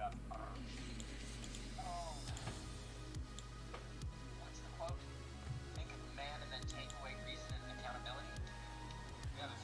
Oh. What's the quote? Think of man and then take away reason and accountability. Yeah, that's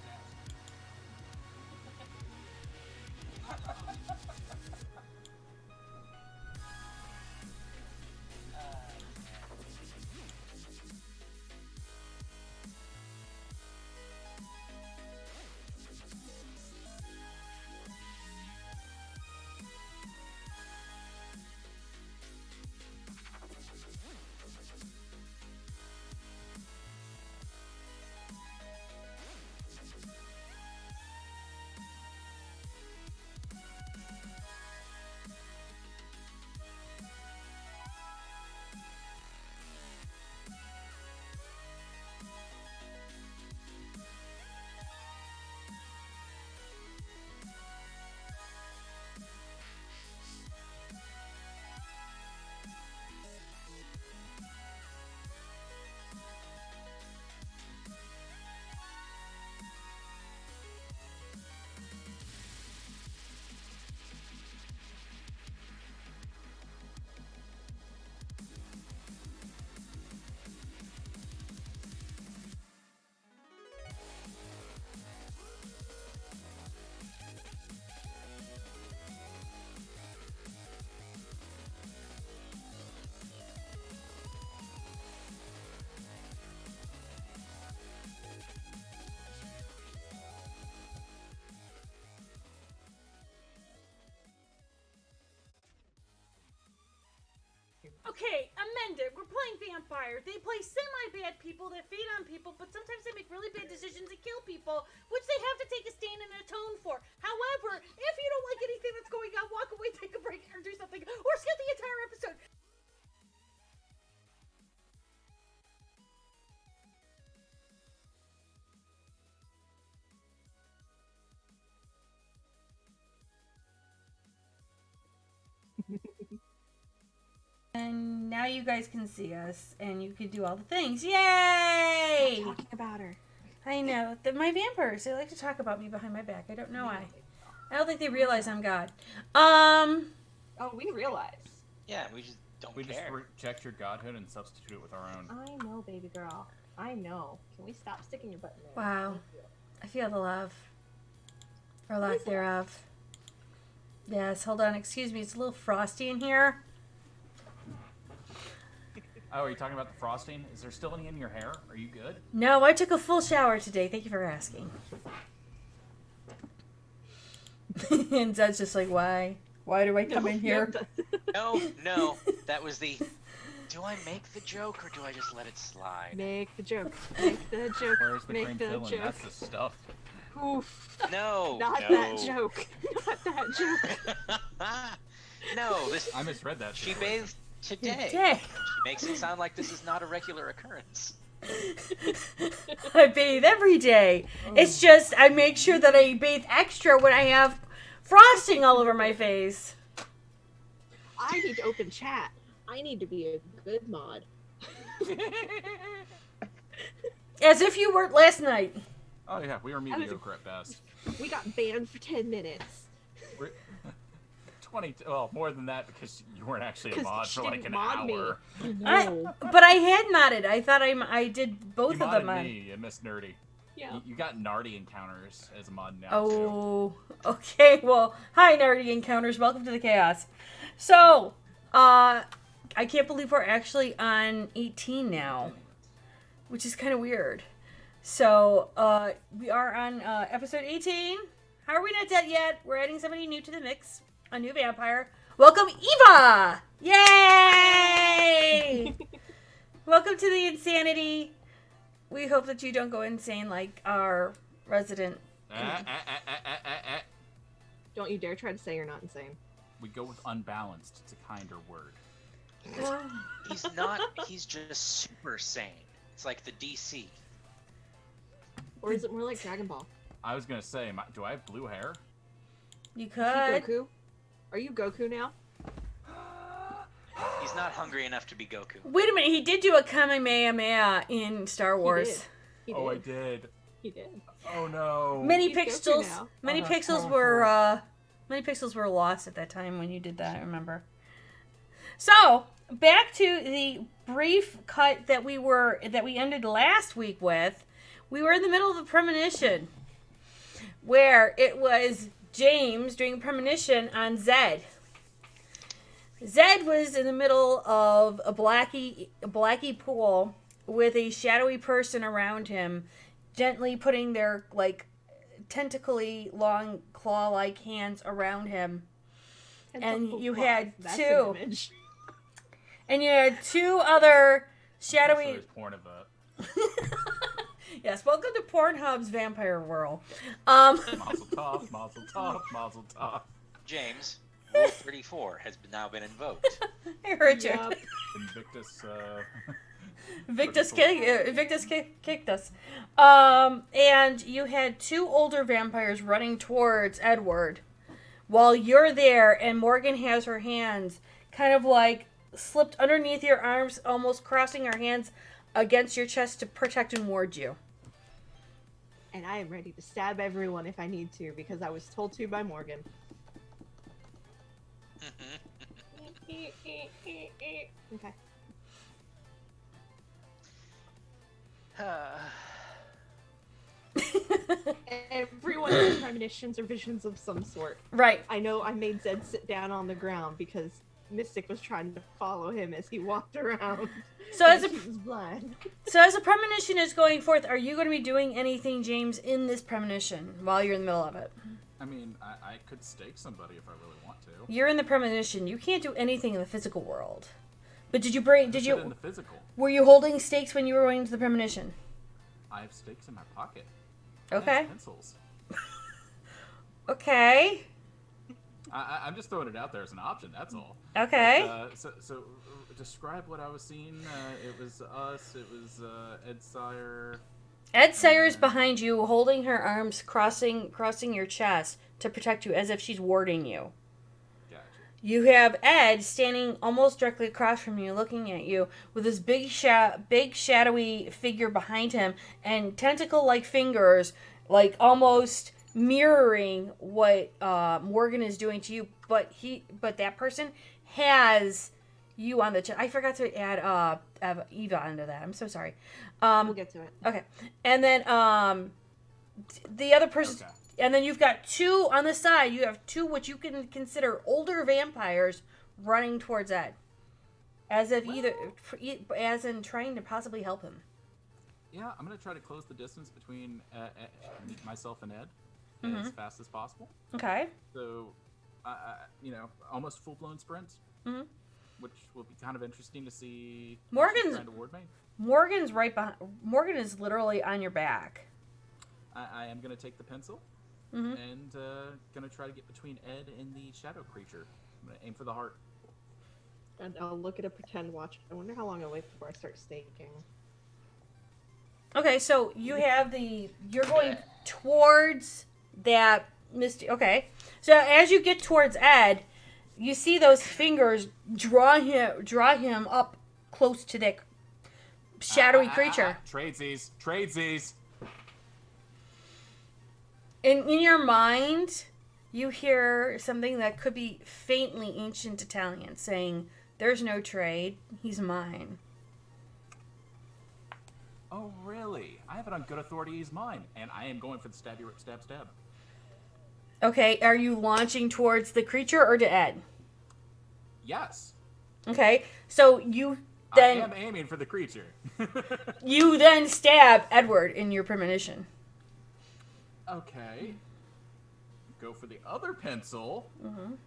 Okay, amended. We're playing vampire. They play semi-bad people that feed on people, but sometimes they make really bad decisions and kill people, which they have to take a stand and atone for. However, if you don't like anything that's going on, walk away, take a break, or do something, or skip the entire episode. And now you guys can see us, and you can do all the things. Yay! Talking about her. I know. My vampires, they like to talk about me behind my back. I don't know why. I don't think they realize I'm God. Oh, we realize. Yeah, we just don't We just care. reject your godhood and substitute it with our own. I know, baby girl. I know. Can we stop sticking your butt in there? Wow. Thank you. I feel the love. Or lack thereof. Yes, hold on. Excuse me. It's a little frosty in here. Oh, are you talking about the frosting? Is there still any in your hair? Are you good? No, I took a full shower today. Thank you for asking. And Zed's just like, why? Why do I come in here? No, that was the. Do I make the joke or do I just let it slide? Make the joke. Make the joke. Where's the Make cream the filling? joke. That's the stuff. Oof. No, Not no. that joke. Not that joke. No, this. I misread that. She bathed today. Today. She makes it sound like this is not a regular occurrence. I bathe every day. It's just I make sure that I bathe extra when I have frosting all over my face. I need to open chat. I need to be a good mod. As if you weren't last night. Oh yeah, we were mediocre at best. We got banned for 10 minutes. 20. Well, more than that because you weren't actually a 'Cause mod she for like didn't an mod me. hour. But I had modded. I thought I did both You of them modded on. me, you Miss Nerdy. Yeah. You got Nardy encounters as a mod now too. Oh, okay. Well, hi, Nerdy Encounters. Welcome to the chaos. So, I can't believe we're actually on 18 now, which is kind of weird. So, we are on episode 18. How are we not dead yet? We're adding somebody new to the mix, a new vampire. Welcome, Eva! Yay! Welcome to the insanity. We hope that you don't go insane like our resident. Don't you dare try to say you're not insane. We go with unbalanced. It's a kinder word. He's not. He's just super sane. It's like the DC. Or is it more like Dragon Ball? I was gonna say, do I have blue hair? You Is he could. Goku? Are you Goku now? He's not hungry enough to be Goku. Wait a minute, he did do a Kamehameha in Star Wars. He did. Oh, I did. He did. Oh no. Many He's Goku pixels. now. Many Oh, pixels that's were Many pixels were lost at that time when you did that, I remember. So, back to the brief cut that we ended last week with. We were in the middle of a premonition where it was James doing premonition on Zed. Zed was in the middle of a blacky pool with a shadowy person around him, gently putting their tentacly long claw-like hands around him. And you had two. And you had two other shadowy. There's porn of that. Yes, welcome to Pornhub's Vampire World. Mazel tov, mazel tov, mazel tov. James, Rule 34 has now been invoked. Hey, Richard. Yup. Invictus, Victus kicked us. And you had two older vampires running towards Edward while you're there, and Morgan has her hands kind of slipped underneath your arms, almost crossing her hands against your chest to protect and ward you. And I am ready to stab everyone if I need to, because I was told to by Morgan. Okay. Everyone has premonitions or visions of some sort. Right. I know I made Zed sit down on the ground because Mystic was trying to follow him as he walked around. So as he was blind. a premonition is going forth, are you going to be doing anything, James, in this premonition while you're in the middle of it? I mean, I could stake somebody if I really want to. You're in the premonition. You can't do anything in the physical world. But In the physical. were you holding stakes when you were going to the premonition? I have stakes in my pocket. Okay. I have pencils. Okay. I'm just throwing it out there as an option. That's all. Okay. So describe what I was seeing. It was us. It was Ed Sire. Ed Sire's behind you, holding her arms, crossing your chest to protect you, as if she's warding you. Gotcha. You have Ed standing almost directly across from you, looking at you, with this big shadowy figure behind him, and tentacle-like fingers, almost mirroring what Morgan is doing to you. But that person has you on the chest. I forgot to add Eva onto that. I'm so sorry. We'll get to it. Okay, and then the other person, Okay. and then you've got two on the side. You have two what you can consider older vampires running towards Ed, as if as in trying to possibly help him. Yeah, I'm gonna try to close the distance between myself and Ed as fast as possible. Okay. So, almost full-blown sprint, which will be kind of interesting to see. Morgan's- trying to ward me. Morgan's right behind. Morgan is literally on your back. I am gonna take the pencil Mm-hmm. and gonna try to get between Ed and the shadow creature. I'm gonna aim for the heart. And I'll look at a pretend watch. I wonder how long I'll wait before I start staking. Okay, so you're going towards that Misty. Okay, so as you get towards Ed, you see those fingers draw him up close to that shadowy creature. Tradesies. In your mind, you hear something that could be faintly ancient Italian saying, "There's no trade. He's mine." Oh, really? I have it on good authority he's mine, and I am going for the stab. Okay, are you launching towards the creature or to Ed? Yes. Okay, so you then I am aiming for the creature. you then stab Edward in your premonition. Okay. Go for the other pencil.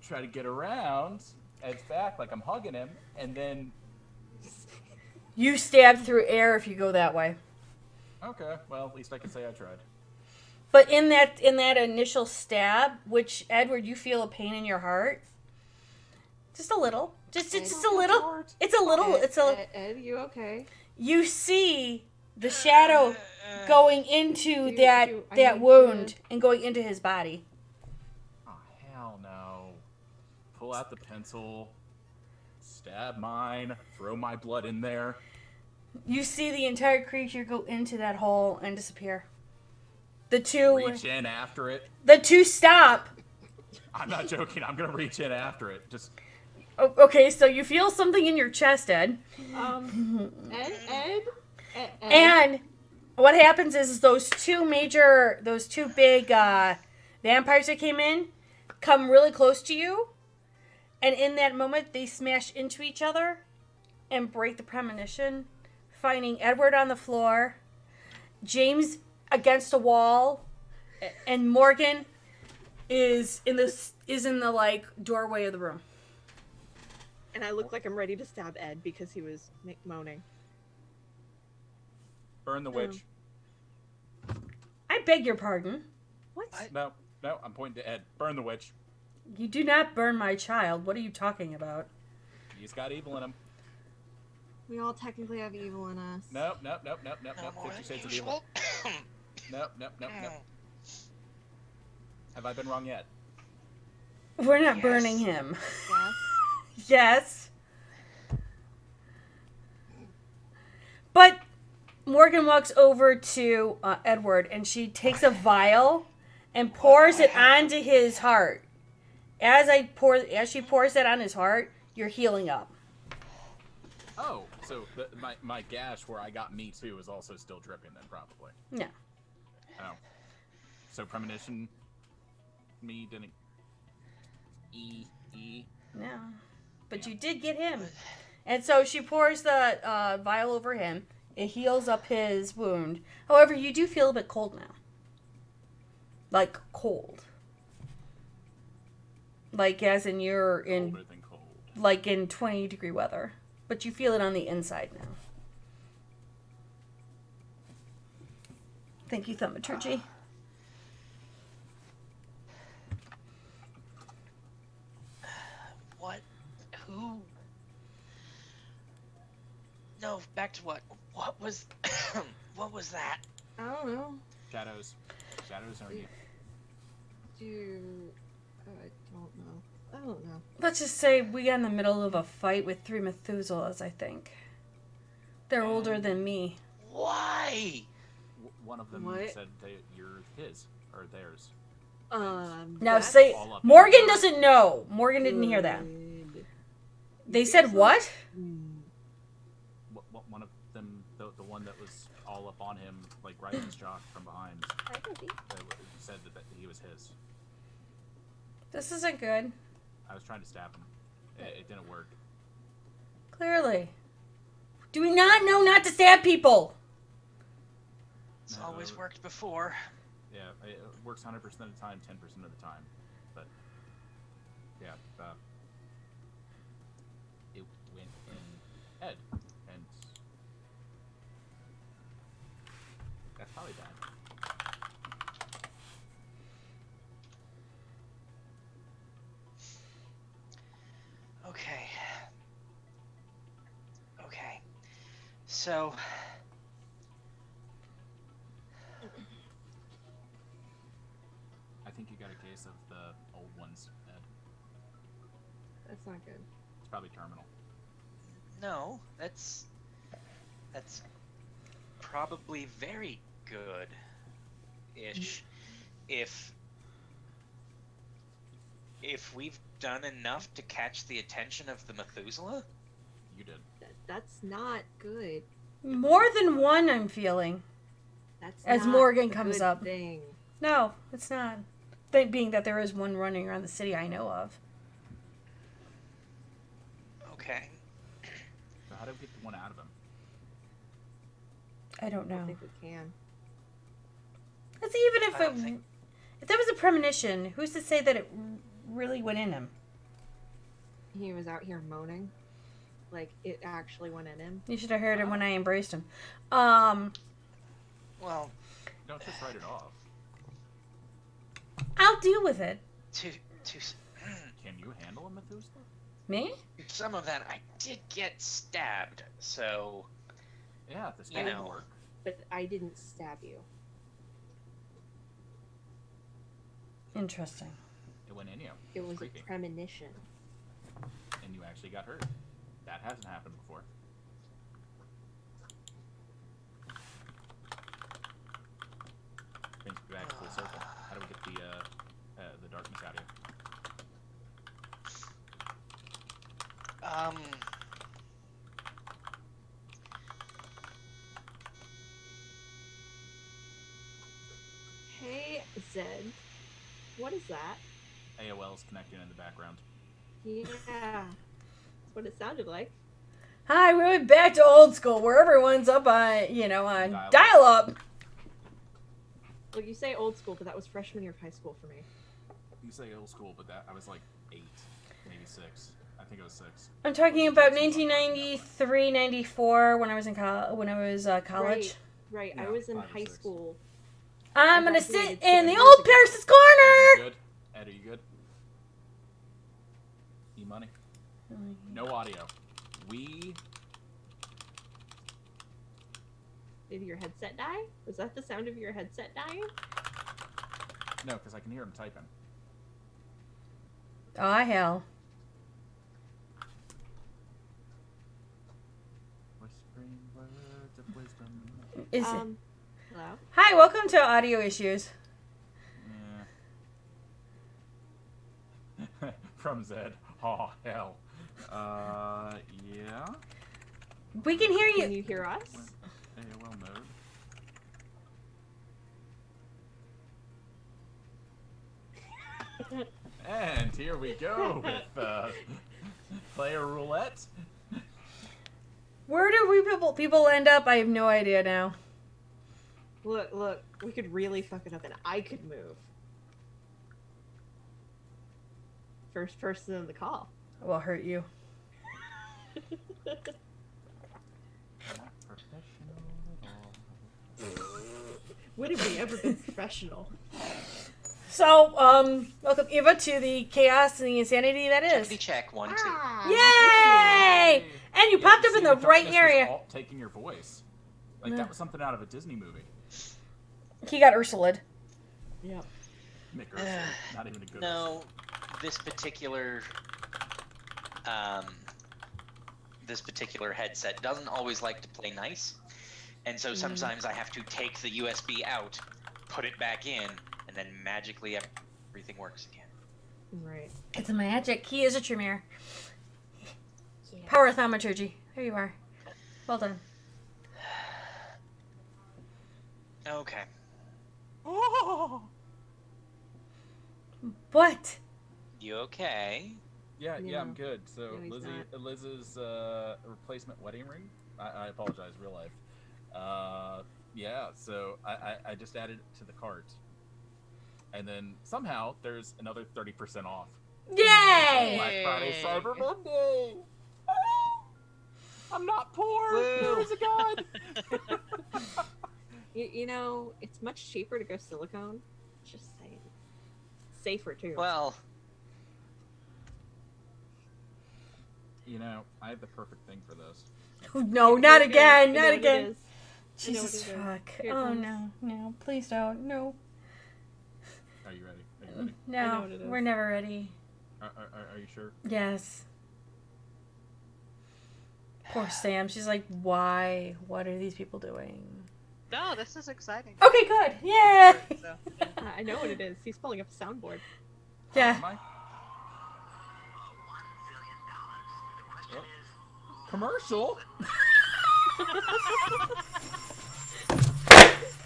Try to get around Ed's back like I'm hugging him, and then. You stab through air if you go that way. Okay. Well, at least I can say I tried. But in that initial stab, which Edward, you feel a pain in your heart. Just a little. Just a little. It's a little. It's a. Ed, you okay? You see the shadow going into I that need wound to- and going into his body. Oh, hell no. Pull out the pencil. Stab mine. Throw my blood in there. You see the entire creature go into that hole and disappear. The two Reach in after it. stop. I'm not joking. I'm gonna reach in after it. Just Okay, so you feel something in your chest, Ed. Ed? And what happens is those two big vampires that came in come really close to you. And in that moment, they smash into each other and break the premonition, finding Edward on the floor, James against a wall, and Morgan is in the like doorway of the room. And I look like I'm ready to stab Ed because he was moaning. burn the witch. I beg your pardon. What? No, I'm pointing to Ed. Burn the witch. You do not burn my child. What are you talking about? He's got evil in him. We all technically have evil in us. Nope. No 50 more than Shades of usual. Evil. Nope. Have I been wrong yet? We're not Yes. burning him. Yes. Yes. But Morgan walks over to Edward and she takes a vial and pours it onto his heart. As she pours it on his heart, you're healing up. Oh, so my gash where I got me too is also still dripping then, probably. No. Oh. So premonition me didn't E. No. But you did get him. And so she pours the vial over him. It heals up his wound. However, you do feel a bit cold now. Like cold. Like as in you're in Colder than cold. like in 20-degree weather. But you feel it on the inside now. Thank you, Thaumaturgy. What? Who? No, back to what? What was? What was that? I don't know. Shadows are you. I don't know. Let's just say we got in the middle of a fight with 3 Methuselahs, I think. They're older than me. Why? One of them What? said you're his or theirs. Now That's say all up. Morgan doesn't know. Morgan didn't hear that. good. They said what? One of them, the one that was all up on him, like right in his jock from behind, said that he was his. This isn't good. I was trying to stab him. It didn't work. Clearly. Do we not know not to stab people? It's No. always worked before. Yeah, it works 100% of the time, 10% of the time. But yeah, it went in Ed, and that's probably bad. Okay. So, I think you got a case of the old ones, Ed. That's not good. It's probably terminal. no, that's probably very good ish. If we've done enough to catch the attention of the Methuselah, You did. That's not good. More than one, I'm feeling. That's As not Morgan a comes good up. Thing. No, it's not. Being that there is one running around the city I know of. okay. So how do we get the one out of him? I don't I know. think we can. That's even if I don't think- if there was a premonition, who's to say that it really went in him? He was out here moaning. Like, it actually went in him. You should have heard him when I embraced him. Well, Don't just write it off. I'll deal with it. to Can you handle a Methuselah? Me? some of that, I did get stabbed. So, Yeah, the You stab know. will work. But I didn't stab you. Interesting. It went in you. It was Creepy. a premonition. And you actually got hurt. That hasn't happened before. Brings me back full circle. How do we get the darkness out of here? Um, Hey, Zed. What is that? AOL's connecting in the background. Yeah. That's what it sounded like. Hi, we went back to old school where everyone's up on, on Dial-up. dial-up. Look, you say old school, but that was freshman year of high school for me. You say old school, but that I was like 8, maybe 6. I think it was 6. I'm talking about 1993, 94 when I was in college. Right. Yeah, I was in 5 or high 6. school. I'm I gonna graduated sit in 2 the years old ago. Pierce's Ed, corner. are you good? Ed, are you good? E-money. No audio. Did your headset die? Was that the sound of your headset dying? No, because I can hear him typing. Oh, hell. Whispering words of wisdom. Is Hello? Hi, welcome to Audio Issues. Yeah. From Zed. Oh, hell. Yeah. We can hear Can you. you hear us? AOL mode. And here we go with player roulette. Where do we people end up? I have no idea now. Look, we could really fuck it up and I could move. First person in the call. I will hurt you. Not professional at all. When have we ever been professional? So, welcome Eva to the chaos and the insanity that is. check 1, 2. Yay! And you popped up see, in the right darkness was area. all taking your voice. Like Yeah. that was something out of a Disney movie. He got Ursula. Yep. Mick Ursula, not even a good No, this particular headset doesn't always like to play nice, and so sometimes I have to take the USB out, put it back in, and then magically everything works again. Right. It's a magic. He is a Tremere. Power thaumaturgy. There you are. Well done. Okay. Oh! What? You okay? Yeah, No. I'm good. So No, he's Liz's replacement wedding ring. I apologize, real life. Yeah, so I just added it to the cart, and then somehow there's another 30% off. Yay! Black Friday, Cyber Monday. Ah! I'm not poor. Woo. There is a God. You know, it's much cheaper to go silicone. Just saying. Safer too. Well, You know, I have the perfect thing for this. No, not Here it again. goes. I know Not what it again. is. I know what Jesus it is. fuck. Here it Oh comes. no. Please don't. No. Are you ready? Are you ready? I know No. what it is. We're never ready. Are you sure? Yes. Poor Sam. She's like, why? What are these people doing? No, this is exciting. Okay, good. Yeah. So, I know what it is. He's pulling up a soundboard. Yeah. Am I? Oh. Commercial?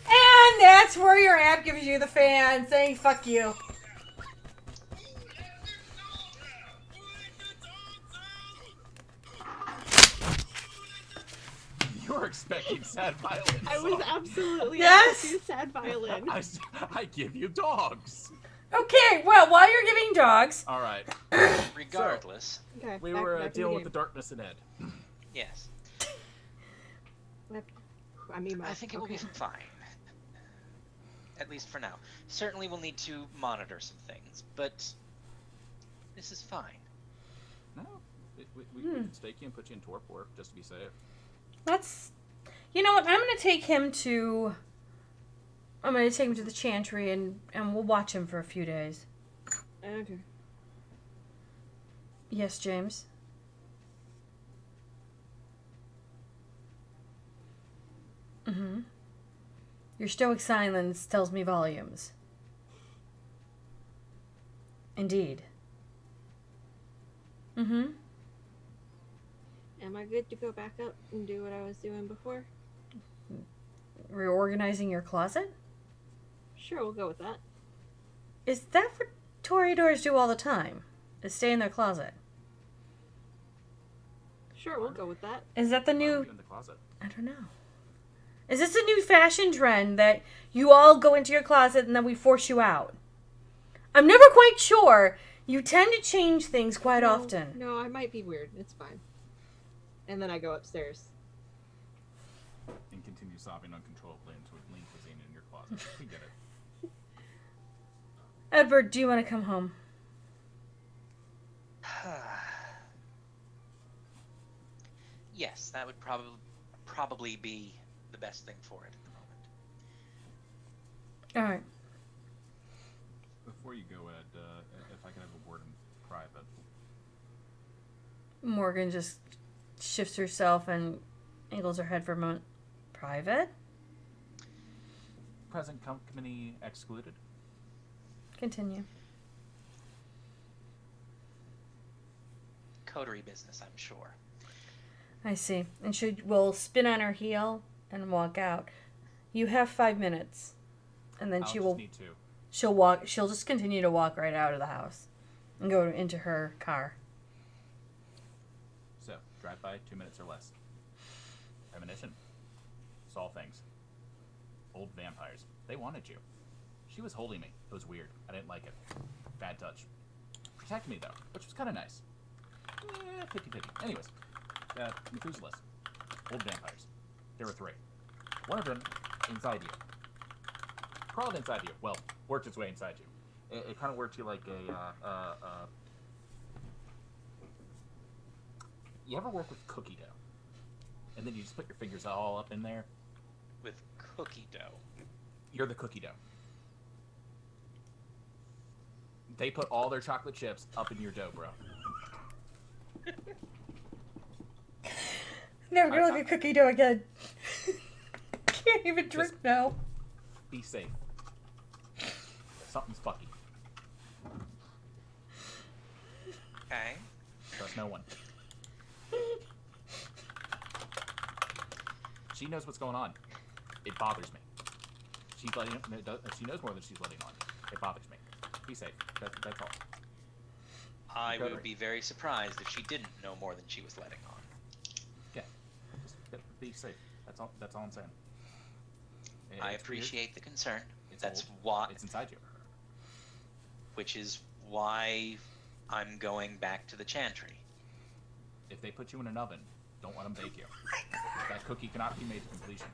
And that's where your app gives you the fan saying fuck you. You're expecting sad violence. I was absolutely Yes. expecting sad violin. I give you dogs. Okay, well, while you're giving dogs, All right. regardless, Okay, We back- were back in dealing the with the game. darkness in Ed. yes, I mean, I think it will be fine. At least for now. Certainly we'll need to monitor some things, but this is fine. No, we can stake you and put you in torpor just to be safe. that's... You know what? I'm going to take him to the Chantry and we'll watch him for a few days. Okay. Yes, James? Mm-hmm. Your stoic silence tells me volumes. Indeed. Mm-hmm. Am I good to go back up and do what I was doing before? Reorganizing your closet? Sure, we'll go with that. Is that what Toreadors do all the time? Is stay in their closet? Sure, we'll go with that. Is that the Why are new... you in the closet? I don't know. Is this a new fashion trend that you all go into your closet and then we force you out? I'm never quite sure. You tend to change things quite often. No, I might be weird. It's fine. And then I go upstairs. And continue sobbing uncontrollably into a lean cuisine in your closet. We get it. Edward, do you want to come home? Yes, that would probably be the best thing for it at the moment. All right. Before you go, Ed, if I could have a word in private. Morgan just shifts herself and angles her head for a moment. Private? Present company excluded. Continue. Coterie business, I'm sure. I see. And she will spin on her heel and walk out. You have 5 minutes. And then I'll she just will... need to. She'll just continue to walk right out of the house. And go into her car. So, drive by 2 minutes or less. Premonition. Saw things. Old vampires. They wanted you. She was holding me. It was weird. I didn't like it. Bad touch. Protected me, though, which was kind of nice. 50-50. Anyways, Methuselah. Old vampires. There were 3. One of them inside you. Crawled inside you. Well, worked its way inside you. It kind of worked you like a... You ever work with cookie dough? And then you just put your fingers all up in there? With cookie dough. You're the cookie dough. They put all their chocolate chips up in your dough, bro. Never gonna look at cookie dough again. Can't even drink now. Be safe. Something's fucky. Okay. Trust no one. She knows what's going on. It bothers me. She knows more than she's letting on. It bothers me. Be safe. That's all. I would be very surprised if she didn't know more than she was letting on. Okay. Just be safe. That's all I'm saying. I It's weird. appreciate the concern. It's That's old. why, It's inside you. which is why I'm going back to the chantry. If they put you in an oven, don't let them bake you. That cookie cannot be made to completion.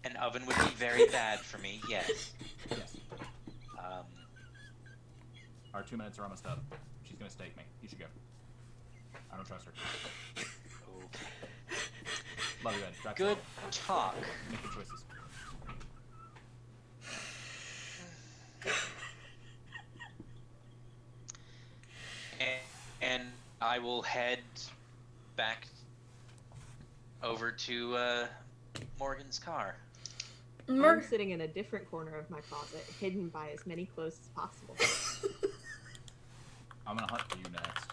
An oven would be very bad for me, yes. Yes. Um, Our 2 minutes are almost up. She's gonna stake me. You should go. I don't trust her. okay. Love you, Ed. Drive Good safe. talk. Make good choices. And I will head back over to Morgan's car. I'm sitting in a different corner of my closet, hidden by as many clothes as possible. I'm gonna hunt for you next.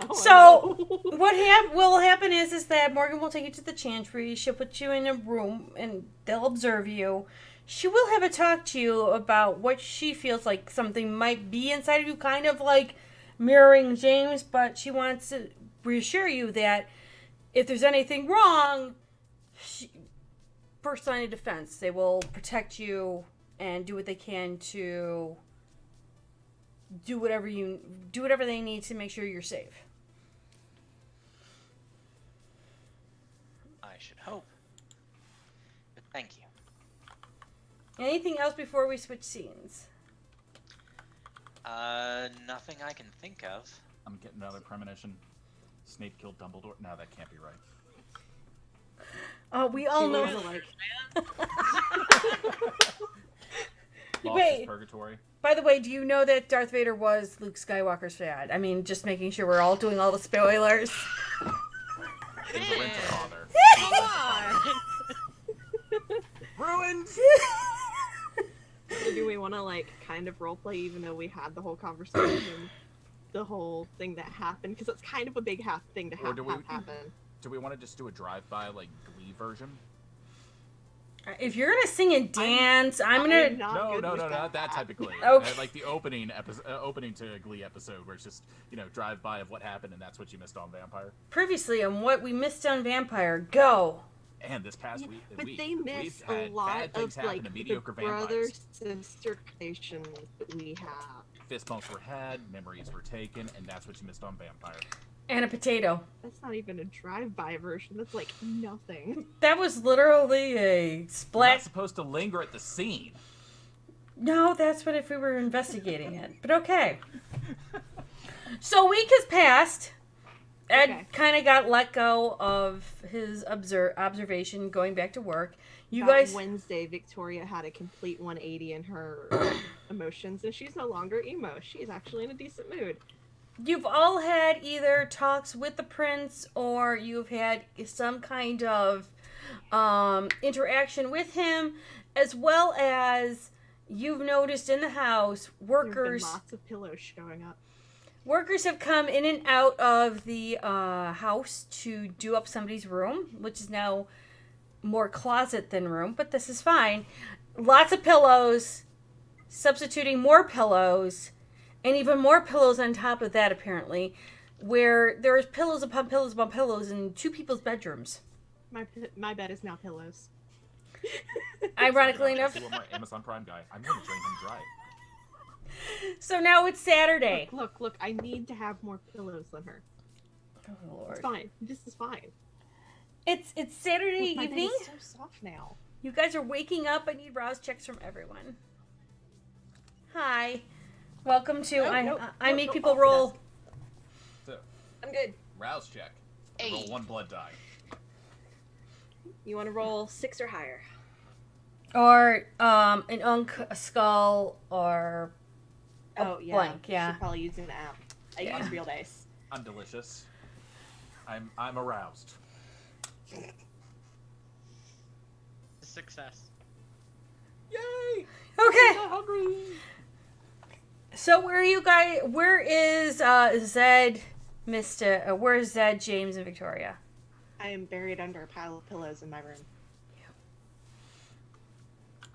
Oh, So, I know. what will happen is that Morgan will take you to the chantry. She'll put you in a room, and they'll observe you. She will have a talk to you about what she feels like something might be inside of you, kind of like mirroring James, but she wants to reassure you that if there's anything wrong, first line of defense, they will protect you and do what they can to do whatever they need to make sure you're safe. I should hope. But thank you. Anything else before we switch scenes? Nothing I can think of. I'm getting another premonition. Snape killed Dumbledore. No, that can't be right. We all She know. was like, Lost Wait. his purgatory. By the way, do you know that Darth Vader was Luke Skywalker's dad? I mean, just making sure we're all doing all the spoilers. It was a rental father. Come on! Ruined! so do we want to like kind of roleplay even though we had the whole conversation? the whole thing that happened because it's kind of a big thing to Or have do we- happen. Do we want to just do a drive-by like Glee version? If you're gonna sing and dance, I'm gonna. not No, good no, with no, not that type of Glee. Okay. Like the opening opening to a Glee episode where it's just drive-by of what happened and that's what you missed on Vampire. Previously on what we missed on Vampire, go. And this past week, But they we've miss had a lot bad things of happen like to the mediocre brother vampires. sister relations that we have. Fist bumps were had, memories were taken, and that's what you missed on Vampire. And a potato. That's not even a drive-by version. That's like nothing. That was literally a We're not splat. supposed to linger at the scene. No, that's what if we were investigating it. But okay. So a week has passed. Ed Okay. kind of got let go of his observation, going back to work. You That guys, Wednesday, Victoria had a complete 180 in her emotions, and she's no longer emo. She's actually in a decent mood. you've all had either talks with the prince or you've had some kind of interaction with him, as well as you've noticed in the house There have been workers. lots of pillows showing up. Workers have come in and out of the house to do up somebody's room, which is now more closet than room, but this is fine. Lots of pillows, substituting more pillows, and even more pillows on top of that, apparently, where there's pillows upon pillows upon pillows in two people's bedrooms. My bed is now pillows. Ironically Sorry, enough. I see what my Amazon Prime guy. I'm going to drain him dry. So now it's Saturday. Look, I need to have more pillows than her. Oh, It's Lord. fine. This is fine. It's Saturday Look, my bed evening. is so soft now. You guys are waking up. I need rouse checks from everyone. Hi. Welcome to No, I no, make no, people no, roll. So, I'm good. rouse check. Hey. Roll one blood die. You want to roll 6 or higher? Or an unk, a skull, or Oh yeah. blank, yeah. Should probably using the app. I Yeah. use real dice. I'm delicious. I'm aroused. Success. Yay! okay. I'm hungry. So where is Zed, Mr. Where's Zed, James, and Victoria? I am buried under a pile of pillows in my room.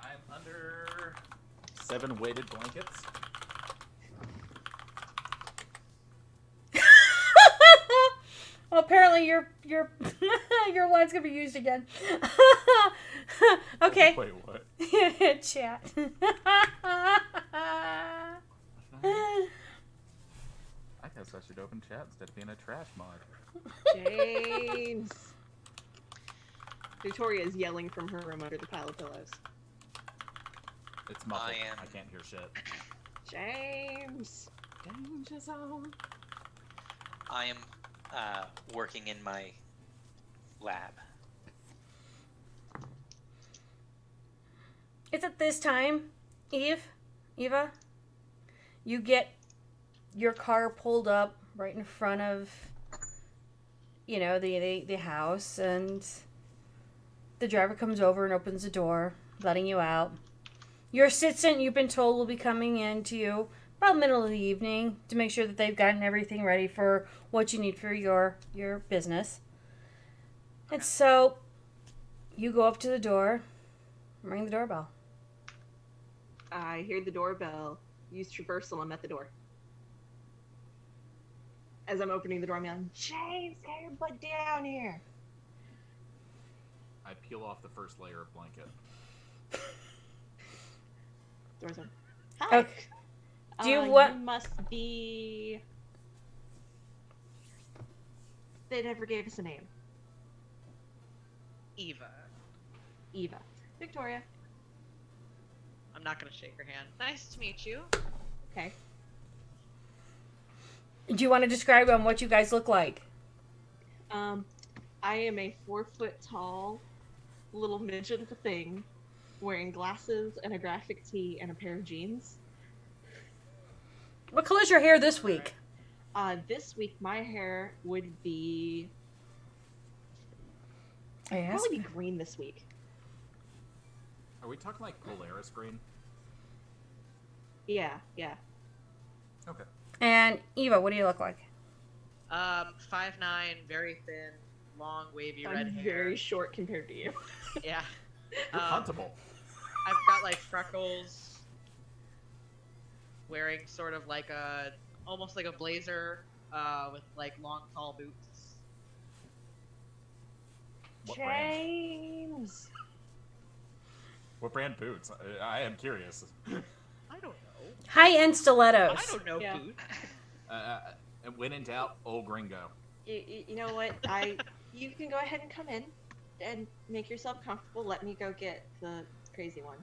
I'm under 7 weighted blankets. Well, apparently your your line's gonna be used again. Okay. Wait, what? Chat. I guess I should open chat instead of being a trash mod. James. Victoria is yelling from her room under the pile of pillows. It's muffled. I am- I can't hear shit. James. Danger zone. I am working in my lab. It's at this time, Eva, you get your car pulled up right in front of, the house, and the driver comes over and opens the door, letting you out. Your assistant, you've been told, will be coming in to you about middle of the evening to make sure that they've gotten everything ready for what you need for your business. And Okay. so you go up to the door, ring the doorbell. I hear the doorbell. Use traversal. I'm at the door. As I'm opening the door, I'm yelling, James, get your butt down here. I peel off the first layer of blanket. Door's open. Hi. Okay. Do you want- You must be. They never gave us a name. Eva. Eva. Victoria. I'm not gonna shake her hand. Nice to meet you. Okay. Do you want to describe what you guys look like? I am a 4-foot tall little midget of a thing, wearing glasses and a graphic tee and a pair of jeans. What color's your hair this week? This week my hair would be Yes. probably be green this week. Are we talking like Polaris green? Yeah. Okay. And Eva, what do you look like? 5'9", very thin, long, wavy red I'm hair. very short compared to you. Yeah. You're huntable. I've got like freckles. Wearing sort of like almost like a blazer, with like long, tall boots. What brand? James. What brand boots? I am curious. I don't know. High-end stilettos. I don't know Yeah. boots. When in doubt, old gringo. You know what? You can go ahead and come in and make yourself comfortable. Let me go get the crazy one.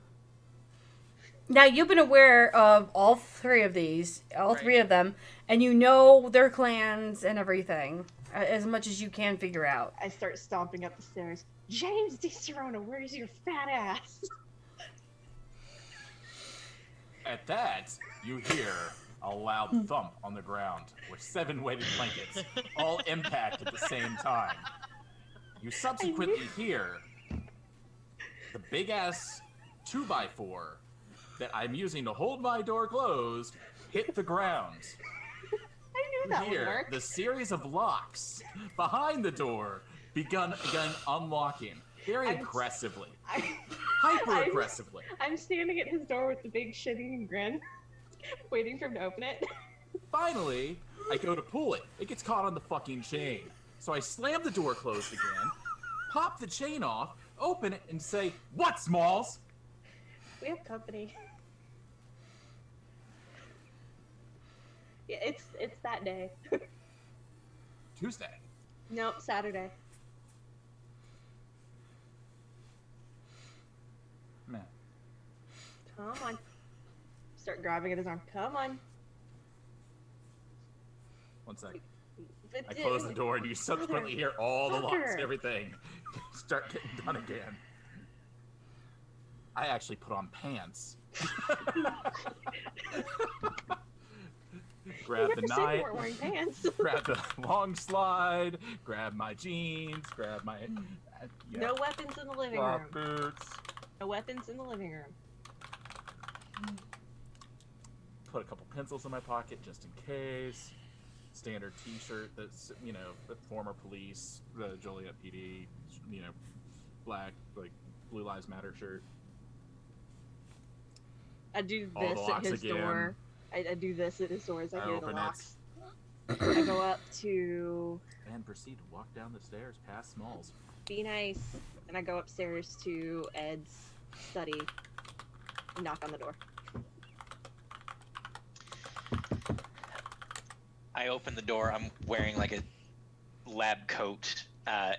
Now, you've been aware of all three of these, all Right. three of them, and you know their clans and everything, as much as you can figure out. I start stomping up the stairs. James DeSerona, where's your fat ass? At that, you hear a loud thump on the ground with 7 weighted blankets, all impact at the same time. You subsequently hear the big ass 2x4 that I'm using to hold my door closed hit the ground. I knew You that would hear work. the series of locks behind the door begun unlocking very I'm- aggressively, I, hyper aggressively. I'm standing at his door with the big shitting grin, waiting for him to open it. Finally, I go to pull it. It gets caught on the fucking chain. So I slam the door closed again, pop the chain off, open it, and say, "What, Smalls?" We have company. Yeah, it's that day. Tuesday. Nope, Saturday. Man. Come on. Start grabbing at his arm. Come on. One sec. But I close the door, and you subsequently hear all the locks and Fucker. everything start getting done again. I actually put on pants. Grab You the never said you knife, weren't wearing pants. grab the long slide, grab my jeans, grab my No weapons in the living rock room. boots. No weapons in the living room. Put a couple pencils in my pocket just in case. Standard T-shirt that's the former police, the Joliet PD, black like Blue Lives Matter shirt. I do All the this at locks his again. door. I do this at his door as I I hear the open it. locks. I go up to And proceed to walk down the stairs past Smalls. be nice, and I go upstairs to Ed's study. Knock on the door. I open the door. I'm wearing like a lab coat,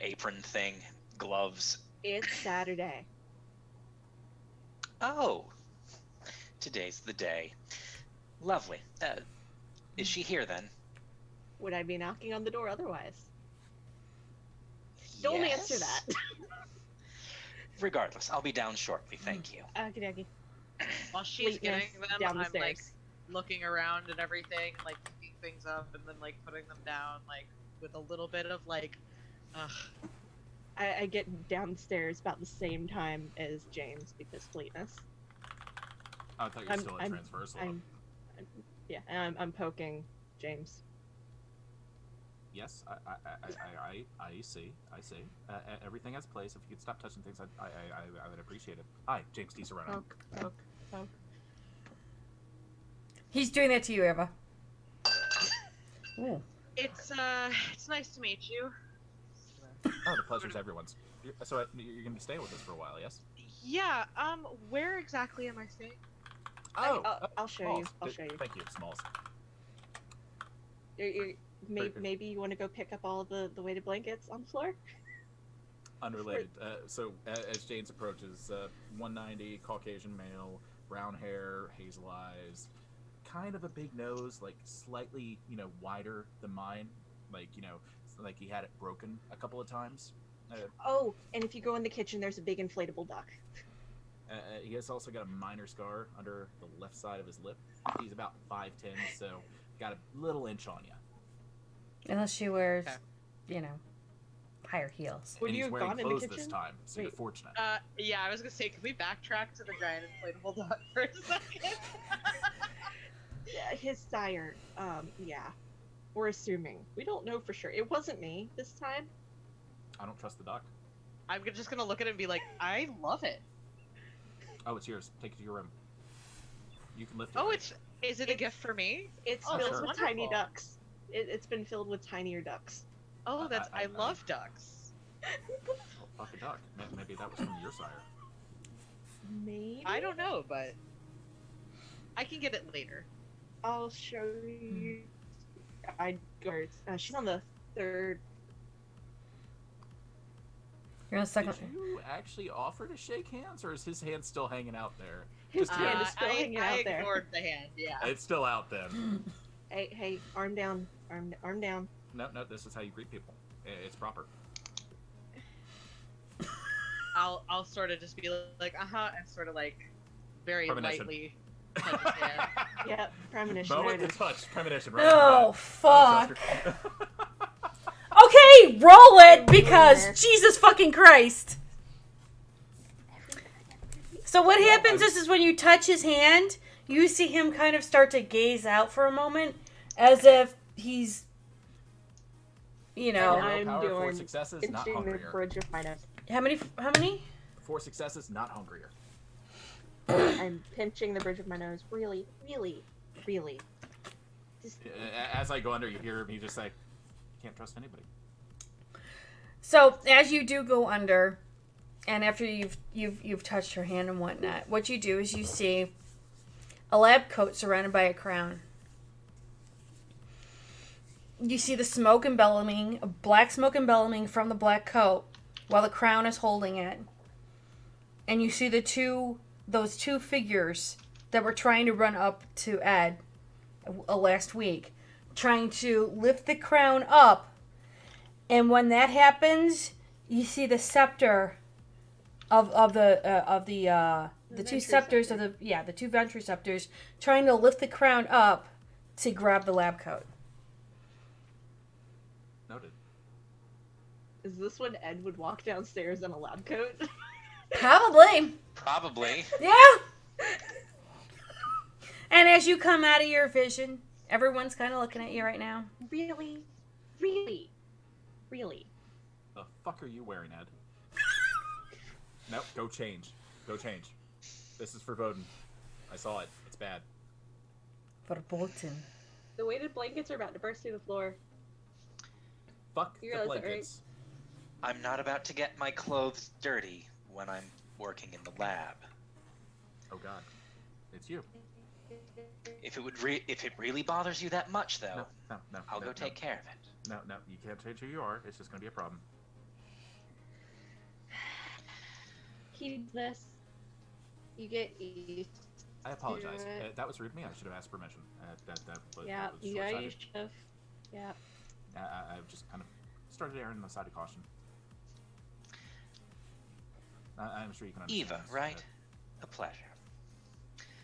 apron thing, gloves. It's Saturday. Oh, today's the day. Lovely. Is she here then? Would I be knocking on the door otherwise? Don't answer Yes. that. Regardless, I'll be down shortly. Thank you. Okie dokie. While she's Fleetness getting them, down the I'm like stairs. looking around and everything, like picking things up and then like putting them down, like with a little bit of like, ugh. I get downstairs about the same time as James because fleetness. Oh, I thought you were still in transversal. Yeah, and I'm poking James. Yes, I see. Everything has place. If you could stop touching things, I would appreciate it. Hi, James D. Serrano. Poke, poke, poke. He's doing that to you, Eva. Ooh. It's nice to meet you. Oh, the pleasure's everyone's. So you're gonna be staying with us for a while, yes? Yeah. Where exactly am I staying? I'll show you. Smalls. I'll show you. Thank you, Smalls. Maybe you want to go pick up all the weighted blankets on the floor? Unrelated. So as James approaches, 190, Caucasian male, brown hair, hazel eyes, kind of a big nose, like slightly, wider than mine, like he had it broken a couple of times. Oh, and if you go in the kitchen, there's a big inflatable duck. He has also got a minor scar under the left side of his lip. He's about 5'10", so got a little inch on you. Unless she wears, Okay. higher heels. Would And you he's have wearing gone in the clothes this kitchen? time, so you're Wait. fortunate. Yeah, I was gonna say, can we backtrack to the giant inflatable duck for a second? Yeah, his sire. Yeah. We're assuming. We don't know for sure. It wasn't me this time. I don't trust the duck. I'm just gonna look at it and be like, I love it. Oh, it's yours. Take it to your room. You can lift it. Oh, right? is it a gift for me? It's Oh, filled sure. with tiny wonderful. ducks. It's been filled with tinier ducks. Oh, that's I- I love ducks. Well, fuck a duck. Maybe that was from your sire. Maybe. I don't know, but I can get it later. I'll show you. She's on the third. You're on the second. Did you actually offer to shake hands, or is his hand still hanging out there? His Just hand curious. is still hanging I out there. ignored the hand. Yeah. It's still out then. Hey, arm down. Arm down. No, this is how you greet people. It's proper. I'll sort of just be like, and sort of like very Premonition. lightly touch his hand. Yep, premonition. Moment there to it is. touch. Premonition. Right Oh, fuck. Chester. Okay, roll it because Jesus fucking Christ. So what happens is when you touch his hand, you see him kind of start to gaze out for a moment, as if he's, you know, I'm Willpower, 4 doing successes, not pinching the hungrier. bridge of my nose. how many? 4 successes, not hungrier. I'm pinching the bridge of my nose. Really. Just As I go under, you hear me just say, "Can't trust anybody." So as you do go under, and after you've touched her hand and whatnot, what you do is you see a lab coat surrounded by a crown. You see the smoke and bellowing, black smoke and bellowing from the black coat, while the crown is holding it. And you see those two figures that were trying to run up to Ed last week, trying to lift the crown up. And when that happens, you see the scepter of the two scepters of the two Venturi scepters trying to lift the crown up to grab the lab coat. Noted. is this when Ed would walk downstairs in a lab coat? Probably. Probably. Yeah. And as you come out of your vision, everyone's kind of looking at you right now. Really. The fuck are you wearing, Ed? Nope, go change. This is foreboding. I saw it. It's bad. Verboten. The weighted blankets are about to burst through the floor. Fuck You the realize that, right? blankets. I'm not about to get my clothes dirty when I'm working in the lab. Oh god. It's you. If it really bothers you that much, though, No. I'll no, go no. take care of it. No, you can't change who you are. It's just gonna be a problem. Keep this. You get used. I apologize. Do it. That was rude of me. I should have asked permission. That was Yeah, you short-sighted. should have. Yeah. I've just kind of started erring on the side of caution. I'm sure you can understand. Eva, this, right? A pleasure.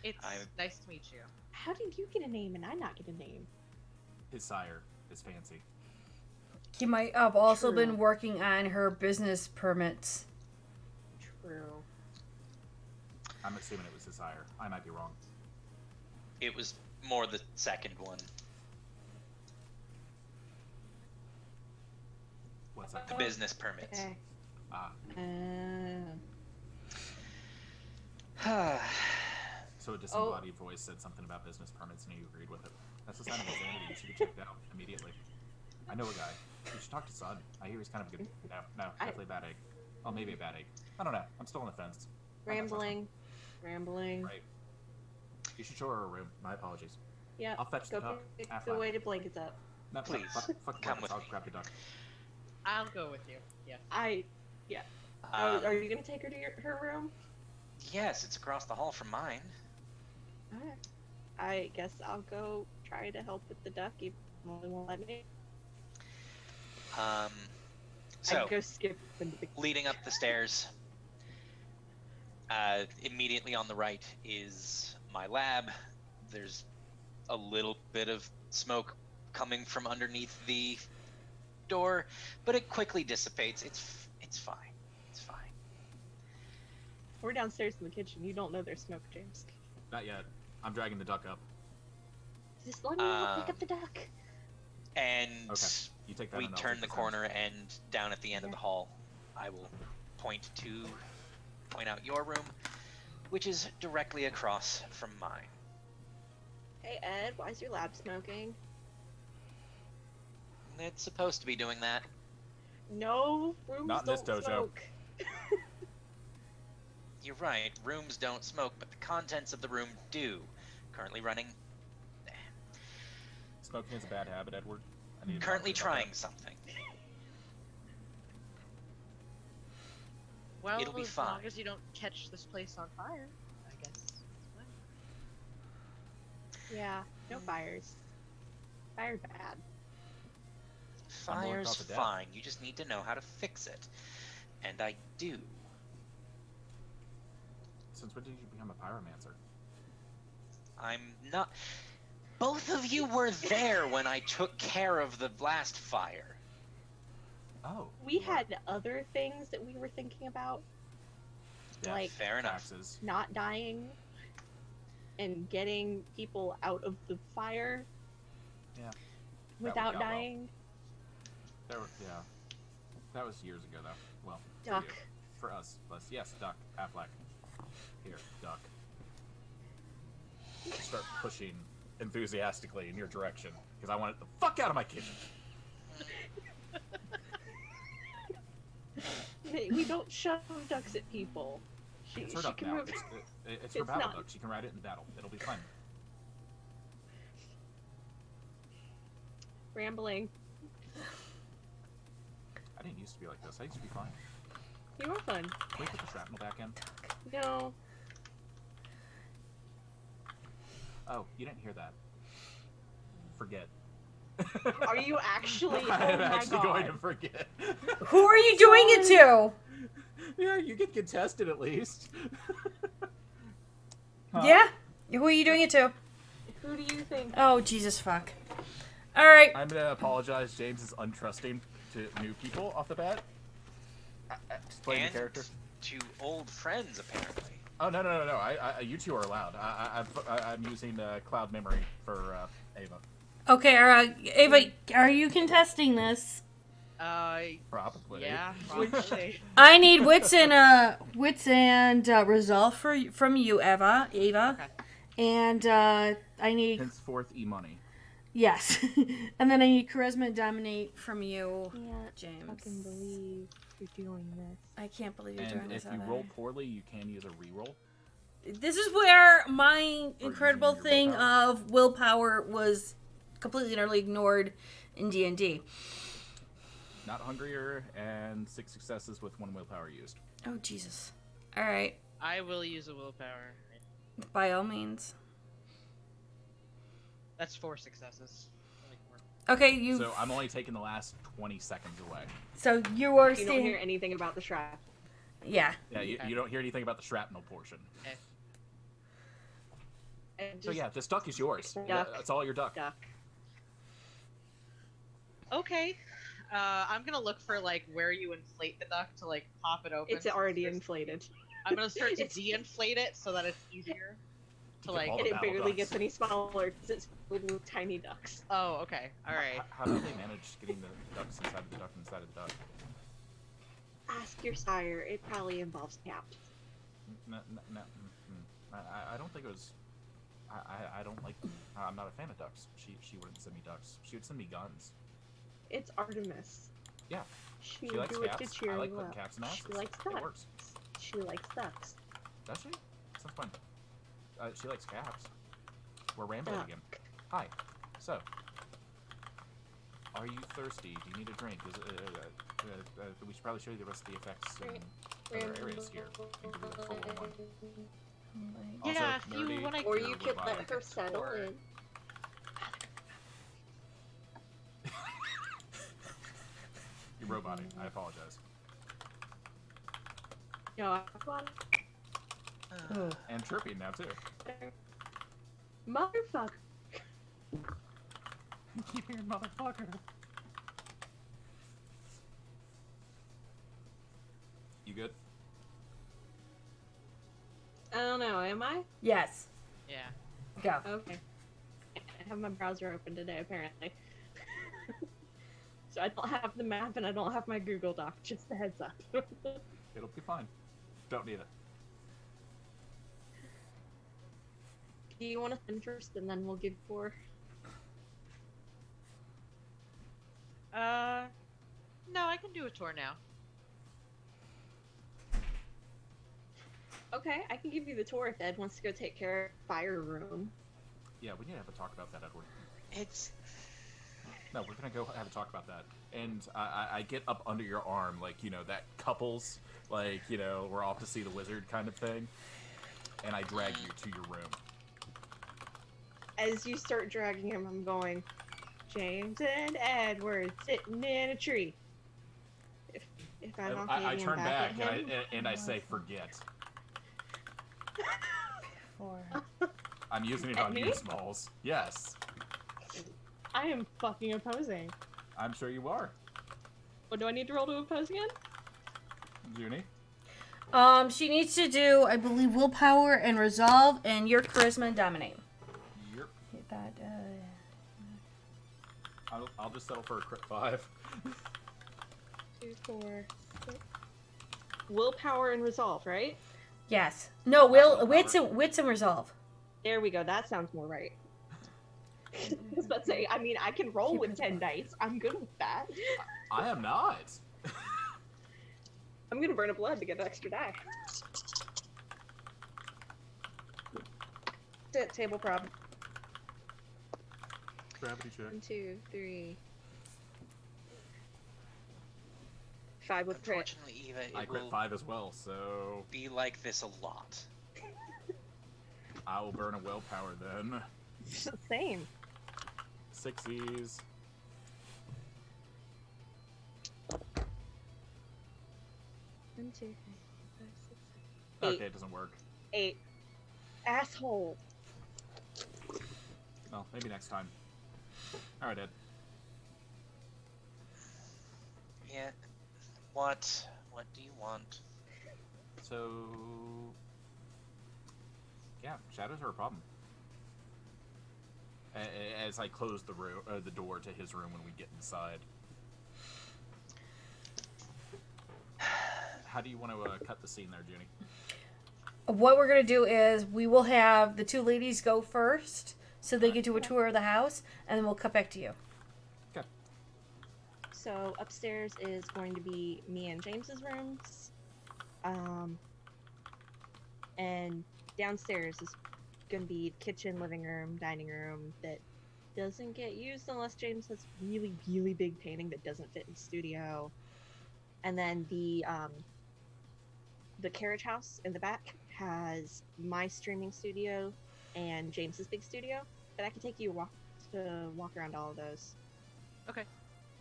It's I'm- nice to meet you. How did you get a name and I not get a name? His sire is fancy. He might have also True. been working on her business permits. True. I'm assuming it was his sire. I might be wrong. It was more the second one. What's that? The business permits. Okay. Ah, so a disembodied voice said something about business permits and you agreed with it. That's the sign of insanity. You should be checked out immediately. I know a guy. You should talk to Son. I hear he's kind of a good. No, definitely a bad egg. Well, maybe a bad egg. I don't know. I'm still on the fence. Rambling. Right. You should show her a room. My apologies. Yeah. I'll fetch the Go duck. pick Have the fun. weighted blankets up. No, Please, fuck the come blankets. with I'll me. grab the duck. I'll go with you. Yeah. Are you gonna take her to her room? Yes, it's across the hall from mine. Alright. I guess I'll go try to help with the duck. You only won't let me. So, I'd go skip into the. leading up the stairs, immediately on the right is my lab. There's a little bit of smoke coming from underneath the door, but it quickly dissipates. It's fine. It's fine. We're downstairs in the kitchen. You don't know there's smoke, James. Not yet. I'm dragging the duck up. Just let me pick up the duck. And Okay. You take that. we and I'll turn take the this corner, and down at the end of the Yeah. hall, I will point out your room, which is directly across from mine. Hey Ed, why is your lab smoking? It's supposed to be doing that. No, rooms Not in this don't dojo. smoke. You're right, rooms don't smoke, but the contents of the room do. Currently running. Smoking is a bad habit, Edward. I need to Currently talk to you about trying something. Well, It'll be as fine. long as you don't catch this place on fire, I guess. It's fine. Yeah, no fires. Fire bad. I'm willing to Fire's cause a death. fine, you just need to know how to fix it. And I do. that. Since when did you become a pyromancer? I'm not. Both of you were there when I took care of the last fire. Oh. We had other things that we were thinking about, Yeah, like Fair enough. taxes. not dying and getting people out of the fire Yeah. without worked out well. dying. Yeah. That was years ago, though. Well, for Duck. you. For us. Yes, duck. Affleck. Here, duck. Start pushing enthusiastically in your direction because I want it the fuck out of my kitchen. We don't shove ducks at people. It's her She duck can now. move. It's her It's battle not. duck. She can ride it in battle. It'll be fun. Rambling. I didn't used to be like this. I used to be fine. You were fun. Can we put the shrapnel back in? No. Oh, you didn't hear that. Forget. Are you actually? Oh I'm my actually going to God. forget. Who are you doing it to? Yeah, you get contested at least. Huh? Yeah? Who are you doing it to? Who do you think? Oh, Jesus fuck. Alright. I'm gonna apologize. James is untrusting to new people off the bat. Explain the And character. to old friends, apparently. Oh no. You two are allowed. I'm using cloud memory for Ava. Okay, Ava, are you contesting this? Probably. Yeah, probably. I need wits and resolve from you, Eva. Okay. And I need Henceforth, e-money. yes, and then I need charisma and dominate from you, Can't James. fucking believe you're doing this. I can't believe you're doing And this. if you Eva. roll poorly, you can use a reroll. This is where my incredible your thing willpower? of willpower was completely and utterly ignored in D&D. Not hungrier, and 6 successes with 1 willpower used. Oh Jesus! All right, I will use a willpower. by all means. That's 4 successes. Okay, you. So I'm only taking the last 20 seconds away. So you are You don't staying. hear anything about the strap. Yeah. Yeah, Okay. you don't hear anything about the shrapnel portion. And So just yeah, this duck is yours. Duck. That's all your duck. duck. Okay. I'm gonna look for like where you inflate the duck to like pop it open. It's already inflated. I'm gonna start to It's- de-inflate it so that it's easier to get like. all And the it battle barely ducks. gets any smaller because it's filled with tiny ducks. Oh, okay. All right. How do they manage getting the ducks inside of the duck inside of the duck? Ask your sire. It probably involves caps. No, I don't think it was. I don't like. I'm not a fan of ducks. She wouldn't send me ducks. She would send me guns. It's Artemis. Yeah. She She would likes do it to caps. cheer I like you putting up. caps in asses. She likes It ducks. works. She likes ducks. Does she? Sounds fun. She likes caps. We're rambling Duck. again. Hi. So, are you thirsty? Do you need a drink? We should probably show you the rest of the effects in other areas here. You can do a full one. Also, Yeah, if you nerdy, wanna- Or you're you could let robotic. her settle Or- in. You're robotic. I apologize. No, I want Oh. And chirping now too. motherfucker. Keep hearing motherfucker. You good? I don't know. Am I? Yes. Yeah. Go. Okay. Have have my browser open today, apparently. So I don't have the map and I don't have my Google Doc, just a heads up. It'll be fine. Don't need it. Do you want to send first and then we'll give 4? No, I can do a tour now. Okay, I can give you the tour if Ed wants to go take care of fire room. Yeah, we need to have a talk about that, Edward. It's No, we're gonna go have a talk about that. And I get up under your arm, like, you know, that couples, like, you know, we're off to see the wizard kind of thing. And I drag you to your room. As you start dragging him, I'm going, James and Edward sitting in a tree. If I'm not I turn back at him, and I say, forget. 4. I'm using it At on me? you, Smalls. Yes, I am fucking opposing. I'm sure you are. What do I need to roll to oppose again? Junie? She needs to do, I believe, willpower and resolve, and your charisma and dominate. Yep. Hit that. I'll just settle for a crit 5. 2, 4, 6. Willpower and resolve, right? Yes. No. Willpower. Wits and resolve. There we go. That sounds more right. I was about to say, I mean, I can roll with 10 dice. I'm good with that. I am not. I'm gonna burn a blood to get an extra die. Sit, table prob. Gravity check. 1, 2, 3. 5 with crit. unfortunately, Eva, I it crit will 5 as well, so be like this a lot. I will burn a willpower then. Same. 6s. 1, 2, 3, 4, 5, 6, 7. Okay, it doesn't work. 8. Asshole. Well, maybe next time. Alright, Ed. Yeah. What? What do you want? So... yeah, shadows are a problem. As I close the door to his room when we get inside. How do you want to cut the scene there, Junie? What we're gonna do is we will have the two ladies go first, so they get to a tour of the house, and then we'll cut back to you. Okay. So upstairs is going to be me and James's rooms. And downstairs is going to be kitchen, living room, dining room that doesn't get used unless James has really, really big painting that doesn't fit in the studio. And then the carriage house in the back has my streaming studio and James's big studio. But I can take you to walk around all of those. Okay.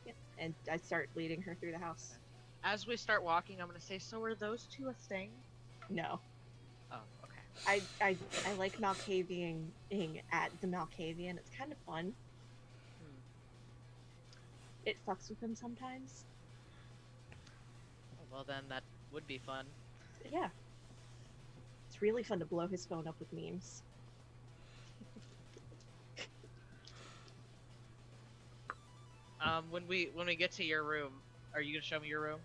Yeah. And I start leading her through the house. As we start walking, I'm gonna say, so are those two a thing? No. Oh, okay. I like Malkavian at the Malkavian. It's kind of fun. It fucks with him sometimes. Well, then that would be fun. Yeah. It's really fun to blow his phone up with memes. When we get to your room, are you gonna show me your room?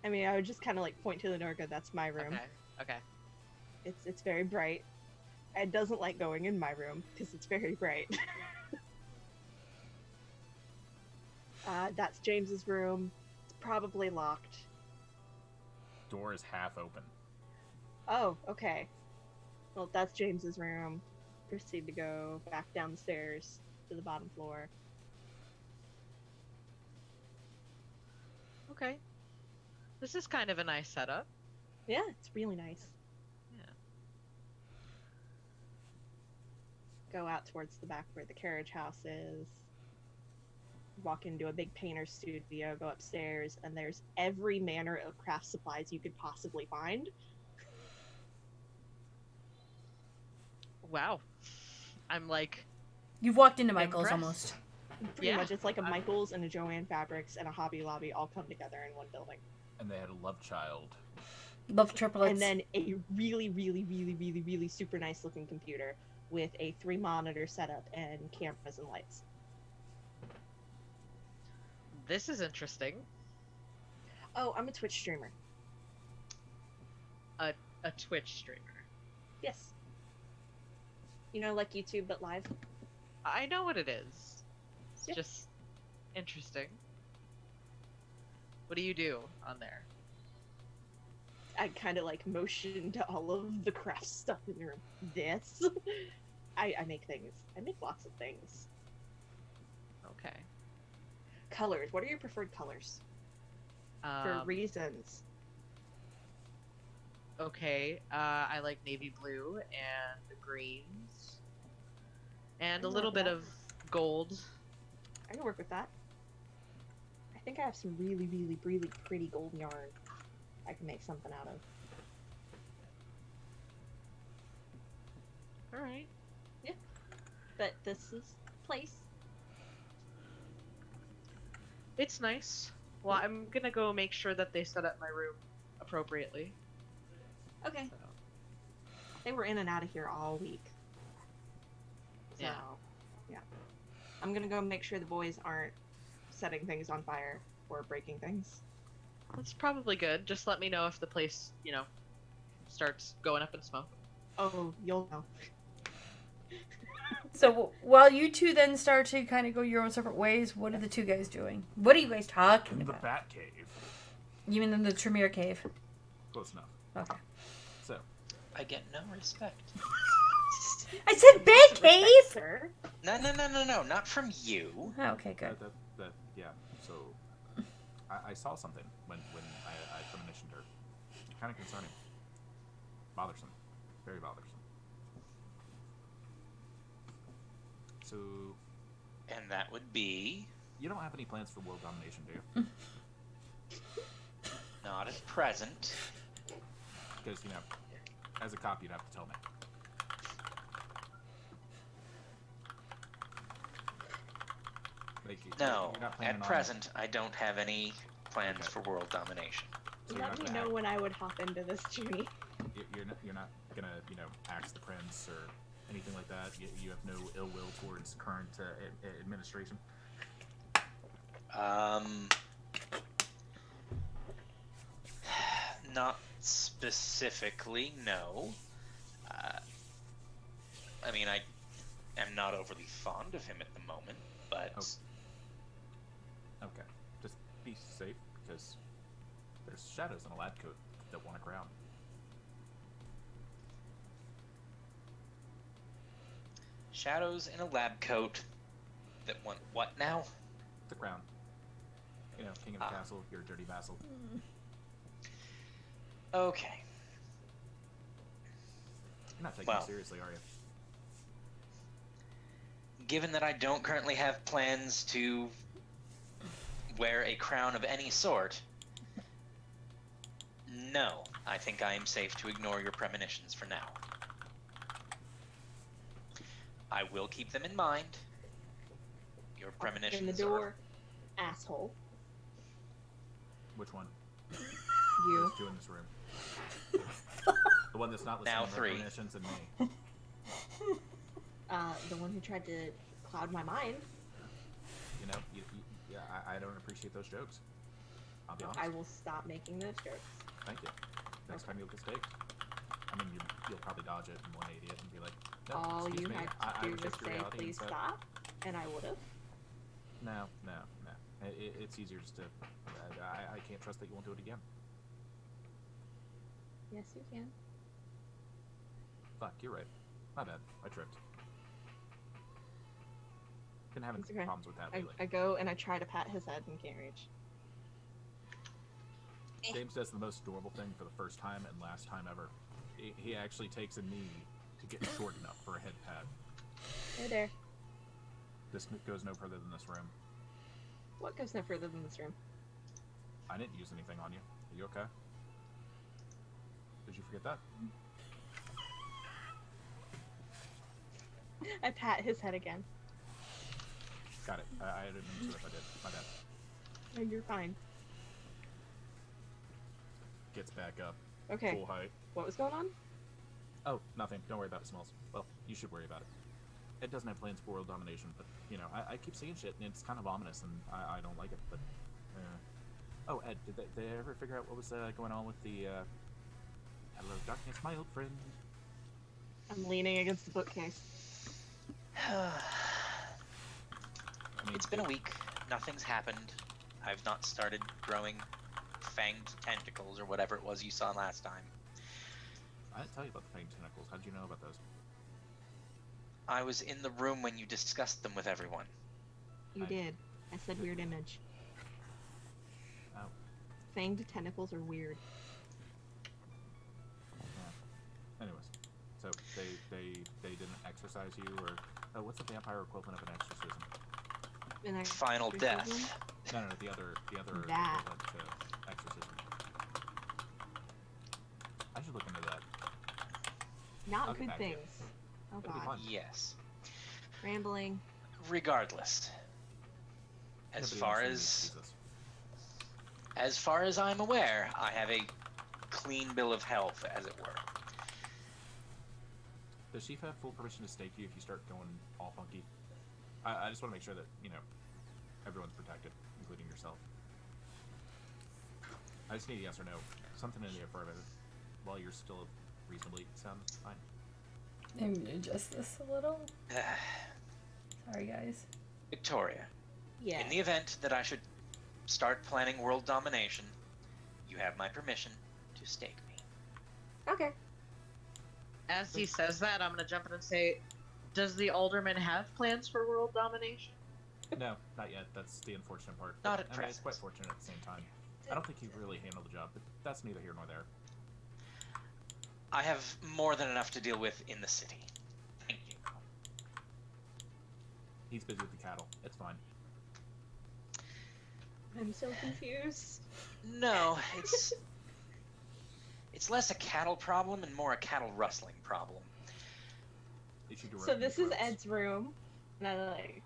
I mean, I would just kind of like point to the door, go, "That's my room." Okay. Okay. It's very bright. Ed doesn't like going in my room because it's very bright. That's James's room. It's probably locked. Door is half open. Oh, okay. Well, that's James's room. Proceed to go back down the stairs to the bottom floor. Okay. This is kind of a nice setup. Yeah, it's really nice. Yeah. Go out towards the back where the carriage house is. Walk into a big painter's studio, go upstairs, and there's every manner of craft supplies you could possibly find. Wow. I'm like, You've walked into Michael's Impressed. almost. Pretty Yeah, much, it's like a I'm- Michaels and a Joanne Fabrics and a Hobby Lobby all come together in one building. And they had a love child. Love triplets. And then a really, really, really, really, really super nice looking computer with a 3-monitor setup and cameras and lights. This is interesting. Oh, I'm a Twitch streamer. A Twitch streamer. Yes. You know, like YouTube, but live? I know what it is. It's Yeah. just interesting. What do you do on there? I kind of like motion to all of the craft stuff in the room. This. I make things. I make lots of things. Okay. Colors. What are your preferred colors? For reasons. Okay. I like navy blue and greens. And a I little like bit that. of gold. I can work with that. I think I have some really, really, really pretty gold yarn I can make something out of. Alright. But this is place. It's nice. Well, I'm gonna go make sure that they set up my room appropriately. Okay. So. They were in and out of here all week. So, Yeah. yeah. I'm gonna go make sure the boys aren't setting things on fire or breaking things. That's probably good. Just let me know if the place, starts going up in smoke. Oh, you'll know. So while you two then start to kind of go your own separate ways, what are the two guys doing? What are you guys talking In the about? Bat Cave. You mean in the Tremere Cave? Close enough. Okay. So, I get no respect. I said Bat Cave! Sir. No, not from you. Oh, okay, good. yeah. So, I saw something when I premonitioned her. Kind of concerning. Bothersome. Very bothersome. So, And that would be you don't have any plans for world domination, do you? not at present. Because, as a cop, you'd have to tell me. Like, No, you're not planning at on- present, I don't have any plans Okay. for world domination. So you're Let not me gonna know when I would hop into this journey. You're not gonna axe the prince or anything like that. You have no ill will towards current administration. Not specifically, no. I mean, I am not overly fond of him at the moment, but Okay, just be safe because there's shadows in a lab coat that want a crown. shadows in a lab coat that want what now? The crown. King of the castle, you're a dirty vassal. Okay. You're not taking Well. it seriously, are you? Given that I don't currently have plans to wear a crown of any sort, no, I think I am safe to ignore your premonitions for now. I will keep them in mind. Your premonitions In the door, asshole. Which one? You. There's two in this room. The one that's not listening Now to my three. premonitions and me. The one who tried to cloud my mind. Yeah, I don't appreciate those jokes. I'll be honest. I will stop making those jokes. Thank you. Next time you'll get staked. I mean, you'll probably dodge it and 180 it and be like, no, All excuse you me, had I to do was reject your say, reality please and stop, and I would have. No. It's easier just to. I can't trust that you won't do it again. Yes, you can. Fuck, you're right. My bad. I tripped. Been having It's okay. problems with that lately. I go and I try to pat his head and can't reach. James does the most adorable thing for the first time and last time ever. He actually takes a knee to get short enough for a head pat. Hey there. This goes no further than this room. What goes no further than this room? I didn't use anything on you. Are you okay? Did you forget that? I pat his head again. Got it. I didn't mean to if I did. My bad. No, you're fine. Gets back up. Okay, Full height. what was going on? Oh, nothing. Don't worry about it, Smalls. Well, you should worry about it. Ed doesn't have plans for world domination, but, you know, I keep seeing shit, and it's kind of ominous, and I don't like it, but... Oh, Ed, did they ever figure out what was going on with the, Hello, darkness, my old friend? I'm leaning against the bookcase. I mean, It's been a week. Nothing's happened. I've not started growing fanged tentacles or whatever it was you saw last time. I didn't tell you about the fanged tentacles. How'd you know about those? I was in the room when you discussed them with everyone. You I- did. I said weird image. Oh, Fanged tentacles are weird. yeah. Anyways, so they didn't exorcise you, or... Oh, what's the vampire equivalent of an exorcism? And I Final exorcism? death. No, the other That. equivalent to exorcism. I should look into that. Not I'll get good back to you. things. Oh It'll be god. fun. Yes. Rambling. Regardless. As Nobody far else needs as Jesus. as far as I'm aware, I have a clean bill of health, as it were. Does Sheaf have full permission to stake you if you start going all funky? I just want to make sure that, you know, everyone's protected, including yourself. I just need a yes or no. Something in the affirmative. While you're still reasonably sound, fine. I'm gonna adjust this a little. Sorry, guys. Victoria, Yeah. in the event that I should start planning world domination, you have my permission to stake me. Okay. As he says that, I'm gonna jump in and say, does the alderman have plans for world domination? No, not yet. That's the unfortunate part. Not at I mean, it's present. quite fortunate at the same time. I don't think he really handled the job, but that's neither here nor there. I have more than enough to deal with in the city. Thank you. He's busy with the cattle. It's fine. I'm so confused. No, it's less a cattle problem and more a cattle rustling problem. They should So this is Ed's room. And I'm like,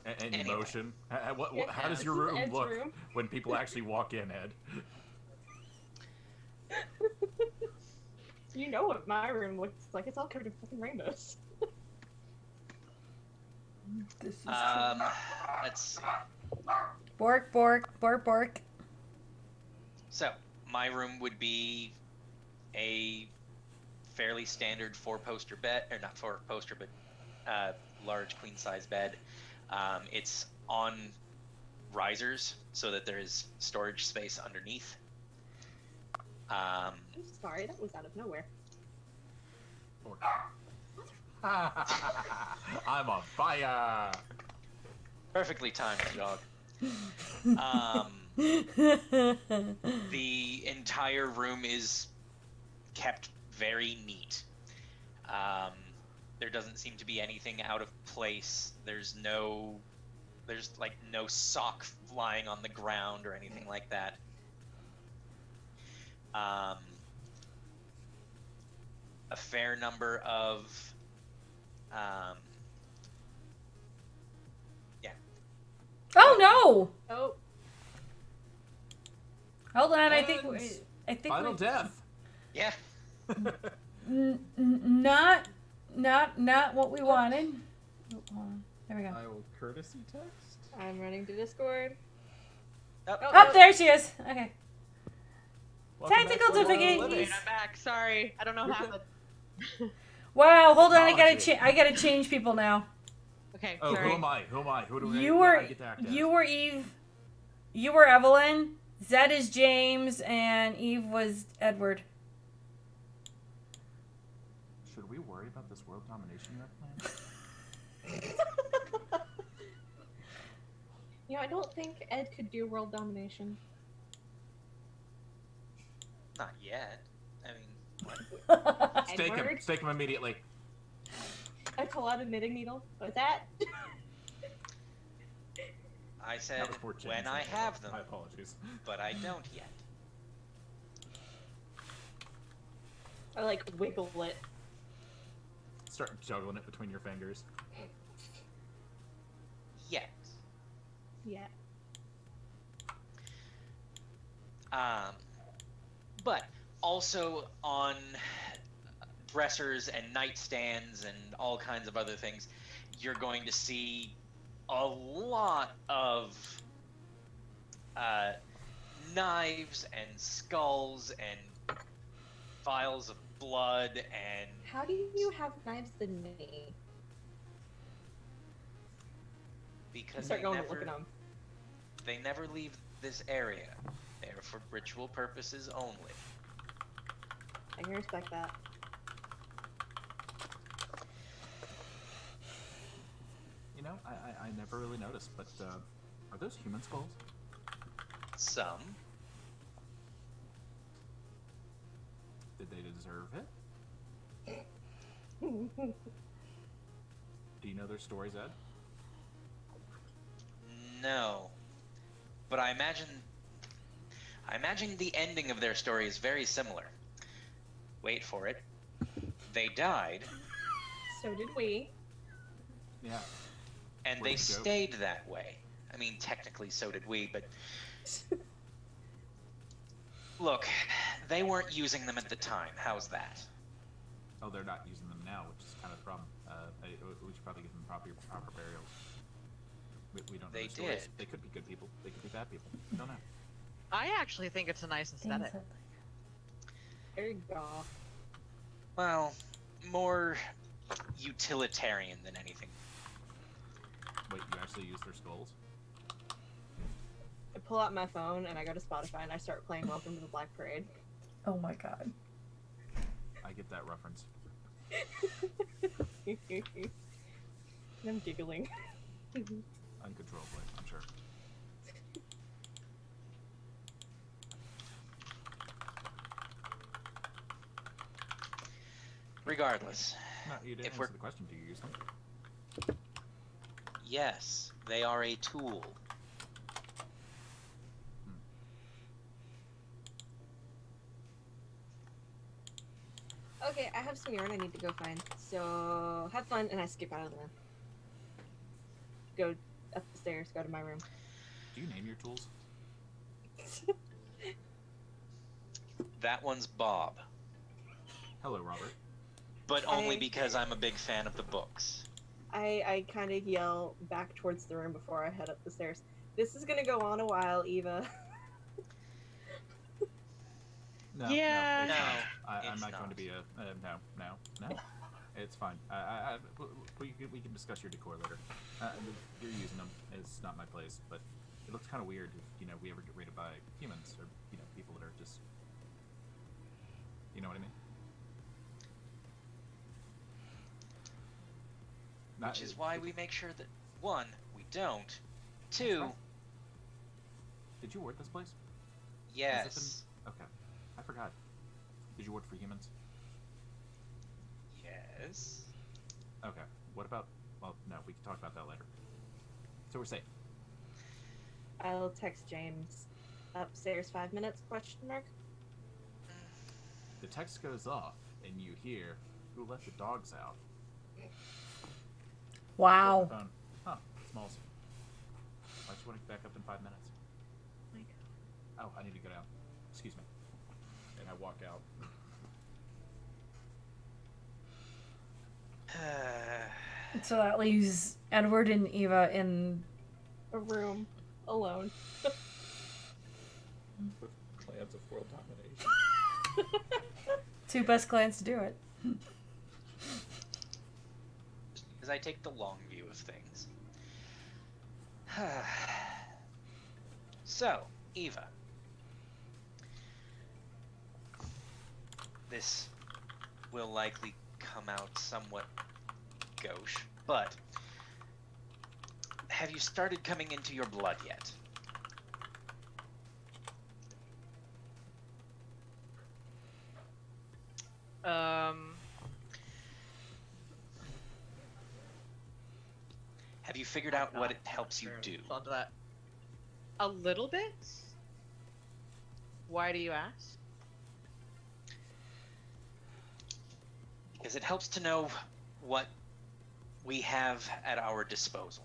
Any Anyway. emotion? yeah, How does this your is room Ed's look room. when people actually walk in, Ed? You know what my room looks like. It's all covered in fucking rainbows. This is Let's see. Bork, bork, bork, bork. So, my room would be a fairly standard four-poster bed, or not four-poster, but large queen-size bed. It's on risers so that there is storage space underneath. I'm sorry, that was out of nowhere. Or- I'm on fire! Perfectly timed, dog. The entire room is kept very neat. There doesn't seem to be anything out of place. There's like no sock lying on the ground or anything like that. A fair number of Oh no! Oh, Hold on, I And think Final death! yeah. not what we wanted. Oh, hold on. There we go. I will courtesy text. I'm running to Discord. Oh, Oh, there she is. Okay. Welcome back Technical to World of difficulties. Limits. I'm back. Sorry, I don't know what You're good. happened. Wow, hold on. Technology. I gotta change people now. Okay, Oh, sorry. who am I? Who am I? Who do You I were get to act as? you were Eve. You were Evelyn. Zed is James, and Eve was Edward. Should we worry about this world domination you have planned? You know, I don't think Ed could do world domination. not yet. I mean, what? Stake him. Edward? Stake him immediately. I pull out a knitting needle. What's that? I said That was poor James. when I have them, My apologies. but I don't yet. I like wiggle it. Start juggling it between your fingers. Yet. Yeah. but also on dressers and nightstands and all kinds of other things, you're going to see a lot of knives and skulls and vials of blood and How do you have knives than me? because Start going and looking at them. they never leave this area. They're for ritual purposes only. I can respect that. You know, I never really noticed, but are those human skulls? Some. Did they deserve it? Do you know their stories, Ed? No. But I imagine the ending of their story is very similar. Wait for it. They died, So did we. Yeah. and Where'd they you go? stayed that way. I mean, technically, so did we, but look, they weren't using them at the time. How's that? Oh, they're not using them now, which is kind of the problem. We should probably give them proper burials. We don't know They their stories. did. They could be good people. They could be bad people. We don't know. I actually think it's a nice aesthetic. There you go. Well, more utilitarian than anything. Wait, you actually use their skulls? I pull out my phone and I go to Spotify and I start playing Welcome to the Black Parade. Oh my god. I get that reference. I'm giggling. Uncontrollably, I'm sure. Regardless, No, you didn't If answer we're- the question. Do you use them? yes, they are a tool. Okay, I have some yarn I need to go find. So have fun, and I skip out of the room. Go up the stairs, go to my room. Do you name your tools? That one's Bob, Hello, Robert. but only I- because I'm a big fan of the books. I kind of yell back towards the room before I head up the stairs. This is gonna go on a while, Eva. No, Yeah. no, it's No, not. I'm it's not going to not. be a no. It's fine. We can discuss your decor later. You're using them. It's not my place, but it looks kind of weird if we ever get raided by humans or people that are just, you know what I mean? Which is why we make sure that, one, we don't. Two, fine. Did you work this place? yes. Okay, I forgot. Did you work for humans? Yes. Okay. What about? Well, no. We can talk about that later. So we're safe. I'll text James. Upstairs 5 minutes? Question mark. The text goes off, and you hear, "Who let the dogs out?" Wow. Phone. Huh. Smalls. Why do you want to back up in 5 minutes? Oh, I need to go down. Excuse me. And I walk out. So that leaves Edward and Eva in. A room. Alone. With plans of world domination. Two best clans to do it. As I take the long view of things. So, Eva. This will likely come out somewhat gauche, but have you started coming into your blood yet? Have you figured out what it helps you do? Onto that. A little bit. Why do you ask? Because it helps to know what we have at our disposal.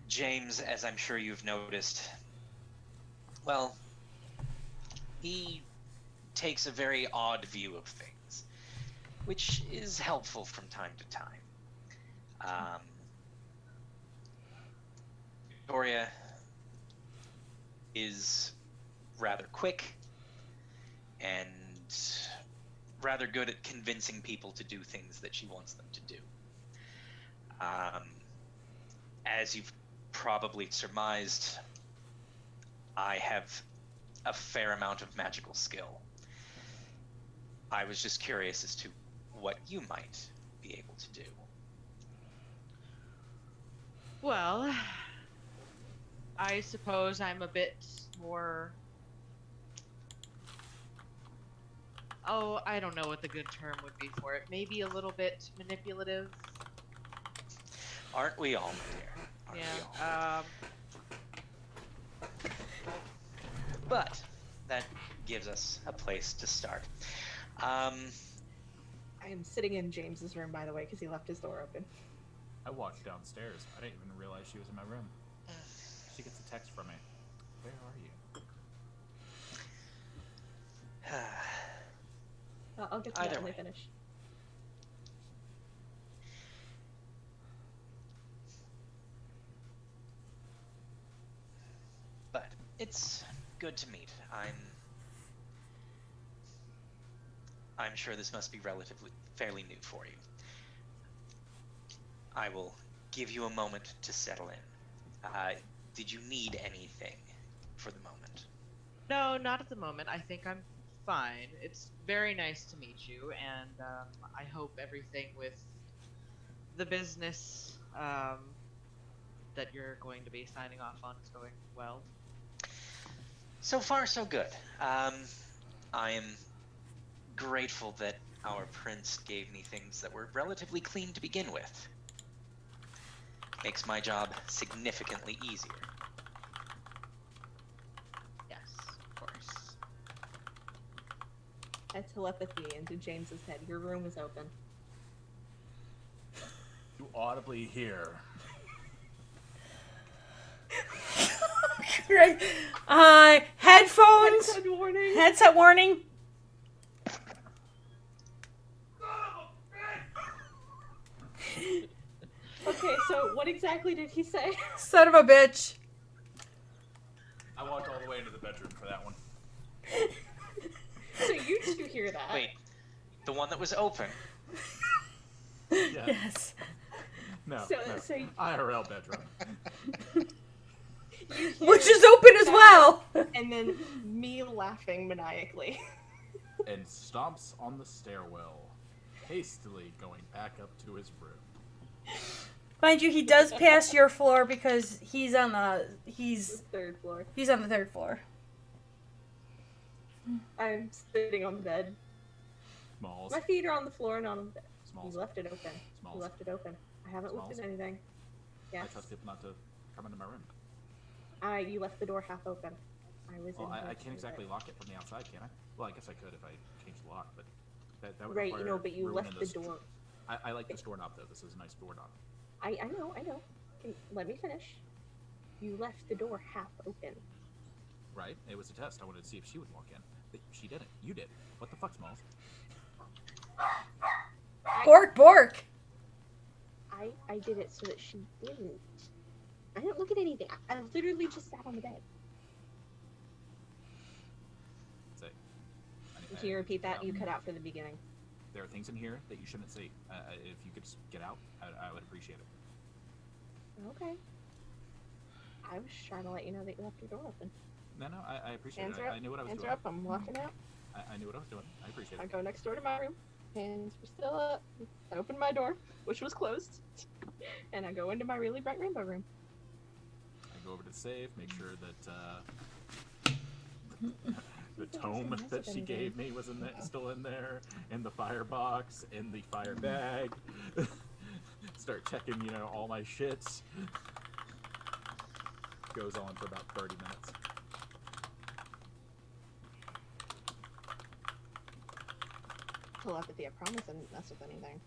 James, as I'm sure you've noticed, well, he takes a very odd view of things, which is helpful from time to time. Victoria is rather quick and rather good at convincing people to do things that she wants them to do. As you've probably surmised, I have a fair amount of magical skill. I was just curious as to what you might be able to do. Well, I suppose I'm a bit more. Oh, I don't know what the good term would be for it. Maybe a little bit manipulative. Aren't we all, my dear? Aren't we all? Yeah. But that gives us a place to start. I am sitting in James's room, by the way, because he left his door open. I walked downstairs. I didn't even realize she was in my room. She gets a text from me. Where are you? I'll get to Either that when we way. finish. But it's good to meet. I'm sure this must be relatively fairly new for you. I will give you a moment to settle in. Did you need anything for the moment? No, not at the moment. I think I'm fine. It's very nice to meet you, and I hope everything with the business that you're going to be signing off on is going well. So far, so good. I am grateful that our prince gave me things that were relatively clean to begin with. Makes my job significantly easier. Yes, of course. I telepathy into James's head. Your room is open. You audibly hear. Right. Headphones. Headset warning. Headset warning. Okay, so what exactly did he say? Son of a bitch. I walked all the way into the bedroom for that one. So you two hear that? Wait, the one that was open? Yeah. Yes. No, So- no. so you- IRL bedroom. You hear Which is open as well. and then me laughing maniacally. And stomps on the stairwell, hastily going back up to his room. Mind you, he does pass your floor because he's on the Third floor. he's on the third floor. I'm sitting on the bed. Smalls. My feet are on the floor and on the bed. Smalls. You left it open. Smalls. You left it open. I haven't looked Smalls. at anything. I Yes. trust people not to come into my room. You left the door half open. I was Well, in I here can't trying to exactly bed. lock it from the outside, can I? Well, I guess I could if I changed the lock, but that would Right, you require know, but you ruining left the door. I like this doorknob though. This is a nice doorknob. I know. Let me finish. You left the door half open. Right? It was a test. I wanted to see if she would walk in. But she didn't. You did. What the fuck, Smalls? Bork. I did it so that she didn't. I didn't look at anything. I literally just sat on the bed. Say. Can you repeat that? You cut out for the beginning. There are things in here that you shouldn't see. If you could just get out, I would appreciate it. Okay. I was trying to let you know that you left your door open. No, I appreciate Hands it. are up. I knew what I was Hands doing. are up. I'm walking out. I knew what I was doing. I appreciate I it. go next door to my room. Hands were still up. I open my door, which was closed, and I go into my really bright rainbow room. I go over to the safe, make sure that the tome Nice that of she anything. gave me was still in there, in the firebox, in the fire bag. Start checking, all my shits. Goes on for about 30 minutes. Telepathy, I promise I didn't mess with anything.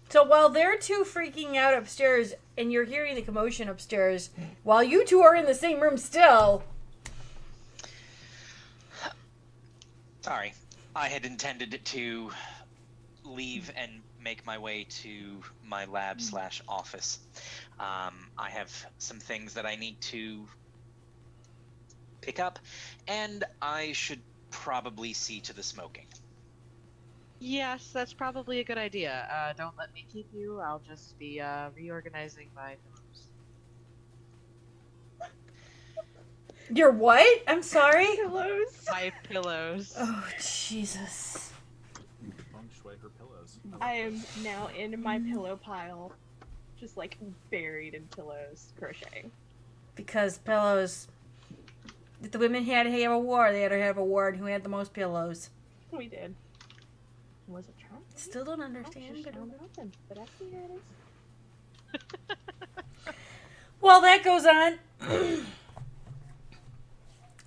So while they're two freaking out upstairs and you're hearing the commotion upstairs, while you two are in the same room still, Sorry, I had intended to leave and make my way to my lab slash office. I have some things that I need to pick up, and I should probably see to the smoking. Yes, that's probably a good idea. Don't let me keep you. I'll just be reorganizing my pillows. Your what? I'm sorry. Pillows. My pillows. Oh, Jesus. Feng shui her pillows. I am now in my pillow pile, just like buried in pillows, crocheting. Because pillows. If the women had to have a war, they had to have a war on who had the most pillows. We did. Was it Trump? Still don't Oh, understand. shush, But... don't know them, but I see how it is. Well, that goes on.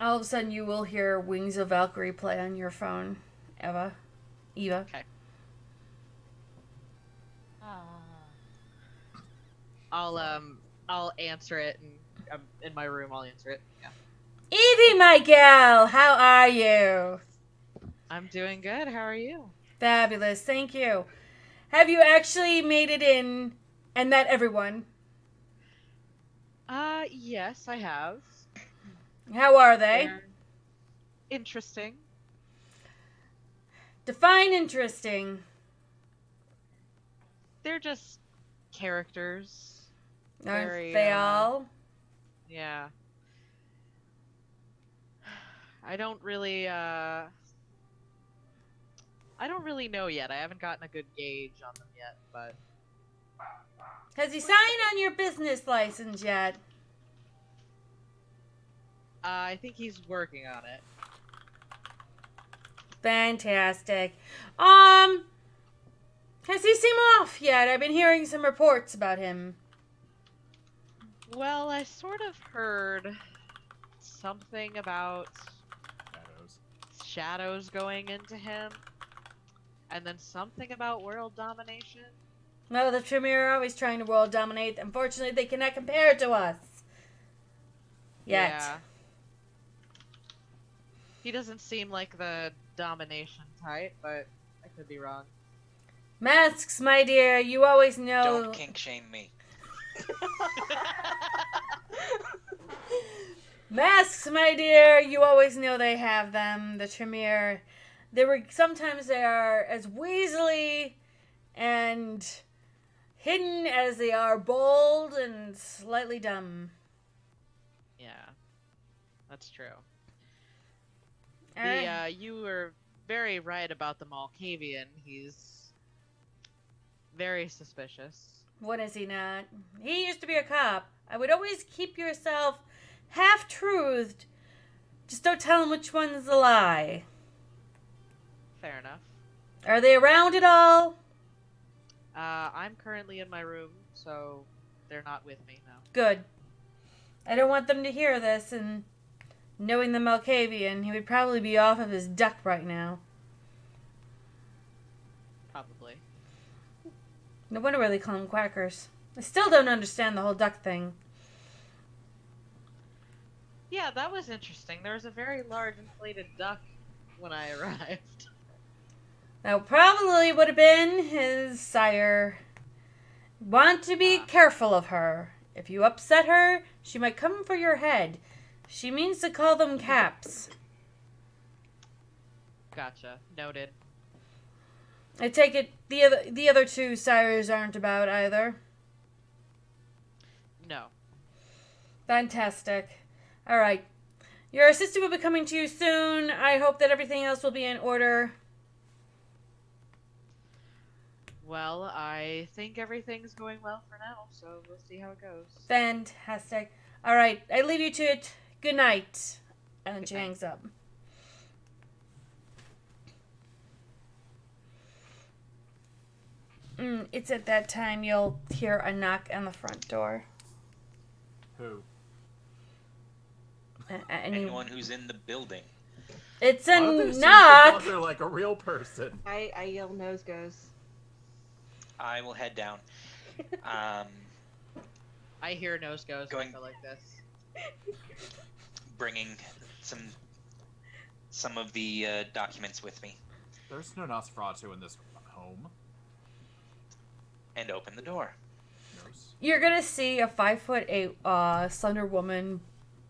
All of a sudden, you will hear Wings of Valkyrie play on your phone, Eva. Okay. I'll answer it, and I'm in my room. I'll answer it. Yeah. Evie, my gal, how are you? I'm doing good. How are you? Fabulous, thank you. Have you actually made it in and met everyone? Yes, I have. How are they? They're interesting. Define interesting. They're just characters. Aren't Very, they all? Yeah. I don't really know yet. I haven't gotten a good gauge on them yet, but Has he signed on your business license yet? I think he's working on it. Fantastic. Has he seemed off yet? I've been hearing some reports about him. Well, I sort of heard something about Shadows. shadows going into him, and then something about world domination. No, the Tremere are always trying to world dominate. Unfortunately, they cannot compare to us. Yet. Yeah. He doesn't seem like the domination type, but I could be wrong. Masks, my dear, you always know. Don't kink shame me. Masks, my dear, you always know they have them. The Tremere. Sometimes they are as weaselly and hidden as they are bold and slightly dumb. Yeah, that's true. Alright. You were very right about the Malkavian. He's very suspicious. What is he not? He used to be a cop. I would always keep yourself half-truthed. Just don't tell him which one's a lie. Fair enough. Are they around at all? I'm currently in my room, so they're not with me now. Good. I don't want them to hear this, and knowing the Malkavian, he would probably be off of his duck right now. Probably. No wonder why they call them quackers. I still don't understand the whole duck thing. Yeah, that was interesting. There was a very large inflated duck when I arrived. That probably would have been his sire. Want to be careful of her. If you upset her, she might come for your head. She means to call them caps. Gotcha. Noted. I take it the other two sires aren't about either. No. Fantastic. All right. Your assistant will be coming to you soon. I hope that everything else will be in order. Well, I think everything's going well for now, so we'll see how it goes. Fantastic. All right. I leave you to it. Good night. And then Good she night. hangs up. It's at that time you'll hear a knock on the front door. Who? Anyone who's in the building. It's Why a don't they seem to knock. bother like a real person? I yell nose goes. I will head down. I hear nose goes Going- when I go like this. Bringing some some of the documents with me There's no Nosferatu in this home. and open the door. Nurse. You're gonna see a 5'8" slender woman,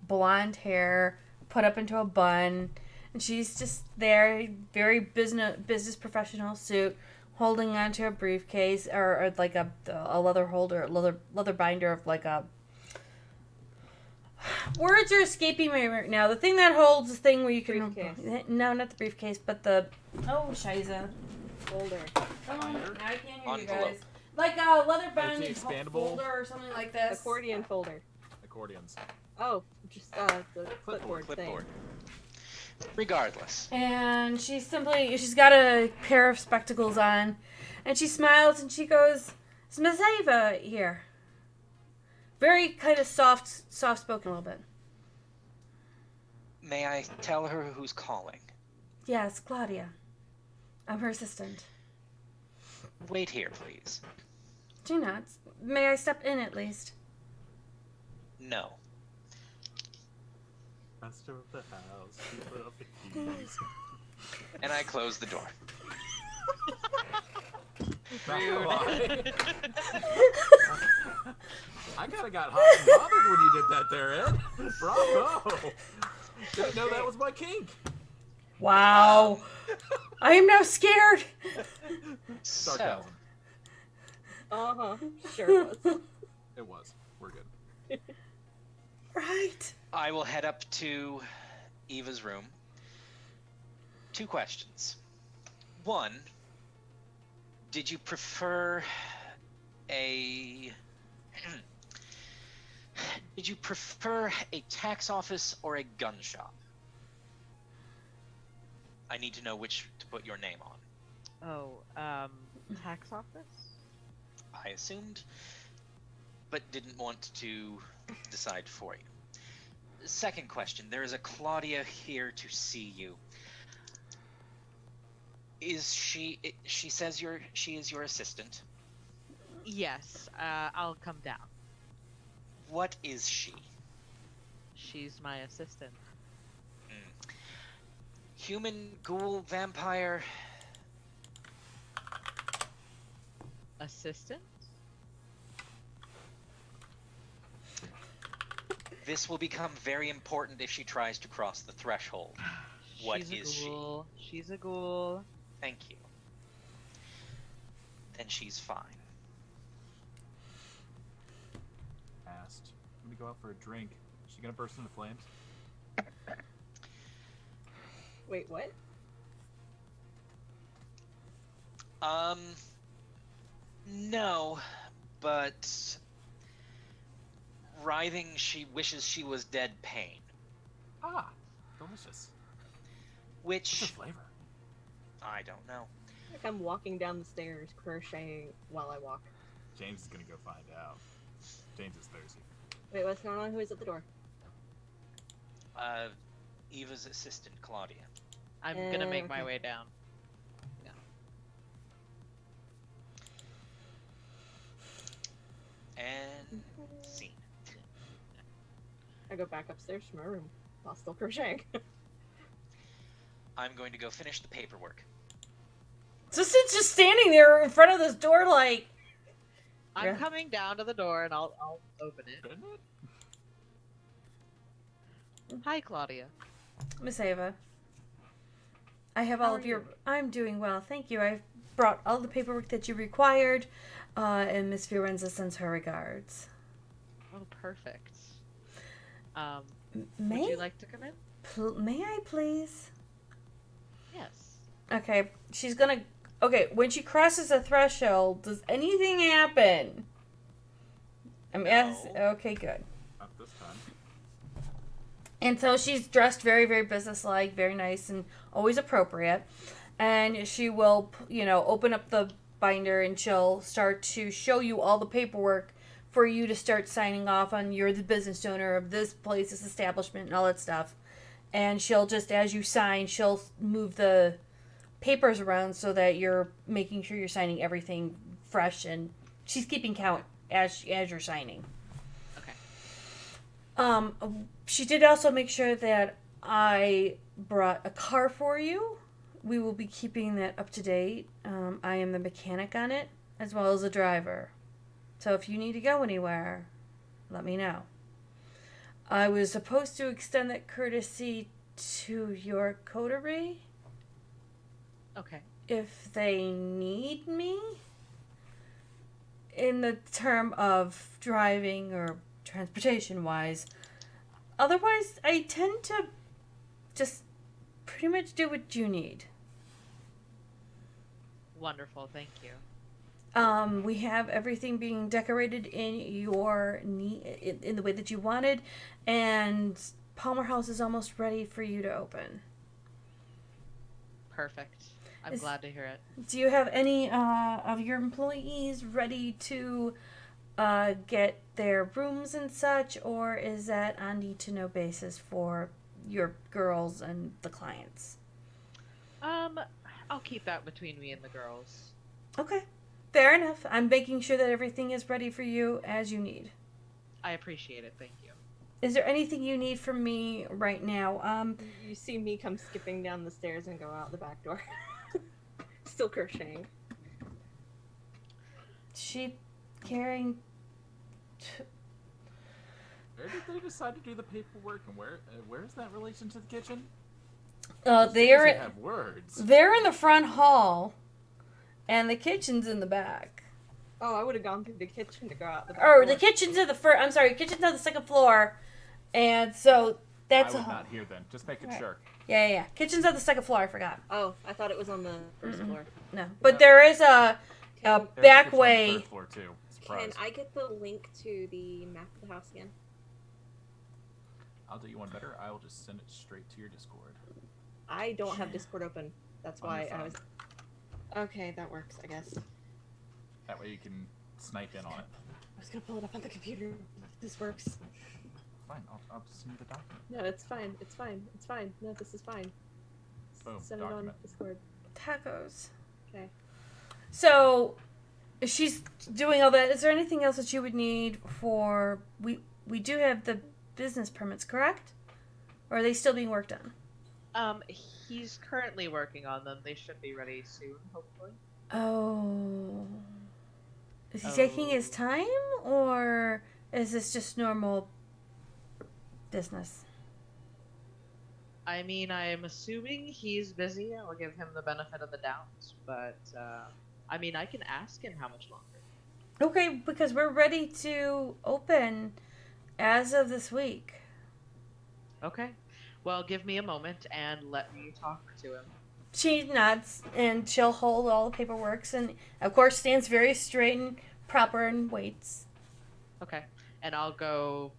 blonde hair, put up into a bun, and she's just there, very business professional suit, holding onto a briefcase or like a leather holder, leather binder of like a. Words are escaping me right now. The thing that holds the thing where you can. Briefcase. No, not the briefcase, but the. Oh, Shiza. Folder. Oh, Binder? I can't hear you Envelope. guys. Like a leather bound the expandable? folder or something like this. Accordion folder. Accordions. Oh, just the clipboard thing. Clipboard. Regardless, And she's got a pair of spectacles on, and she smiles and she goes, "Is Miss Ava here?" Very kind of soft spoken a little bit. may I tell her who's calling? Yes, Claudia. I'm her assistant. Wait here, please. Do not. May I step in at least? No. Master of the house, keeper of the keys. And I close the door. Not gonna lie. I kinda got hot and bothered when you did that there, Ed. Bravo! Didn't know that was my kink. Wow. I am now scared. So, Sarcasm. Uh-huh. Sure was. It was. We're good. Right. I will head up to Eva's room. 2 questions. 1, did you prefer a tax office or a gun shop? I need to know which to put your name on. Oh, tax office? I assumed, but didn't want to decide for you. Second question, there is a Claudia here to see you. Is she says she is your assistant. Yes, I'll come down. What is she? She's my assistant. Human, ghoul, vampire? Assistant? This will become very important if she tries to cross the threshold. What She's is a she? ghoul. She's a ghoul. Thank you. Then she's fine. Asked. I'm gonna go out for a drink. Is she gonna burst into flames? Wait, what? No, but writhing, she wishes she was dead pain, Ah, delicious. What's the which flavor? I don't know. Like I'm walking down the stairs, crocheting while I walk. James is gonna go find out. James is thirsty. Wait, what's going on? Who is at the door? Eva's assistant, Claudia. I'm gonna make my Okay. way down. And scene. I go back upstairs to my room while still crocheting. I'm going to go finish the paperwork. Justin's just standing there in front of this door like, I'm Yeah. coming down to the door and I'll open it. Couldn't it? Hi, Claudia. Miss Ava. I have How all are of your. you? I'm doing well, thank you. I've brought all the paperwork that you required, and Miss Fiorenza sends her regards. Oh, perfect. Would May you like to come in? may I please? Yes. Okay, she's gonna. Okay, when she crosses the threshold, does anything happen? No. Okay, good. Not this time. And so she's dressed very, very businesslike, very nice, and always appropriate. And she will, open up the binder and she'll start to show you all the paperwork for you to start signing off on. You're the business owner of this place, this establishment, and all that stuff. And she'll just, as you sign, she'll move the papers around so that you're making sure you're signing everything fresh, and she's keeping count as you're signing. Okay. She did also make sure that I brought a car for you. We will be keeping that up to date. I am the mechanic on it, as well as the driver. So if you need to go anywhere, let me know. I was supposed to extend that courtesy to your coterie Okay. if they need me in the term of driving or transportation wise. Otherwise, I tend to just pretty much do what you need. Wonderful. Thank you. We have everything being decorated in your in the way that you wanted, and Palmer House is almost ready for you to open. Perfect. I'm Is- glad to hear it. Do you have any of your employees ready to get their rooms and such, or is that on need-to-know basis for your girls and the clients? I'll keep that between me and the girls. Okay, fair enough. I'm making sure that everything is ready for you as you need. I appreciate it. Thank you. Is there anything you need from me right now? You see me come skipping down the stairs and go out the back door. Still crocheting. She carrying. Where did they decide to do the paperwork, and where's that relation to the kitchen? They're They have words. they're in the front hall, and the kitchen's in the back. Oh, I would have gone through the kitchen to go out the back Or door. the kitchen's at the first. I'm sorry, kitchen's on the second floor, and so that's I would a not hear then. Just making Right. sure. yeah. Kitchen's on the second floor. I forgot. Oh, I thought it was on the 1st Mm-mm. floor. No, but there is a Can, There's a back kitchen on the way. third floor too. can Surprise. I get the link to the map of the house again? I'll do you one better. I will just send it straight to your Discord. I don't have Discord open. That's On why your I phone. was. Okay, that works, I guess. That way you can snipe in on it. I was gonna pull it up on the computer. This works. Fine. I'll just send you the document. No, it's fine. It's fine. It's fine. No, this is fine. Boom, Send it on document. Discord. Tacos. Okay. So she's doing all that. Is there anything else that you would need for? We do have the business permits, correct? Or are they still being worked on? He's currently working on them. They should be ready soon, hopefully. Oh. Is he taking his Oh. time, or is this just normal business? I mean, I'm assuming he's busy. I'll give him the benefit of the doubt, but I mean, I can ask him how much longer. Okay, because we're ready to open as of this week. Okay. Well, give me a moment and let me talk to him. She nods, and she'll hold all the paperwork, and of course stands very straight and proper and waits. Okay. And I'll go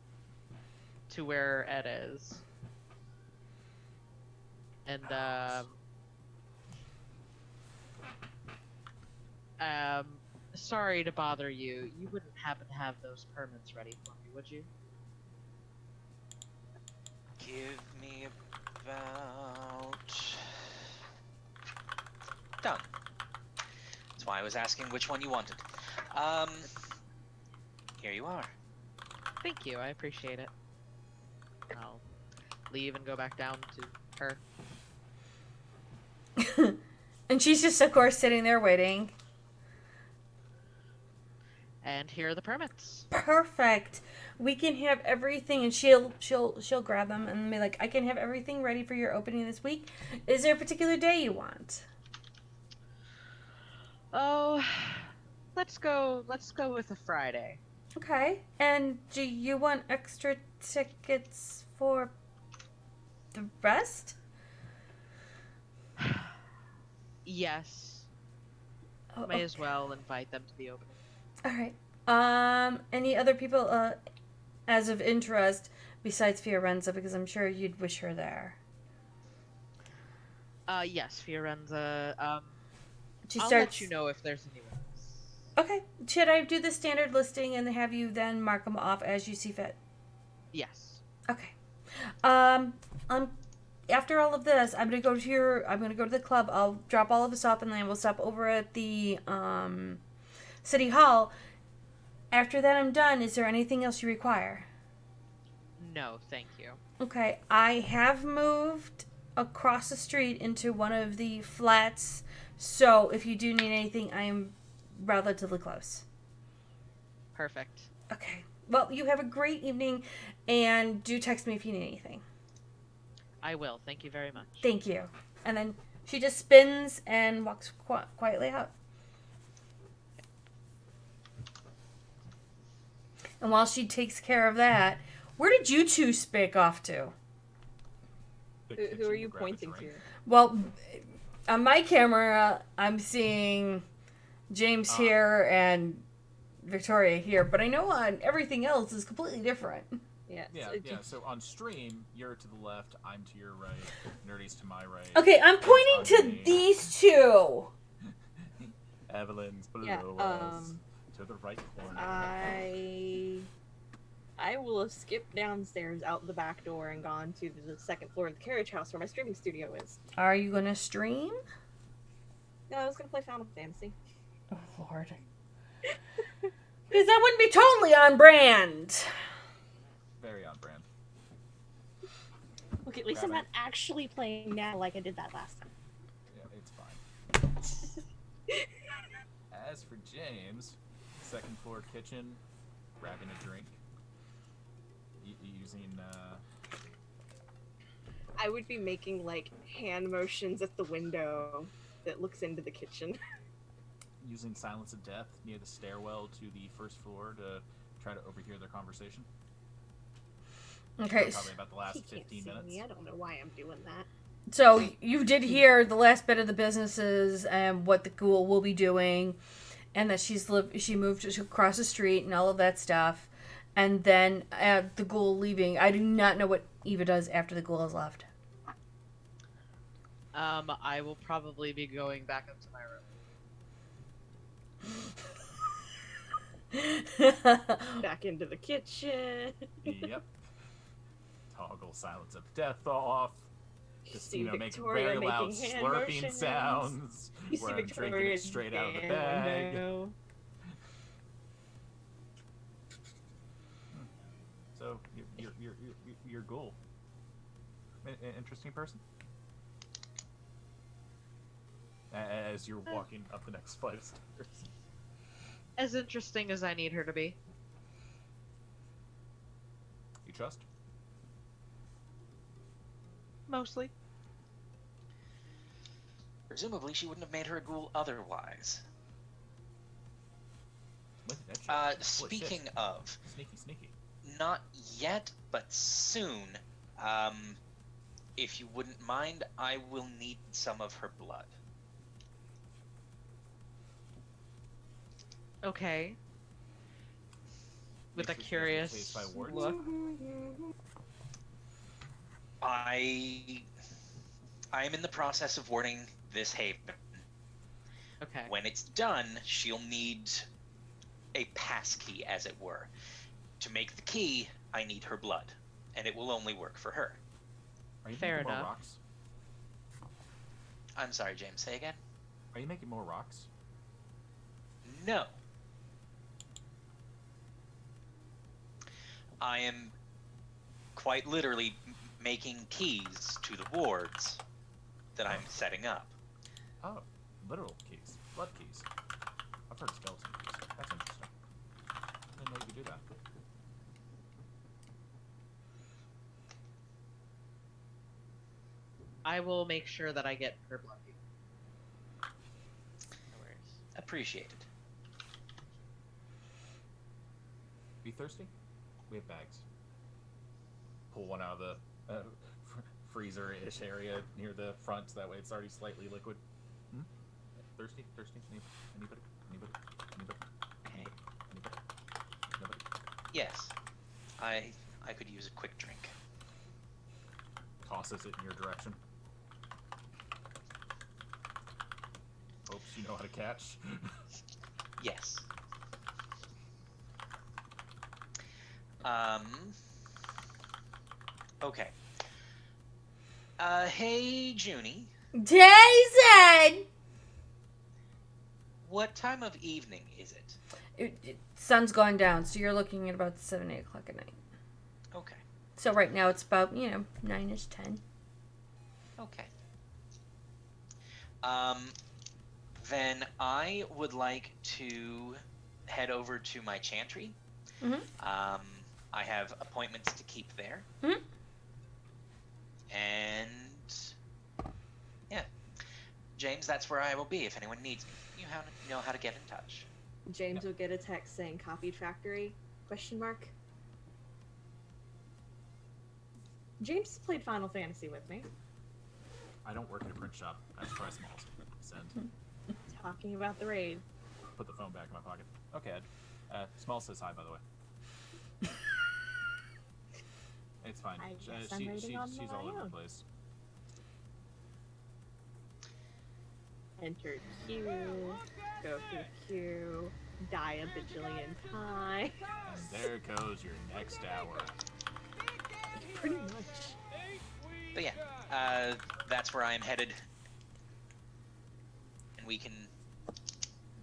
to where Ed is. And sorry to bother you. You wouldn't happen to have those permits ready for me, would you? Give me about. Done. That's why I was asking which one you wanted. Here you are. Thank you. I appreciate it. I'll leave and go back down to her. And she's just, of course, sitting there waiting. And here are the permits. Perfect. We can have everything, and she'll grab them and be like, I can have everything ready for your opening this week. Is there a particular day you want? Oh, let's go with a Friday. Okay. And do you want extra tickets for the rest? Yes. Oh, May as well invite them to the opening. All right. Any other people as of interest besides Fiorenza, because I'm sure you'd wish her there. Yes, Fiorenza. She I'll starts. let you know if there's anyone else. Okay. Should I do the standard listing and have you then mark them off as you see fit? Yes. Okay. After all of this, I'm gonna go to the club. I'll drop all of this off, and then we'll stop over at the city hall. After that, I'm done. Is there anything else you require? No, thank you. Okay, I have moved across the street into one of the flats, so if you do need anything, I am relatively close. Perfect. Okay. Well, you have a great evening, and do text me if you need anything. I will. Thank you very much. Thank you. And then she just spins and walks quietly out. And while she takes care of that, where did you two spake off to? The Who are kitchen you grab a pointing to? drink. Well, on my camera, I'm seeing James here and Victoria here, but I know on everything else is completely different. Yeah. Yeah, so yeah. So on stream, you're to the left, I'm to your right, Nerdy's to my right. Okay, I'm pointing to Underneath. these two. Evelyn's below Yeah, us, to the right corner. I will have skipped downstairs out the back door and gone to the second floor of the carriage house where my streaming studio is. Are you gonna stream? No, I was gonna play Final Fantasy. Oh Lord. Because that wouldn't be totally on brand. Very on brand. Look, at least I'm not actually playing now like I did that last time. Yeah, it's fine. As for James, second floor kitchen, grabbing a drink, using I would be making like hand motions at the window that looks into the kitchen. using Silence of Death near the stairwell to the first floor to try to overhear their conversation. Okay, Probably about the last He can't 15 see minutes. me. I don't know why I'm doing that. so you did hear the last bit of the businesses and what the ghoul will be doing, and that she moved across the street and all of that stuff, and then the ghoul leaving. I do not know what Eva does after the ghoul has left. I will probably be going back up to my room. Back into the kitchen. Yep. Toggle Silence of Death off. Just, See make Victoria very loud making hand slurping motions. sounds You see where I'm drinking Victoria it straight out of the and bag. no. So you're ghoul. Interesting person. As you're walking up the next flight of stairs. As interesting as I need her to be. You trust? Mostly. Presumably, she wouldn't have made her a ghoul otherwise. Look at that shit. Holy Speaking shit. of, Sneaky. not yet, but soon. If you wouldn't mind, I will need some of her blood. Okay. With a Makes your curious taste by wards. look. I am in the process of warding this haven. Okay. When it's done, she'll need a pass key, as it were. To make the key, I need her blood, and it will only work for her. Are you Fair making more enough. rocks? I'm sorry, James, say again? Are you making more rocks? No. I am quite literally making keys to the wards that I'm setting up. Oh, literal keys. Blood keys. I've heard skeleton keys. That's interesting. I didn't know you could do that. I will make sure that I get her blood. No worries. Appreciated. Be thirsty? We have bags. Pull one out of the freezer-ish area near the front, so that way it's already slightly liquid. Hmm? Thirsty? Anybody? Hey. Nobody? Yes. I could use a quick drink. Tosses it in your direction. Hopes you know how to catch. Yes. Okay. Hey, Junie. Jason! What time of evening is it? Sun's gone down, so you're looking at about 7, 8 o'clock at night. Okay. So right now it's about 9ish, 10. Okay. Then I would like to head over to my chantry. Mhm. I have appointments to keep there. Mhm. And yeah, James, that's where I will be if anyone needs me. You know how to get in touch. James will get a text saying "Copied Factory?" Question mark. James has played Final Fantasy with me. I don't work at a print shop. That's try Smalls. Send. Talking about the raid. Put the phone back in my pocket. Okay, Ed. Small says hi, by the way. It's fine. I guess I'm raiding on She's my all over the own. place. Enter queue. Go through queue. Die a bajillion times. And there goes your next hour. Pretty much. But yeah, that's where I am headed. And we can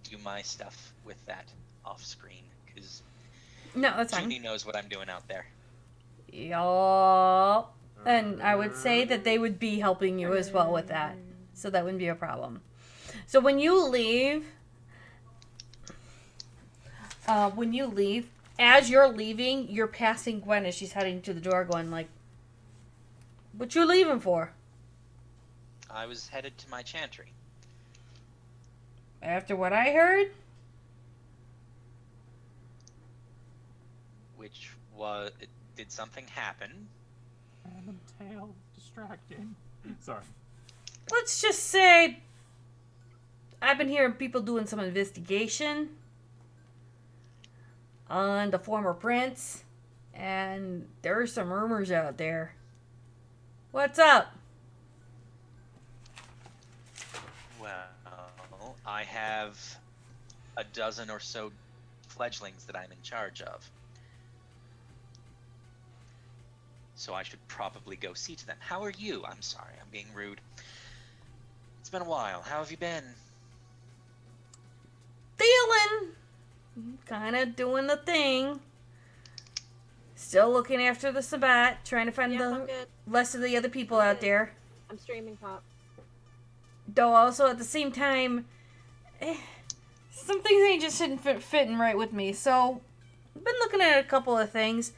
do my stuff with that off screen, because No, that's Judy fine. knows what I'm doing out there. Yup. And I would say that they would be helping you as well with that. So that wouldn't be a problem. So when you leave, as you're leaving, you're passing Gwen as she's heading to the door going like, what you leaving for? I was headed to my chantry. After what I heard? Which was, did something happen? Random tail distracting. Sorry. Let's just say I've been hearing people doing some investigation on the former prince, and there are some rumors out there. What's up? Well, I have a dozen or so fledglings that I'm in charge of. So I should probably go see to them. How are you? I'm sorry, I'm being rude. It's been a while. How have you been? Dealing. Kind of doing the thing. Still looking after the Sabbat, trying to find Yep, I'm the good. rest of the other people out there. I'm streaming Pop. Though also at the same time, some things ain't just fitting right with me. So, I've been looking at a couple of things.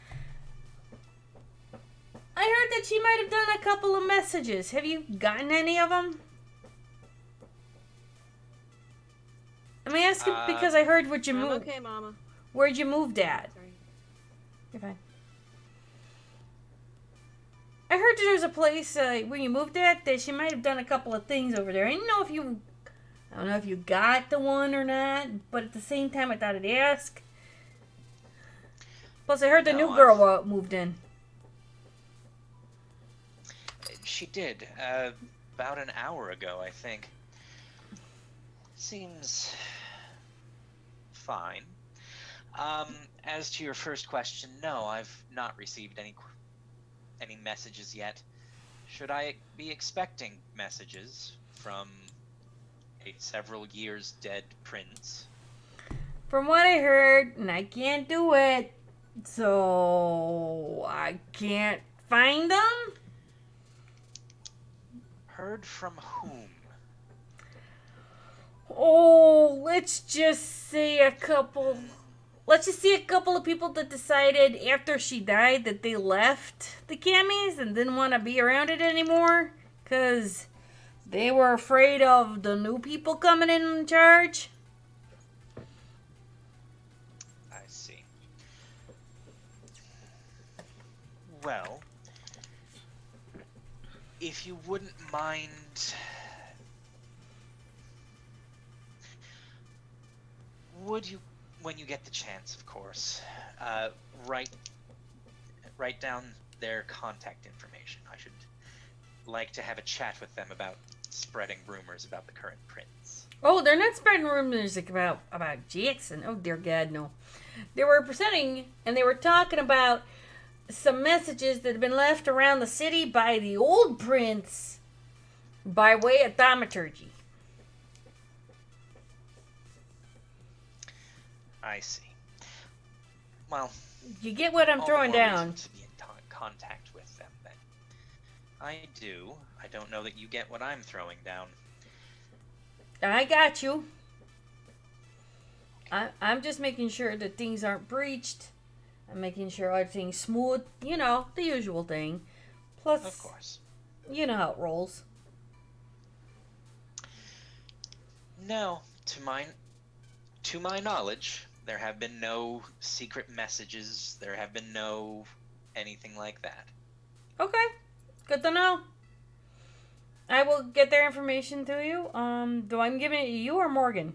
I heard that she might have done a couple of messages. Have you gotten any of them? I'm asking because I heard what you I'm moved. okay, Mama. Where'd you moved at? Sorry. You're fine. I heard that there's a place where you moved at that she might have done a couple of things over there. I don't know if you got the one or not, but at the same time I thought I'd ask. Plus I heard the No, new girl moved in. She did, about an hour ago, I think. Seems fine. As to your first question, no, I've not received any messages yet. Should I be expecting messages from a several years dead prince? From what I heard, and I can't do it, so I can't find them. Heard from whom? Oh, let's just say a couple of people that decided after she died that they left the camis and didn't want to be around it anymore because they were afraid of the new people coming in charge. I see. Well, if you wouldn't mind, would you, when you get the chance, of course, write down their contact information? I should like to have a chat with them about spreading rumors about the current prince. Oh, they're not spreading rumors about Jackson. Oh, dear God, no. They were presenting and they were talking about some messages that had been left around the city by the old prince by way of thaumaturgy. I see. Well, You get what I'm all the throwing more reason down. to be in contact with them, then. I do. I don't know that you get what I'm throwing down. I got you. I'm just making sure that things aren't breached. I'm making sure everything's smooth. You know, the usual thing. Plus, Of course. you know how it rolls. No, to my knowledge, there have been no secret messages. There have been no anything like that. Okay, good to know. I will get their information to you. Do I'm giving it to you or Morgan?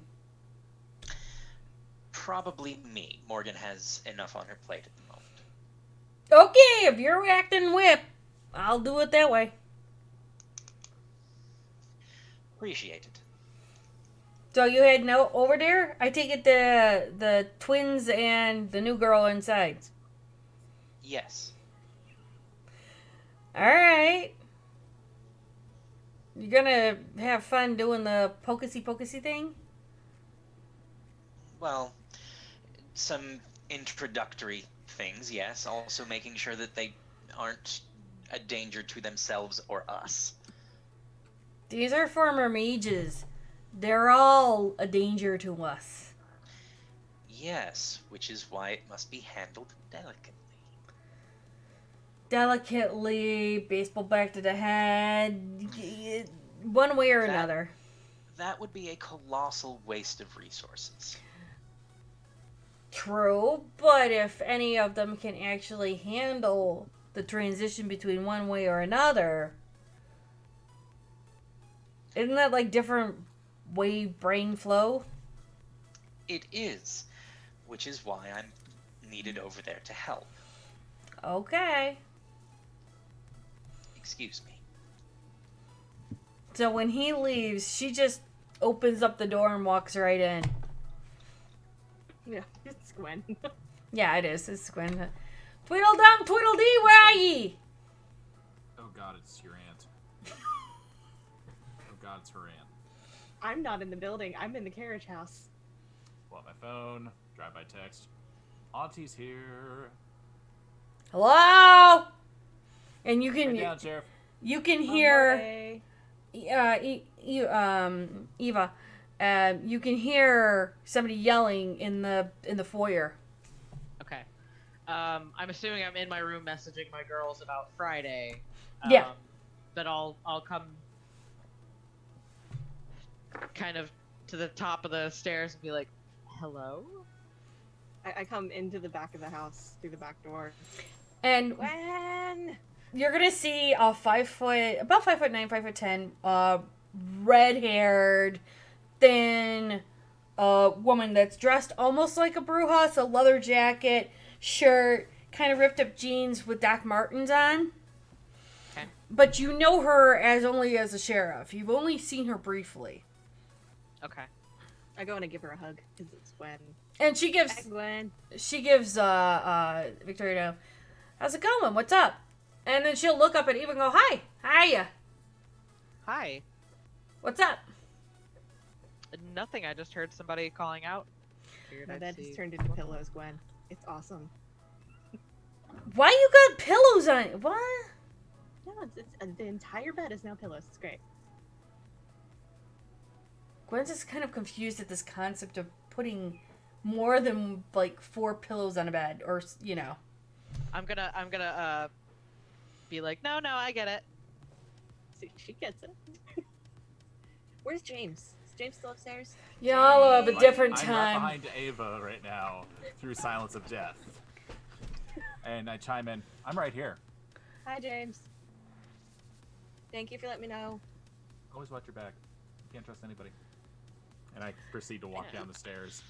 Probably me. Morgan has enough on her plate at the moment. Okay, if you're acting whip, I'll do it that way. Appreciate it. So you heading out over there? I take it the twins and the new girl inside. Yes. All right. You're gonna have fun doing the pokey thing? Well, some introductory things, yes. Also making sure that they aren't a danger to themselves or us. These are former mages. They're all a danger to us. Yes, which is why it must be handled delicately. Delicately, baseball back to the head, one way or That- another. That would be a colossal waste of resources. True, but if any of them can actually handle the transition between one way or another, isn't that like different wave brain flow? It is, which is why I'm needed over there to help. Okay. Excuse me. So when he leaves, she just opens up the door and walks right in. Yeah, it's Gwen. Yeah, it is. It's Gwen. Tweedledum, Tweedledee, where are ye? Oh God, it's your aunt. Oh God, it's her aunt. I'm not in the building. I'm in the carriage house. Pull out my phone. Drive by text. Auntie's here. Hello? And you Right can down, Sheriff. you can On my hear way. Eva. You can hear somebody yelling in the foyer. Okay. I'm assuming I'm in my room messaging my girls about Friday. Yeah. But I'll come kind of to the top of the stairs and be like, "Hello." I come into the back of the house through the back door. And Gwen! you're gonna see a 5 foot, about 5'9", 5'10", red-haired, thin, woman that's dressed almost like a Brujas, a leather jacket, shirt, kind of ripped up jeans with Doc Martens on. Okay. But you know her as only as a sheriff. You've only seen her briefly. Okay. I go and I give her a hug because it's Gwen. And she gives Hi, Gwen. Victoria, how's it going? What's up? And then she'll look up at Eva and go, hi, hiya, Hi. what's up? Nothing. I just heard somebody calling out. Figured My I'd bed see has turned into what- pillows, Gwen. It's awesome. Why you got pillows on it? What? No, the entire bed is now pillows. It's great. Gwen's just kind of confused at this concept of putting more than like 4 pillows on a bed, or you know. I'm gonna be like, no, I get it. See, she gets it. Where's James? Is James still upstairs? Y'all have a different I'm time. right behind Ava right now through Silence of Death. And I chime in, I'm right here. Hi, James. Thank you for letting me know. Always watch your back. Can't trust anybody. And I proceed to walk down the stairs.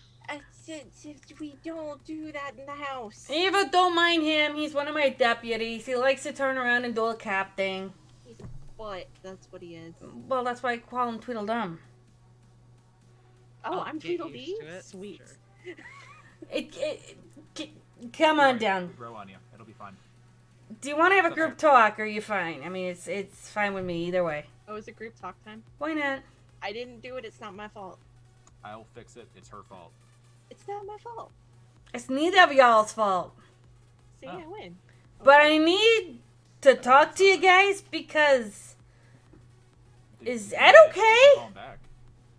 We don't do that in the house. Eva, don't mind him. He's one of my deputies. He likes to turn around and do a cap thing. He's a butt. That's what he is. Well, that's why I call him Tweedledum. Oh, I'll I'm get Tweedledee? used to it, Sweet. sure. Come on Right, down. Grow on you. It'll be fine. Do you want to have a Okay. group talk, or are you fine? I mean, it's fine with me either way. Oh, is it group talk time? Why not? I didn't do it. It's not my fault. I'll fix it. It's her fault. It's not my fault. It's neither of y'all's fault. See, Oh. I win. But I need to talk to you guys because is Ed okay? Call him back.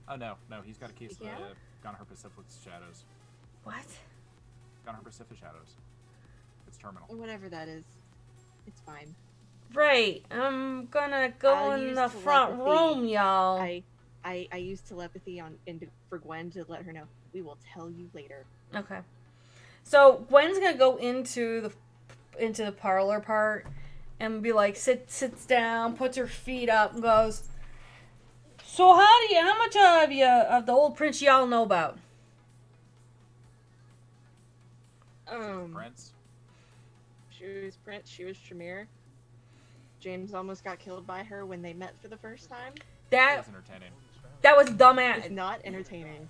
Oh no, he's got a case of Yeah? Gonorrhea Pacific's shadows. What? Gonorrhea Pacific shadows. It's terminal. Whatever that is, it's fine. Right. I'm gonna go I'll in use the front telepathy. room, y'all. I use telepathy for Gwen to let her know. We will tell you later. Okay. So Gwen's gonna go into the parlor part and be like, sits down, puts her feet up, and goes. So how much of the old prince y'all know about? Prince. She was Prince. She was Tremere. James almost got killed by her when they met for the first time. That That's entertaining. was It's dumbass. not entertaining.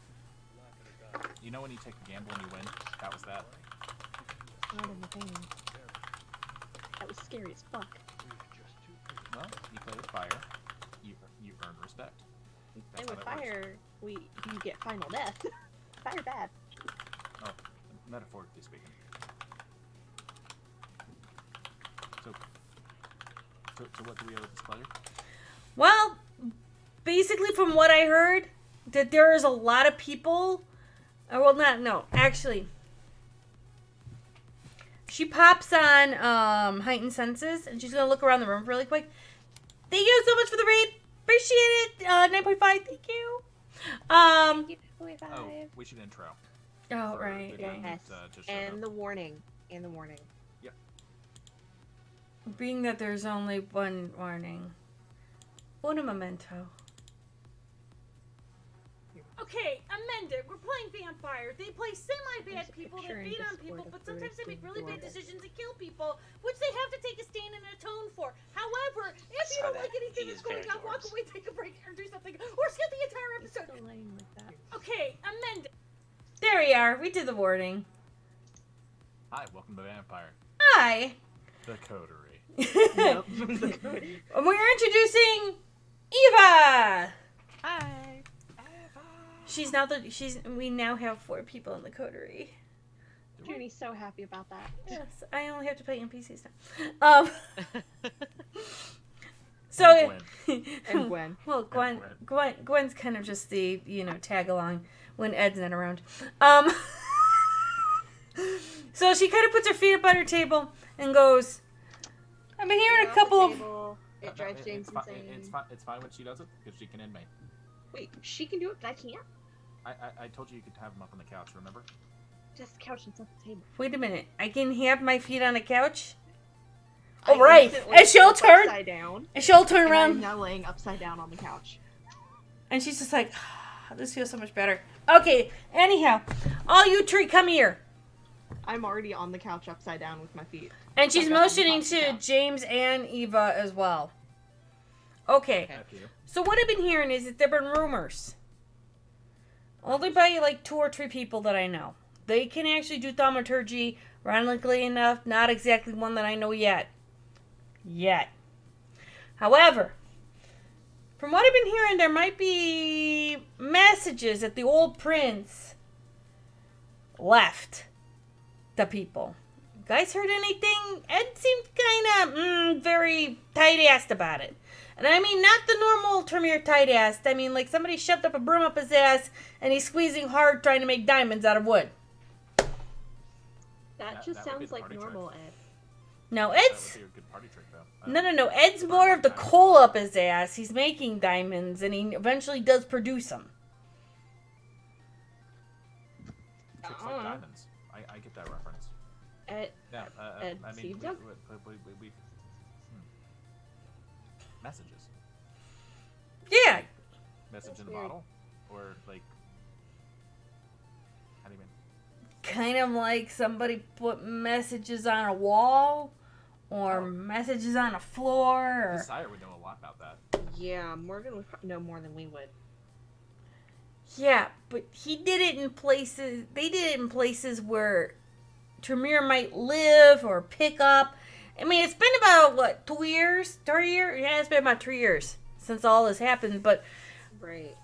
You know when you take a gamble and you win? That was that. It's not entertaining. That was scary as fuck. Well, you play with fire. You earn respect. That's And how with that works. fire, you get final death. Fire bad. Oh, metaphorically speaking. So what do we owe this player? Well, basically from what I heard, that there is a lot of people. Actually. She pops on heightened senses, and she's gonna look around the room really quick. Thank you so much for the raid. Appreciate it. 9.5. Thank you. Oh, we should intro. Oh, for right. the right. guy Yes. that, just showed And up. the warning. And the warning. Being that there's only one warning. Una memento. Okay, amended. We're playing vampire. They play semi-bad There's a people picture that in beat on Discord people, of but the sometimes they make really bad Discord. decisions and kill people, which they have to take a stand and atone for. However, if you Saw don't that. like anything He that's is going very on, walk yours. away, take a break, or do something, or skip the entire It's episode. still laying like that. Okay, amended. There we are. We did the warning. Hi, welcome to Vampire. Hi. The Coterie. Yep. And we're introducing Eva. Hi. We now have 4 people in the coterie. Junie's so happy about that. Yes, I only have to play NPCs now. So And And Gwen. well, And Gwen's kind of just the tag along when Ed's not around. So she kind of puts her feet up on her table and goes, "I've been hearing a couple of." It drives James insane. It's fine when she does it because she can inmate. Wait, she can do it, but I can't? I told you could have him up on the couch. Remember? Just the couch and set the table. Wait a minute, I can have my feet on the couch, I Oh, right. instantly And she'll flip turn- upside down. and she'll turn And I'm around, now laying upside down on the couch. and she's just like, "This feels so much better." Okay, anyhow, all you three, come here. I'm already on the couch upside down with my feet. And she's Like up on the motioning top of the to couch. James and Eva as well. Okay. Okay. After you. So what I've been hearing is that there've been rumors. Only by like 2 or 3 people that I know. They can actually do thaumaturgy, ironically enough, not exactly one that I know yet. However, from what I've been hearing, there might be messages that the old prince left the people. You guys heard anything? Ed seemed kind of very tight-assed about it. And I mean, not the normal Tremere tight-assed. I mean, like somebody shoved up a broom up his ass and he's squeezing hard trying to make diamonds out of wood. That just That would be sounds the like party normal, Ed. No, That Ed's... would be a good party trick, though. No. Ed's more of the coal up his ass. He's making diamonds and he eventually does produce them. Tricks like diamonds. I get that reference. Ed, Yeah, Ed, I mean, Steve Duck? we messages. Yeah. Message That's in the weird. bottle? Or, like, how do you mean? Kind of like somebody put messages on a wall or Oh. messages on a floor. The Or... sire would know a lot about that. yeah, Morgan would know more than we would. Yeah, but he did it in places. They did it in places where Tremere might live or pick up. I mean, it's been about what 2 years, 3 years? Yeah, it's been about 3 years since all this happened. But Right.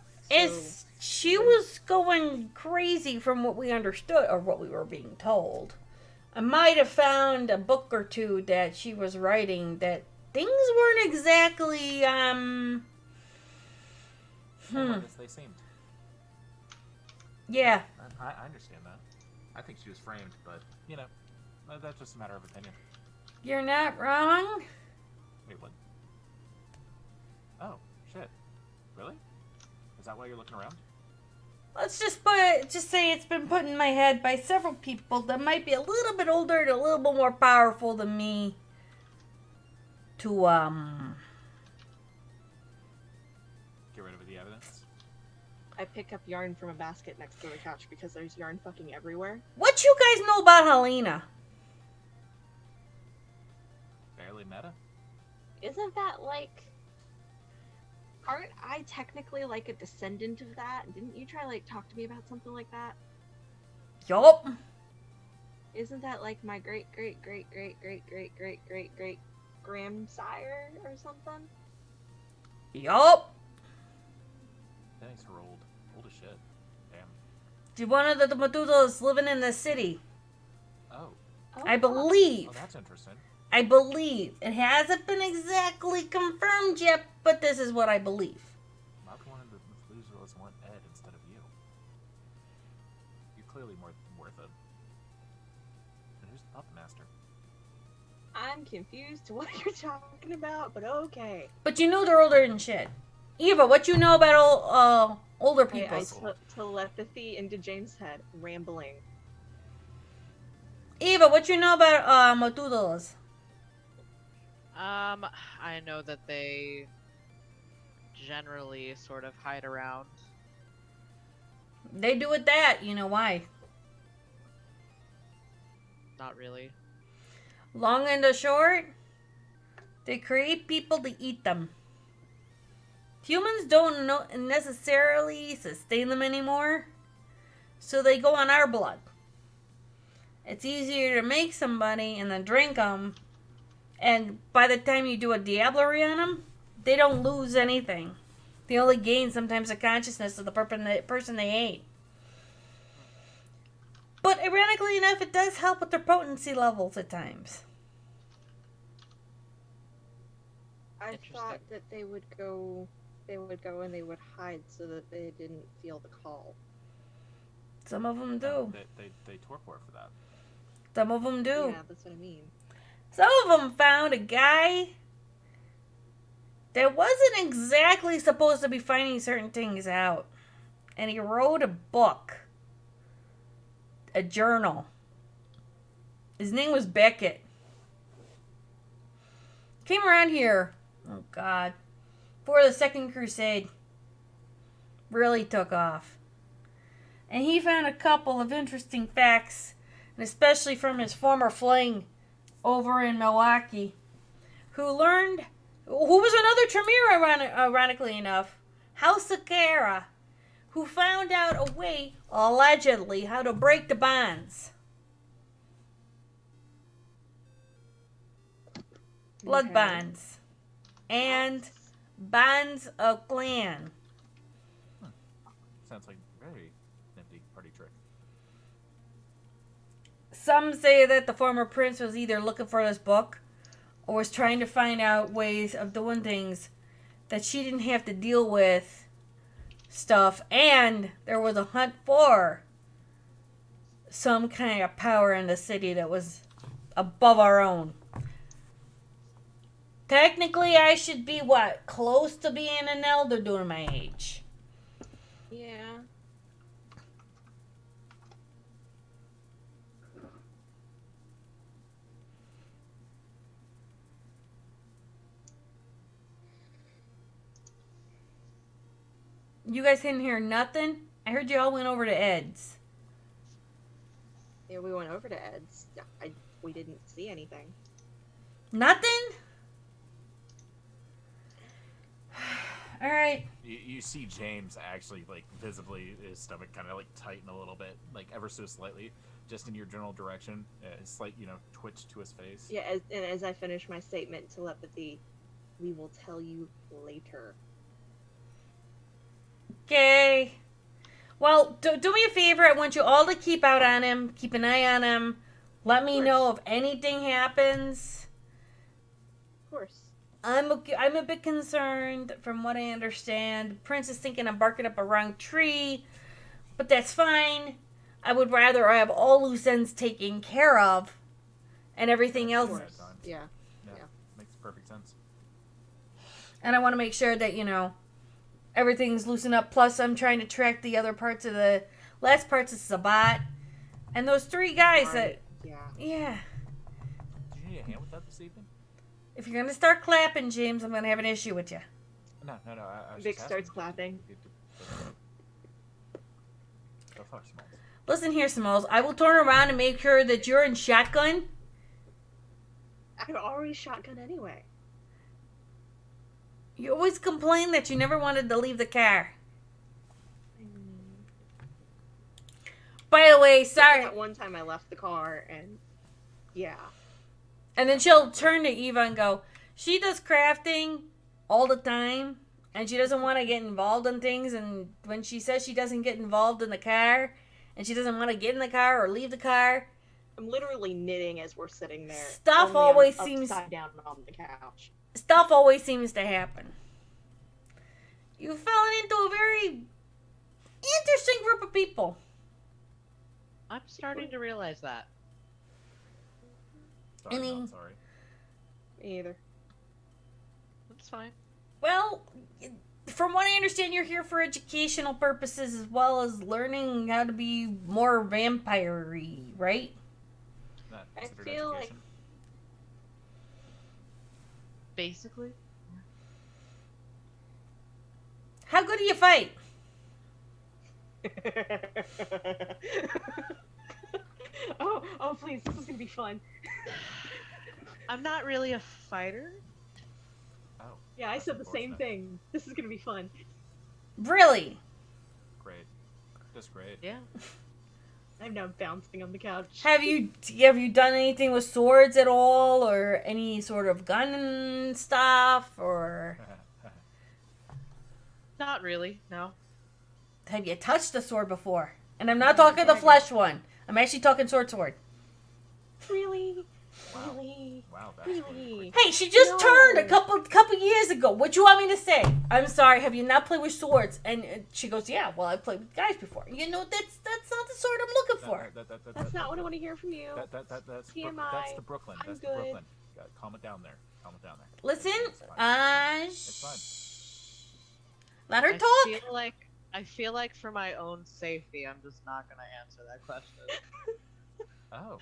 she was going crazy from what we understood or what we were being told. I might have found a book or two that she was writing that things weren't exactly, As they seemed. yeah. I understand that. I think she was framed, but, that's just a matter of opinion. You're not wrong. Wait, what? Oh, shit. Really? Is that why you're looking around? Let's just say it's been put in my head by several people that might be a little bit older and a little bit more powerful than me to, Get rid of the evidence? I pick up yarn from a basket next to the couch because there's yarn fucking everywhere. what you guys know about Helena? Barely meta? Isn't that like... Aren't I technically like a descendant of that? Didn't you try like talk to me about something like that? Yup. Isn't that like my great great great great great great great great great grandsire or something? Yup. Thanks for old. Old as shit. Damn. One of the Matutos living in the city. Oh. I believe. Oh, that's interesting. I believe. It hasn't been exactly confirmed yet, but this is what I believe. Not one of the Methuselahs want Ed instead of you. You're clearly more worth it. And who's the puppet master? I'm confused to what you're talking about, but okay. But you know they're older than shit. Eva, what you know about older people? I telepathy into James' head, rambling. Eva, what you know about Matutos? I know that they generally sort of hide around. They do it that. You know why? Not really. Long and the short, they create people to eat them. Humans don't necessarily sustain them anymore, so they go on our blood. It's easier to make somebody and then drink them, and by the time you do a diablerie on them, they don't lose anything. They only gain sometimes the consciousness of the person they ate. But ironically enough, it does help with their potency levels at times. I Interesting. thought that they would go and they would hide so that they didn't feel the call. Some of them do. They torpor for that. Some of them do. Yeah, that's what I mean. Some of them found a guy that wasn't exactly supposed to be finding certain things out. And he wrote a book. A journal. His name was Beckett. Came around here, oh God, before the Second Crusade really took off. And he found a couple of interesting facts, and especially from his former fling over in Milwaukee, who was another Tremere, ironically enough, House of Kara, who found out a way, allegedly, how to break the bonds. Blood Okay. bonds. And bonds of clan. Sounds like a very nifty party trick. Some say that the former prince was either looking for this book or was trying to find out ways of doing things that she didn't have to deal with stuff, and there was a hunt for some kind of power in the city that was above our own. Technically, I should be, close to being an elder during my age. Yeah. You guys didn't hear nothing? I heard you all went over to Ed's. Yeah, we went over to Ed's. We didn't see anything. Nothing? Alright. You see James actually, like, visibly, his stomach kind of, like, tighten a little bit, like, ever so slightly, just in your general direction. A slight, twitch to his face. Yeah, as I finish my statement, telepathy, we will tell you later. Okay. Well, do me a favor. I want you all to keep out on him. Keep an eye on him. Let me course. know if anything happens. Of course. I'm a bit concerned from what I understand. Prince is thinking I'm barking up a wrong tree, but that's fine. I would rather have all loose ends taken care of and everything That's else. a bad time. Yeah. Yeah, Yeah. makes perfect sense. And I want to make sure that, everything's loosened up. Plus, I'm trying to track the other parts of the last parts of Sabat. And those 3 guys that, Yeah. yeah. Do you need a hand with that this evening? If you're going to start clapping, James, I'm going to have an issue with you. No. I was Vic just starts asking. clapping. Go fuck Smalls. Listen here, Smalls. I will turn around and make sure that you're in shotgun. I've already shotgun anyway. You always complain that you never wanted to leave the car. By the way, sorry. That one time I left the car and yeah. And then she'll turn to Eva and go, she does crafting all the time, and she doesn't want to get involved in things. And when she says she doesn't get involved in the car, and she doesn't want to get in the car or leave the car, I'm literally knitting as we're sitting there. Stuff only I'm always seems- upside down on the couch. stuff always seems to happen. You've fallen into a very interesting group of people. I'm starting to realize that. Sorry, Any- not sorry. Me either. That's fine. Well, from what I understand, you're here for educational purposes as well as learning how to be more vampire-y, right? Not I considered feel like- education. Basically. How good do you fight? oh, please, this is gonna be fun. I'm not really a fighter. Oh, Yeah, I that's said the same unfortunate. thing. This is gonna be fun. Really? Great. Just great. Yeah. I'm now bouncing on the couch. Have you done anything with swords at all, or any sort of gun stuff, or Not really. No. have you touched a sword before? And I'm not talking the flesh one. I'm actually talking sword. Really? Wow. Really? Wow, that's Really? Hey, she just No. turned a couple years ago. What you want me to say? I'm sorry. Have you not played with swords? And she goes, yeah. Well, I played with guys before. You know, that's not the sword I'm looking for. That's not what I want to hear from you. That's TMI. that's the Brooklyn. I'm That's the good. Brooklyn. Calm it down there. Calm it down there. Listen, It's fine. it's fine. let her I talk. feel like for my own safety, I'm just not gonna answer that question. Oh.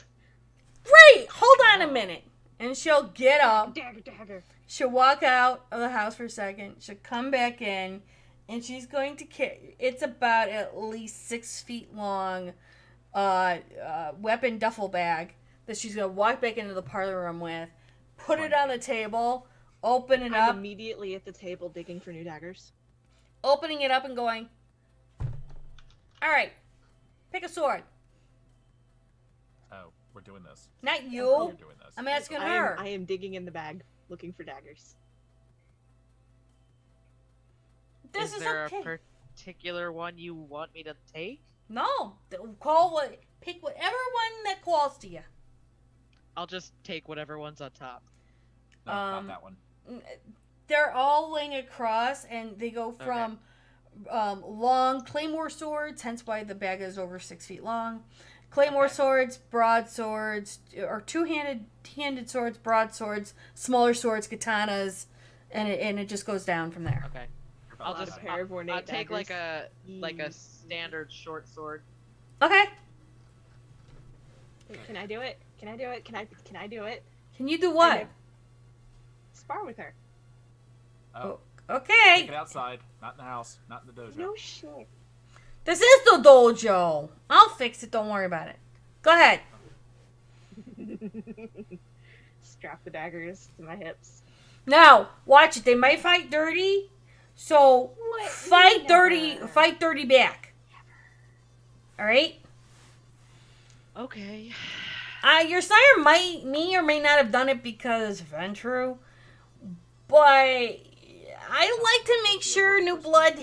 Great. Hold on a minute. And she'll get up. Dagger. She'll walk out of the house for a second. She'll come back in, and she's going to carry. It's about at least 6 feet long, weapon duffel bag that she's gonna walk back into the parlor room with, put it on the table, open it I'm up, immediately at the table digging for new daggers. opening it up and going. All right, pick a sword. Oh, we're doing this. Not We're you. doing this. I'm asking I her. am digging in the bag looking for daggers. This is there okay. a particular one you want me to take? No, pick whatever one that calls to you. I'll just take whatever one's on top. No, not that one. They're all laying across, and they go from long claymore swords, hence why the bag is over 6 feet long. Claymore swords, broadswords, or two-handed swords, broadswords, smaller swords, katanas, and it just goes down from there. Okay. You're I'll about just to pair of ornate I'll take like daggers. a standard short sword. Okay. Wait, can I do it? Can I do it? Can I do it? Can you do what? I- Spar with her. Oh, Okay. take it outside, not in the house, not in the dojo. No shit. This is the dojo. I'll fix it. Don't worry about it. Go ahead. Strap the daggers to my hips. Now, watch it. They might fight dirty, so What? fight dirty. Never. Fight dirty back. All right. Okay. Your sire may or may not have done it because Ventru, but I like to make sure new blood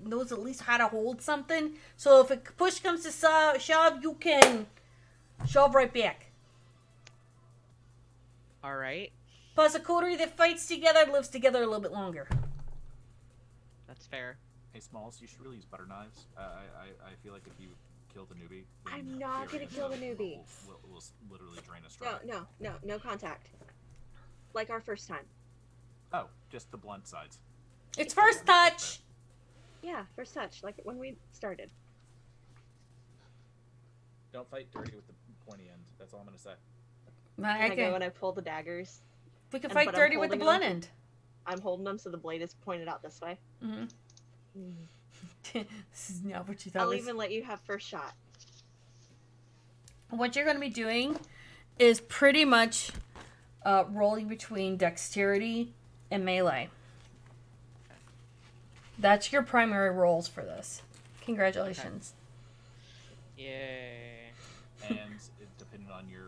knows at least how to hold something. So if a push comes to shove, you can Shove right back. All right, Plus, a coterie that fights together lives together a little bit longer. that's fair. Hey, Smalls, you should really use butter knives. I feel like if you kill the newbie, then I'm not the gonna area kill the will- newbie. Will literally drain us No, dry. no contact. Like our first time. Oh, just the blunt sides. It's first touch. Yeah, first touch, like when we started. Don't fight dirty with the pointy end. That's all I'm gonna say. I go and I pull the daggers. We can And- fight but I'm dirty with the holding blunt on. end. I'm holding them so the blade is pointed out this way. Mm-hmm. This is not what you thought. I'll Was. even let you have first shot. What you're going to be doing is pretty much rolling between dexterity and melee. That's your primary roles for this. Congratulations. Yay. And depending on your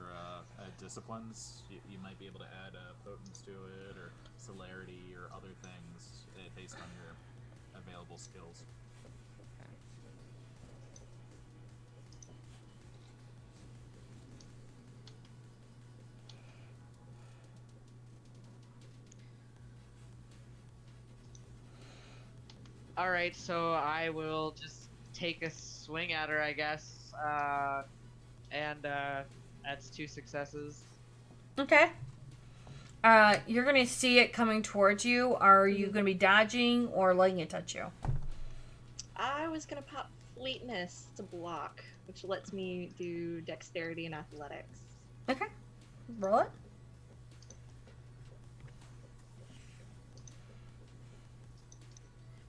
disciplines, you might be able to add potence to it, or celerity, or other things based on your available skills. All right, so I will just take a swing at her, I guess. And that's 2 successes. Okay. You're going to see it coming towards you. Are you going to be dodging or letting it touch you? I was gonna pop fleetness to block, which lets me do dexterity and athletics. Okay. Roll it.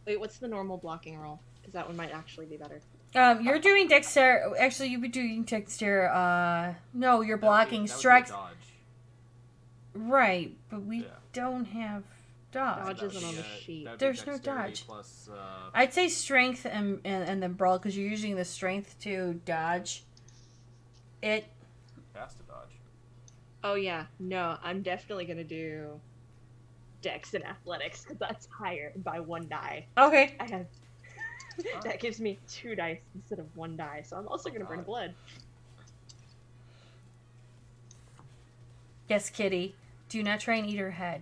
Wait, what's the normal blocking roll? Because that one might actually be better. You're doing dexter. Actually, you'd be doing dexter. No, you're blocking That would be a strength. dodge. Right, but we Yeah. don't have dodge. Dodge That would isn't on be, the sheet. that would be There's no dexterity dodge. Plus, I'd say strength and then brawl because you're using the strength to dodge it. fast to dodge. Oh yeah, no, I'm definitely gonna do dex and athletics because that's higher by 1 die. Okay. I have that gives me 2 dice instead of 1 die, so I'm also gonna burn a blood. Yes, Kitty. Do not try and eat her head.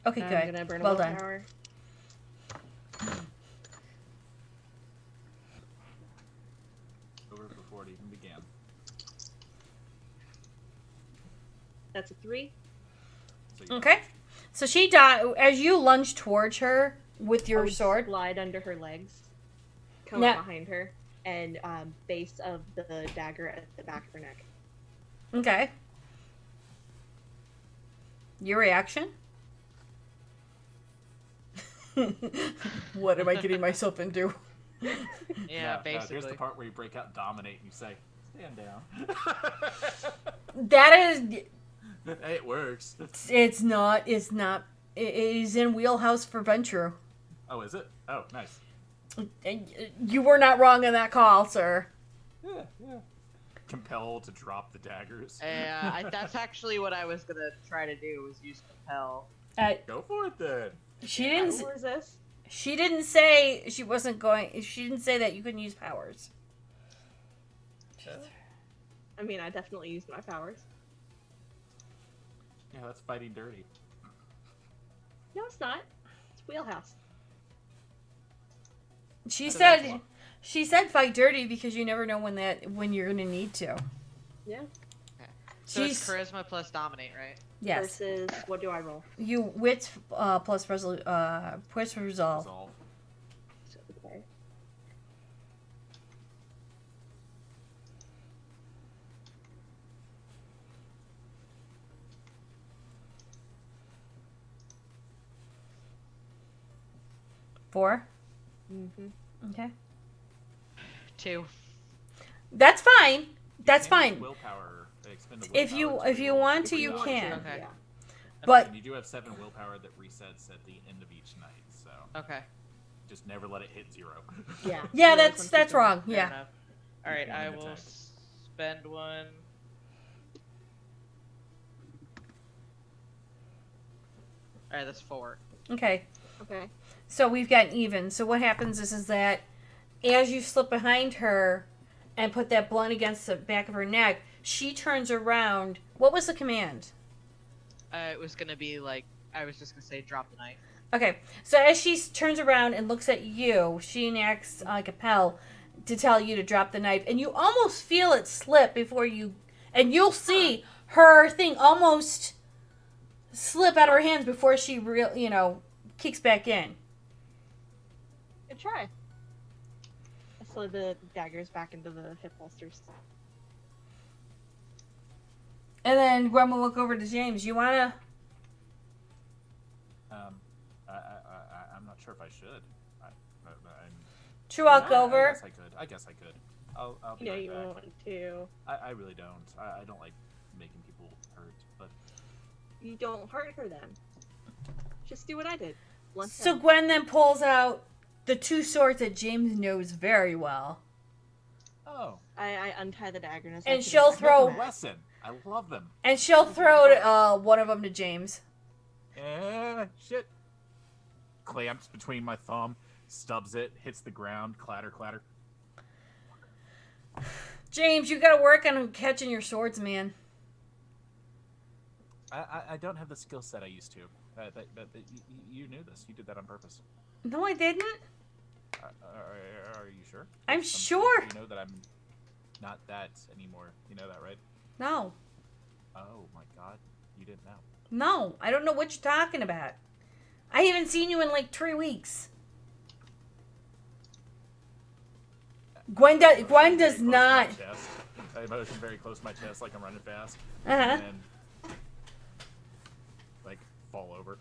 Okay, I'm good. gonna burn a Well done. willpower. Over before it even began. That's a 3. So you Okay. So she as you lunge towards her with your I would sword. slide under her legs, come Now- up behind her, and base of the dagger at the back of her neck. Okay. Your reaction? What am I getting myself into? Yeah, Here's basically. the part where you break out dominate and you say, "Stand down." That is, Hey, it works. it's not, it is in wheelhouse for Venture. Oh, is it? Oh, nice. You were not wrong in that call, sir. Yeah, yeah. Compelled to drop the daggers. That's actually what I was gonna try to do, was use compel. Go for it then. She didn't. Who is this? She didn't say she wasn't going. She didn't say that you couldn't use powers. I mean, I definitely used my powers. Yeah, that's fighting dirty. No, it's not. It's wheelhouse. She So that's said. what- She said fight dirty because you never know when you're gonna need to. Yeah. So She's it's charisma plus dominate, right? yes. Versus, what do I roll? You wits plus plus resolve. Resolve. Okay. Four. Mm-hmm. Okay. 2. That's fine. That's You can use fine. Willpower. Expend a If you- willpower to if you reroll want if to, you want can. Okay. Yeah. But And you do have 7 willpower that resets at the end of each night, so Okay. just never let it hit 0. Yeah. yeah, You always that's wanna keep that's going. wrong. Fair Yeah. enough. All right, Keep I going will attack. spend 1. All right, that's 4. Okay. Okay. So we've gotten even. So what happens is that as you slip behind her and put that blunt against the back of her neck, she turns around. What was the command? It was gonna be like I was just gonna say drop the knife. Okay, so as she turns around and looks at you, she enacts like a Pell to tell you to drop the knife, and you almost feel it slip before you, and you'll see her thing almost slip out of her hands before she kicks back in. Good try. I slid the daggers back into the hip holsters. And then Gwen will look over to James. You wanna? I'm not sure if I should. To walk I over. guess I could. I'll be You know right you back. want to. I really don't. I don't like making people hurt, but You don't hurt her then. Just do what I did. Once So Gwen then pulls out the two swords that James knows very well. oh, I untie the dagger and, And she'll throw- Smith & Wesson. I love them. And she'll throw one of them to James. Shit. Clamps between my thumb, stubs it, hits the ground, clatter, clatter. James, you gotta work on catching your swords, man. I don't have the skill set I used to. You knew this. You did that on purpose. No, I didn't. Are you sure? I'm sure. You know that I'm not that anymore. You know that, right? No. Oh my god. You didn't know. No, I don't know what you're talking about. I haven't seen you in like 3 weeks. Gwen does not. I motion very close to my chest like I'm running fast. Uh-huh. And then, like, fall over.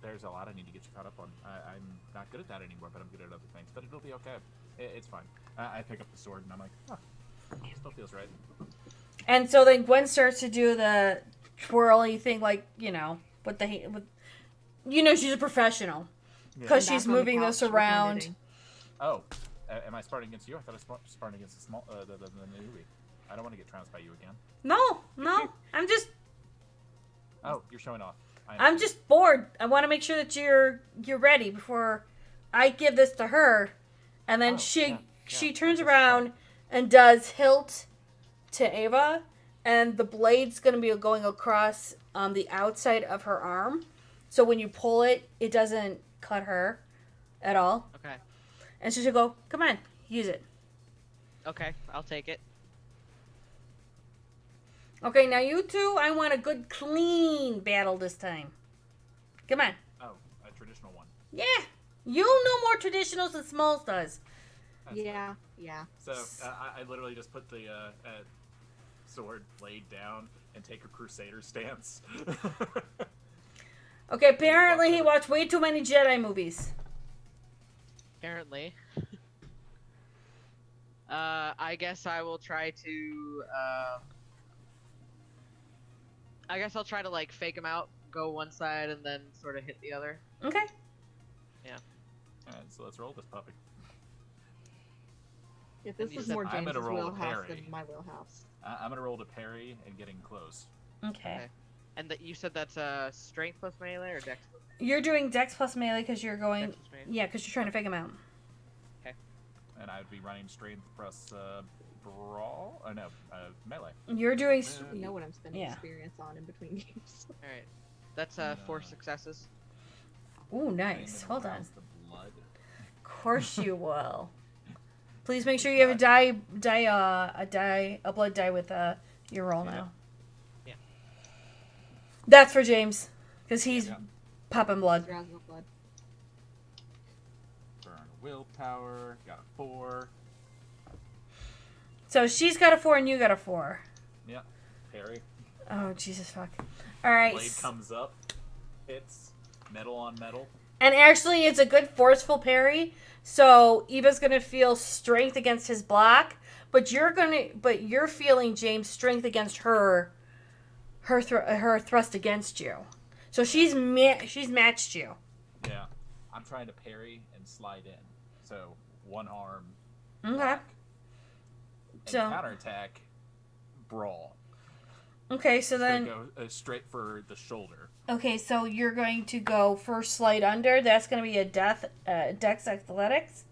There's a lot I need to get you caught up on. I'm not good at that anymore, but I'm good at other things. But it'll be okay. It's fine. I pick up the sword and I'm like, huh, still feels right. And so then Gwen starts to do the twirly thing, like, with she's a professional. Because Back she's on the moving this couch with my around. knitting. Oh, am I sparring against you? I thought I was sparring against the newbie. I don't want to get trounced by you again. No. Oh, you're showing off. I'm just bored. I want to make sure that you're ready before I give this to her. And then Oh, she yeah, turns that's around and does hilt to Ava, and the blade's going to be going across the outside of her arm. So when you pull it, it doesn't cut her at all. Okay. And so she'll go, come on, use it. Okay, I'll take it. Okay, now you two, I want a good, clean battle this time. Come on. Oh, a traditional one. Yeah. You know more traditionals than Smalls does. That's Yeah. So I literally just put the sword blade down and take a crusader stance. Okay, apparently he watched way too many Jedi movies. Apparently. I guess I will try to. I guess I'll try to like fake him out, go one side, and then sort of hit the other. Okay. Alright, so let's roll this puppy. If this you was said more I'm James's gonna roll a wheelhouse parry. than my wheelhouse. I'm gonna roll to parry and getting close. Okay. Okay. And that you said that's strength plus melee or dex plus You're doing Dex plus melee because you're going. dex plus melee? Yeah, because you're trying to fake him out. And I would be running strength plus brawl. Oh no, melee. You're doing. You know what I'm spending Yeah. experience on in between games. All right. That's 4 successes. Ooh, nice. Hold on. The blood. Of course you will. Please make sure you have a blood die with your roll Yeah. now. Yeah. That's for James, because he's Yeah. popping blood. Drowsy blood. Burn willpower. Got a 4. So she's got a 4 and you got a 4. Yeah. Parry. Oh Jesus fuck! All right. Blade comes up. Hits. Metal on metal. And actually, it's a good forceful parry. So Eva's gonna feel strength against his block, but you're feeling James' strength against her thrust against you. So she's matched you. Yeah. I'm trying to parry and slide in. So one arm. Okay. block, and So counterattack. Brawl. Okay, so It's gonna then go straight for the shoulder. okay, so you're going to go first slide under. That's going to be a Dex Athletics,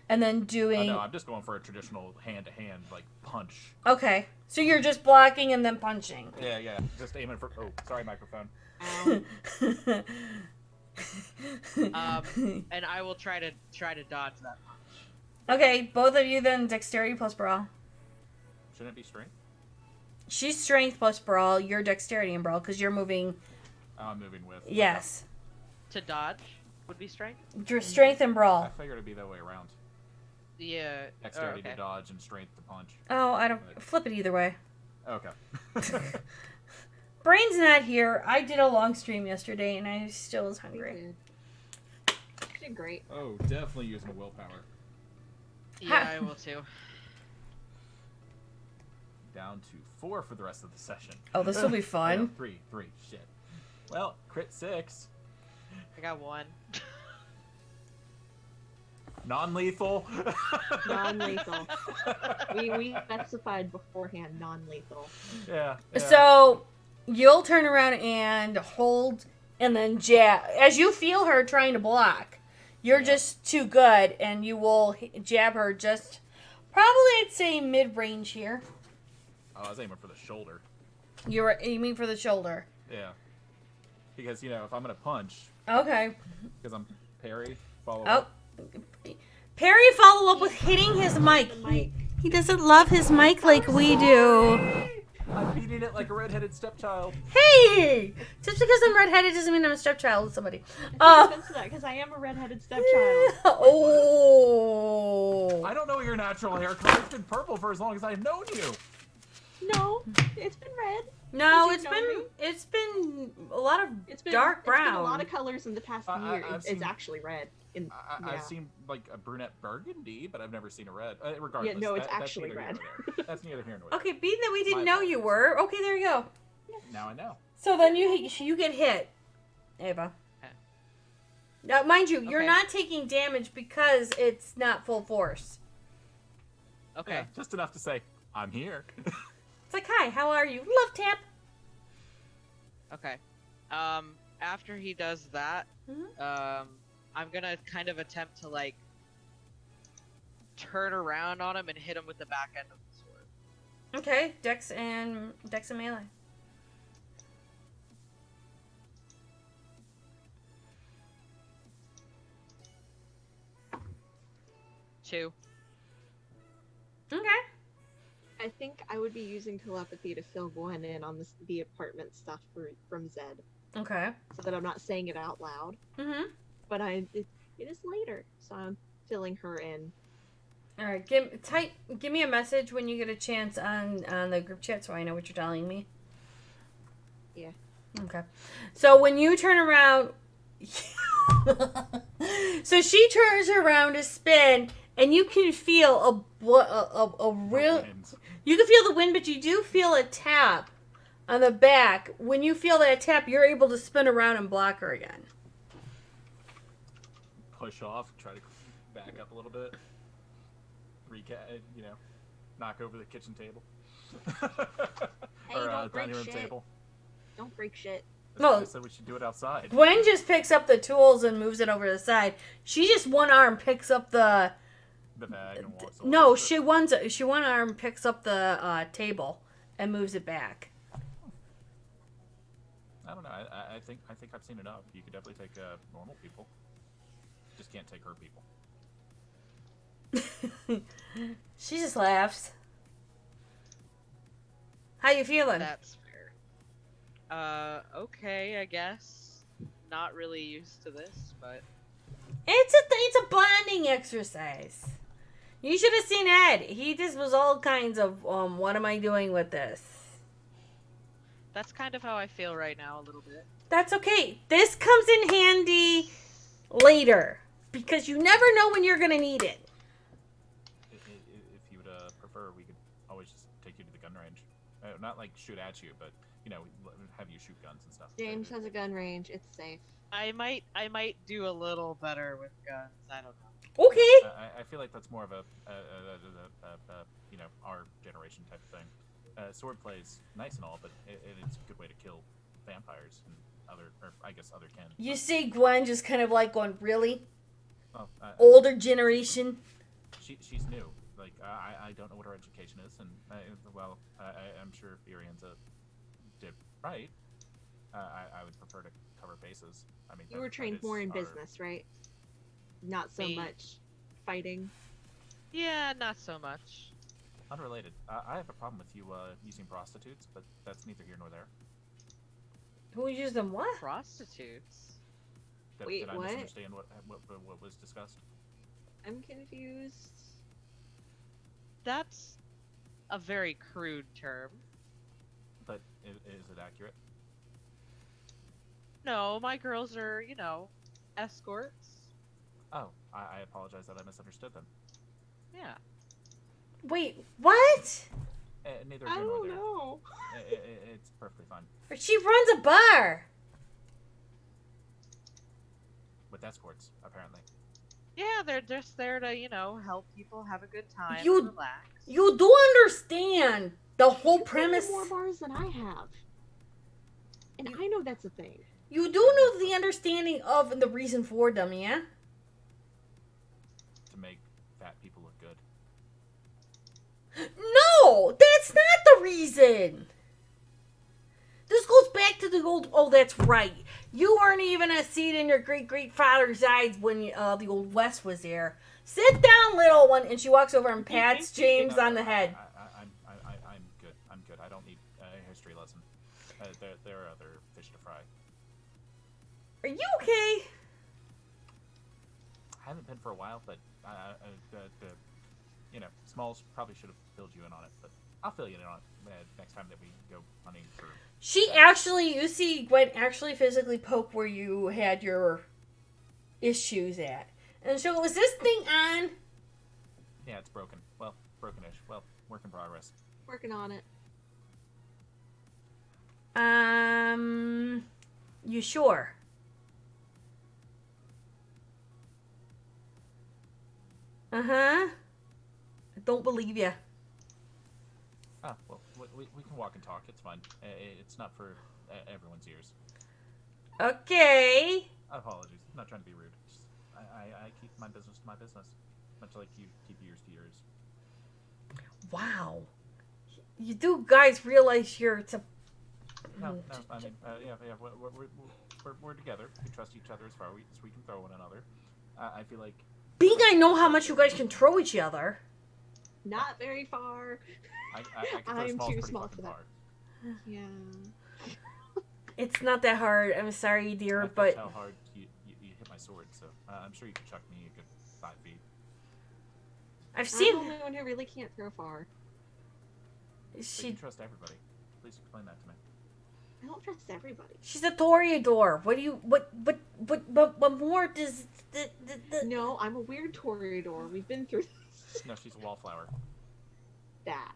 and then Oh doing. no, I'm just going for a traditional hand-to-hand like punch. Okay, so you're just blocking and then punching. Yeah, just aiming for. Oh, sorry, microphone. And I will try to dodge that. Okay, both of you then dexterity plus brawl. Shouldn't it be strength? She's strength plus brawl. You're dexterity and brawl because you're moving. Oh, I'm moving with. Yes, To dodge would be strength. your strength and I brawl. figured it'd be that way around. Yeah. Dexterity okay. to dodge and strength to punch. Oh, I don't flip it either way. Okay. Brain's not here. I did a long stream yesterday and I still was hungry. You did great. Oh, definitely using a willpower. Yeah, I will too. Down to 4 for the rest of the session. Oh, this will be No, fun. 3. Shit. Well, crit 6. I got one. Non-lethal. Non-lethal. We specified beforehand non-lethal. Yeah. So you'll turn around and hold and then jab. As you feel her trying to block, you're Yeah. just too good and you will jab her just probably I'd say mid-range here. Oh, I was aiming for the shoulder. You're aiming for the shoulder. Yeah. Because, if I'm going to punch, Okay. because I'm parry, follow Oh. up. Parry follow up with hitting his mic. The mic. He doesn't love his mic like we do. I'm beating it like a redheaded stepchild. Hey! Just because I'm redheaded doesn't mean I'm a stepchild with somebody. Because I am a redheaded stepchild. Oh. I don't know your natural hair color. It's been purple for as long as I've known you. No, it's been red. No, Did you it's been a lot of It's been dark brown. It's been a lot of colors in the past year. I've It's seen- actually red. I've seen like a brunette burgundy, but I've never seen a red. Regardless, Yeah, no, it's that's actually neither here red. nor there. That's neither here nor there. Okay, being that we didn't My know you apologies. were. Okay, there you go. Now I know. So then you get hit, Ava. Okay. Now, mind you, you're Okay. not taking damage because it's not full force. Okay. Yeah, just enough to say I'm here. It's like, hi, how are you? Love tap. Okay. After he does that, Mhm. I'm gonna kind of attempt to like turn around on him and hit him with the back end of the sword. Okay, Dex and melee. Two. Okay. I think I would be using telepathy to fill Gwen in on the apartment stuff from Zed, Okay. so that I'm not saying it out loud. Mm-hmm. But it is later, so I'm filling her in. All right. Give me a message when you get a chance on the group chat, so I know what you're telling me. Yeah. Okay. So when you turn around, so she turns around to spin, and you can feel a real. Wind. You can feel the wind, but you do feel a tap on the back. When you feel that tap, you're able to spin around and block her again. Push off. Try to back up a little bit. Knock over the kitchen table. Hey, or don't break dining room shit. table. Don't break shit. That's why No. I said we should do it outside. Gwen just picks up the tools and moves it over to the side. She just one arm picks up the. The bag and walks away No, with it. she one arm picks up the table and moves it back. I don't know. I think I've seen enough. You could definitely take normal people. Just can't take her people. She just laughs. How you feeling? That's fair. Okay, I guess. Not really used to this, but It's a bonding exercise. You should have seen Ed. He just was all kinds of what am I doing with this? that's kind of how I feel right now a little bit. That's okay. This comes in handy later because you never know when you're gonna need it. If you would prefer, we could always just take you to the gun range. Not like shoot at you, but have you shoot guns and stuff. James has a gun range. It's safe. I might do a little better with guns. I don't know. Okay. I feel like that's more of a our generation type of thing. sword play is nice and all, but it's a good way to kill vampires and I guess other kin. You see Gwen just kind of like going, really? Well, Older generation? She's new. Like, I don't know what her education is, and I'm sure if Irianza did right, I would prefer to cover bases. I mean, You were that trained is more in our- business, right? Not so Me. much fighting. Yeah, not so much. Unrelated. I have a problem with you using prostitutes, but that's neither here nor there. Who used them what? Prostitutes. Wait, Did I what? misunderstand what was discussed? I'm confused. That's a very crude term. But is it accurate? No, my girls are, escorts. Oh, I apologize that I misunderstood them. Yeah. Wait, what? Neither I here nor don't there. know. It's perfectly fine. She runs a bar. With escorts, apparently. Yeah, they're just there to, help people have a good time, You- and relax. You do understand the whole You've been to premise. more bars than I have, and I know that's a thing. You do know the understanding of and the reason for them, yeah? To make fat people look good. No, that's not the reason. This goes back to the old. Oh, that's right. You weren't even a seat in your great father's eyes when the old West was there. Sit down, little one. And she walks over and pats James on the head. I'm good. I'm good. I don't need a history lesson. There are other fish to fry. Are you okay? I haven't been for a while, but Smalls probably should have filled you in on it. But I'll fill you in on it next time that we go hunting for. You see Gwen actually physically poke where you had your issues at. And she'll go, is this thing on? Yeah, it's broken. Well, brokenish. Well, work in progress. Working on it. You sure? Uh-huh. I don't believe you. Oh, well, we can walk and talk. It's fine. It's not for everyone's ears. Okay. Apologies. I'm not trying to be rude. Just, I keep my business to my business. Much like you keep yours to yours. Wow. You do guys realize it's a... No, I mean, yeah, we're together. We trust each other as far as we can throw one another. I feel like... Being I know how much you guys can throw each other. Not very far. I can throw I'm Smalls too pretty small fucking for that. far. Yeah. It's not that hard. I'm sorry, dear, That's but... how hard you hit my sword, so I'm sure you can chuck me a good 5 feet. I've I'm seen... the only one who really can't throw far. But you She... trust everybody. Please explain that to me. I don't trust everybody. She's a Toreador. What do you... What more does... No, I'm a weird Toreador. We've been through this. No, she's a wallflower. That.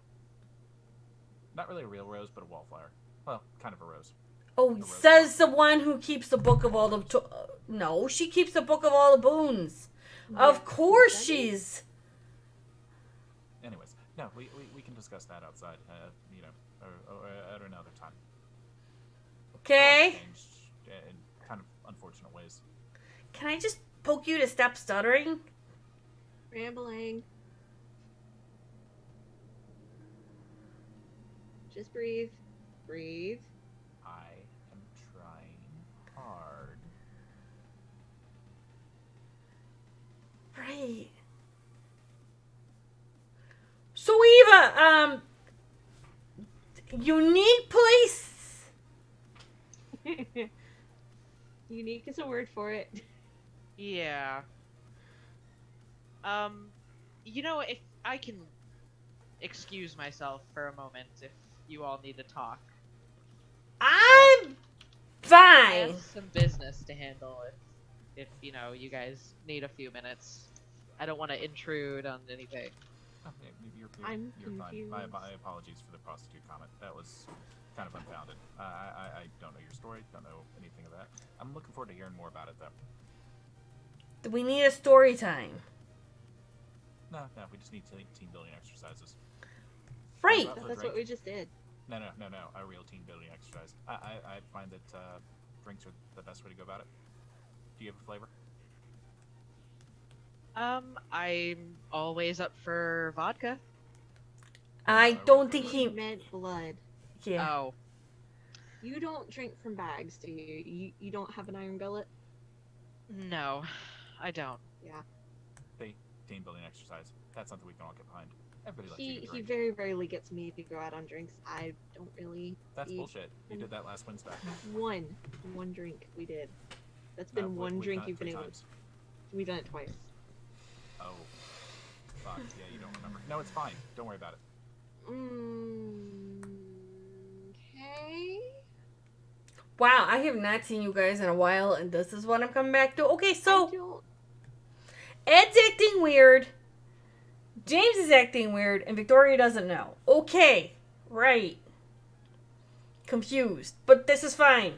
Not really a real rose, but a wallflower. Well, kind of a rose. Oh, says the one who keeps the book of all the... No, she keeps the book of all the boons. Of course she's... Anyways, no, we can discuss that outside, or at another time. Okay. Changed in kind of unfortunate ways. Can I just poke you to stop stuttering? Rambling. Just breathe. Breathe. I am trying hard. Right. So Eva, unique place. Unique is a word for it. Yeah. If I can excuse myself for a moment, if you all need to talk. I'm I fine. have some business to handle if you guys need a few minutes. I don't want to intrude on anything. Oh, yeah, you're I'm fine. confused. My apologies for the prostitute comment. That was kind of unfounded. I don't know your story. Don't know anything of that. I'm looking forward to hearing more about it, though. We need a story time. No, we just need team building exercises. Right. Up for a That's drink? what we just did. No. A real team building exercise. I find that drinks are the best way to go about it. Do you have a flavor? I'm always up for vodka. I don't think He he. meant blood. Yeah. Oh, You don't drink from bags, do you? You don't have an iron billet? no, I don't. Yeah. Team building exercise. That's something we can all get behind. Everybody likes a He good drink. very rarely gets me to go out on drinks. I don't really. That's eat bullshit. You did that last Wednesday. one drink we did. That's No, been one we've drink done it you've been 3 able. times. We've done it twice. Oh. Fuck. Yeah, you don't remember. No, it's fine. Don't worry about it. Okay. Wow, I have not seen you guys in a while, and this is what I'm coming back to. Okay, so I don't. Ed's acting weird, James is acting weird, and Victoria doesn't know. Okay, right. Confused, but this is fine.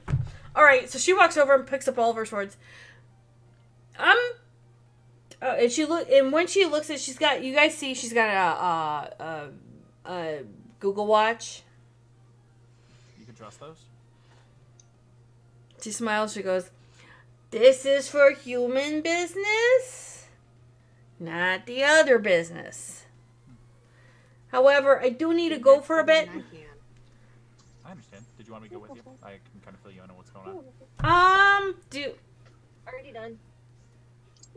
All right, so she walks over and picks up all of her swords. And when she looks at, she's got. You guys see, she's got a Google Watch. You can trust those? She smiles. She goes, "This is for human business, not the other business. However, I do need to go for a bit. I can. I understand. Did you want me to go with you? I can kind of fill you in on what's going on. Already done.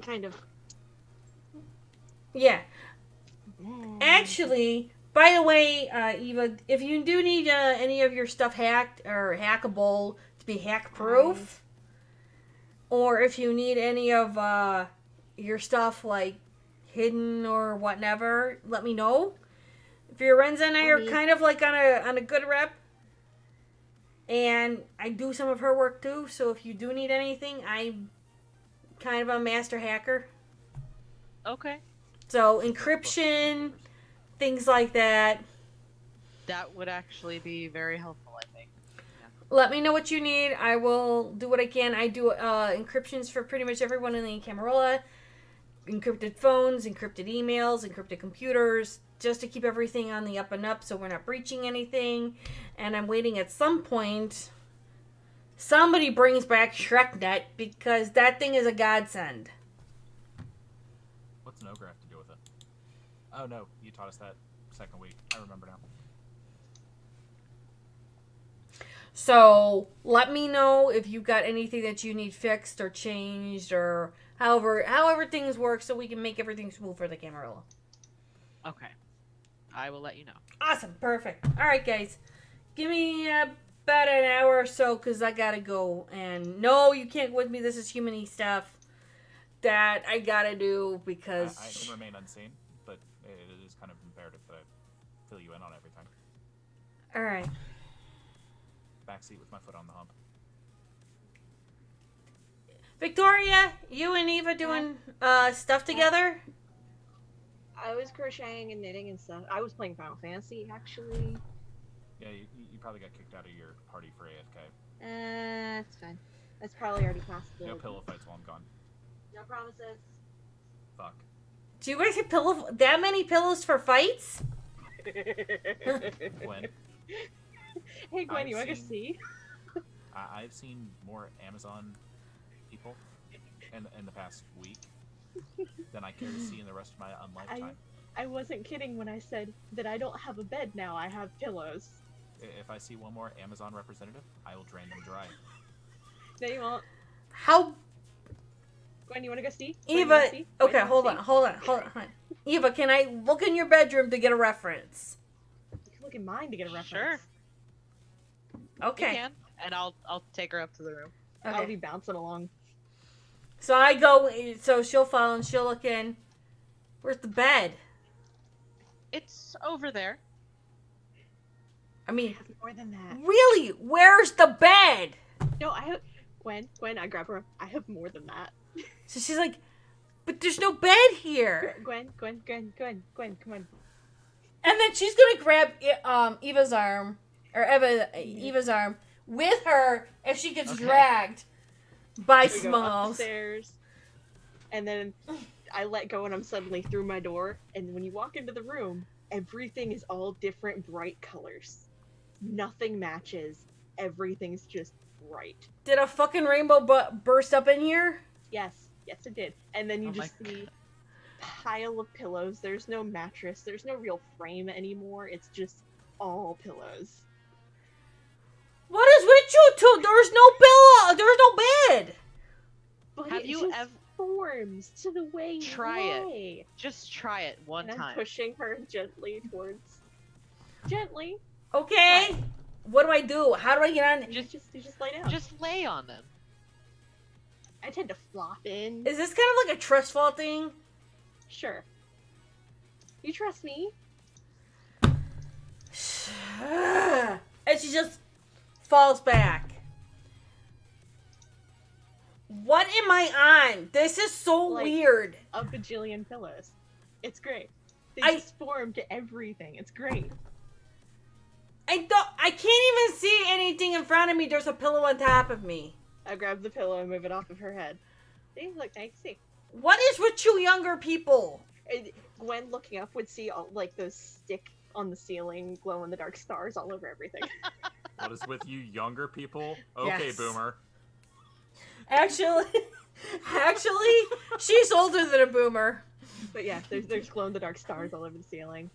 Kind of. Yeah. Actually, by the way, Eva, if you do need any of your stuff hacked or hackable to be hack proof, or if you need any of your stuff like hidden or whatever, let me know. Fiorenza and I are kind of like on a good rep, and I do some of her work too. So if you do need anything, I'm kind of a master hacker. Okay. So encryption, things like that. That would actually be very helpful, I think. Let me know what you need. I will do what I can. I do encryptions for pretty much everyone in the Camarilla. Encrypted phones, encrypted emails, encrypted computers, just to keep everything on the up and up so we're not breaching anything. And I'm waiting at some point somebody brings back ShrekNet because that thing is a godsend. What's an ogre have to do with it? Oh no, you taught us that second week. I remember now. So let me know if you've got anything that you need fixed or changed or however things work so we can make everything smooth for the Camarilla. Okay. I will let you know. Awesome. Perfect. All right, guys. Give me about an hour or so because I got to go. And no, you can't go with me. This is human-y stuff that I got to do because... I can remain unseen, but it is kind of imperative that I fill you in on everything. All right. Backseat with my foot on the hump. Victoria, you and Eva doing stuff together? I was crocheting and knitting and stuff. I was playing Final Fantasy, actually. Yeah, you probably got kicked out of your party for AFK. It's fine. That's probably already past the... No pillow fights while I'm gone. No promises. Fuck. Do you guys have that many pillows for fights? Gwen, Hey Gwen, I've you want to seen- see? I've seen more Amazon people in the past week than I care to see in the rest of my lifetime. I wasn't kidding when I said that I don't have a bed now, I have pillows. If I see one more Amazon representative, I will drain them dry. No, you won't. How... Gwen, you want to go see? Eva... Okay, hold on. Eva, can I look in your bedroom to get a reference? You can look in mine to get a reference. Sure. You Okay. can, and I'll take her up to the room. I'll Okay. be bouncing along. So I go, so she'll follow and she'll look in. Where's the bed? It's over there. I mean, More than that. really, where's the bed? No, I have... Gwen, I grab her. I have more than that. So she's like, but there's no bed here. Gwen, come on. And then she's gonna grab Eva's arm, or Eva's arm, with her if she gets Okay. dragged by We go Smalls. upstairs, and then I let go and I'm suddenly through my door. And when you walk into the room, everything is all different bright colors. Nothing matches. Everything's just bright. Did a fucking rainbow burst up in here? Yes, yes it did. And then you Oh my just see pile of pillows. There's no mattress. There's no real frame anymore. It's just all pillows. What is with you two? There's no pillow. There's no bed. But Have it you just ever forms to the way you Try it. lay. just try it one And I'm time? pushing her gently towards. Gently. Okay. What do I do? How do I get on? You just lay down. Just lay on them. I tend to flop in. Is this kind of like a trust fall thing? Sure. You trust me? And she just falls back. What am I on? This is so Like- weird. A bajillion pillows. It's great. They I- just form to everything. It's great. I can't even see anything in front of me. There's a pillow on top of me. I grab the pillow and move it off of her head. See, look, I can see. What is with you younger people? And Gwen looking up would see all, like those stick on the ceiling, glow in the dark stars all over everything. What is with you younger people? Okay, Yes. boomer. Actually, she's older than a boomer. But yeah, there's glow in the dark stars all over the ceiling.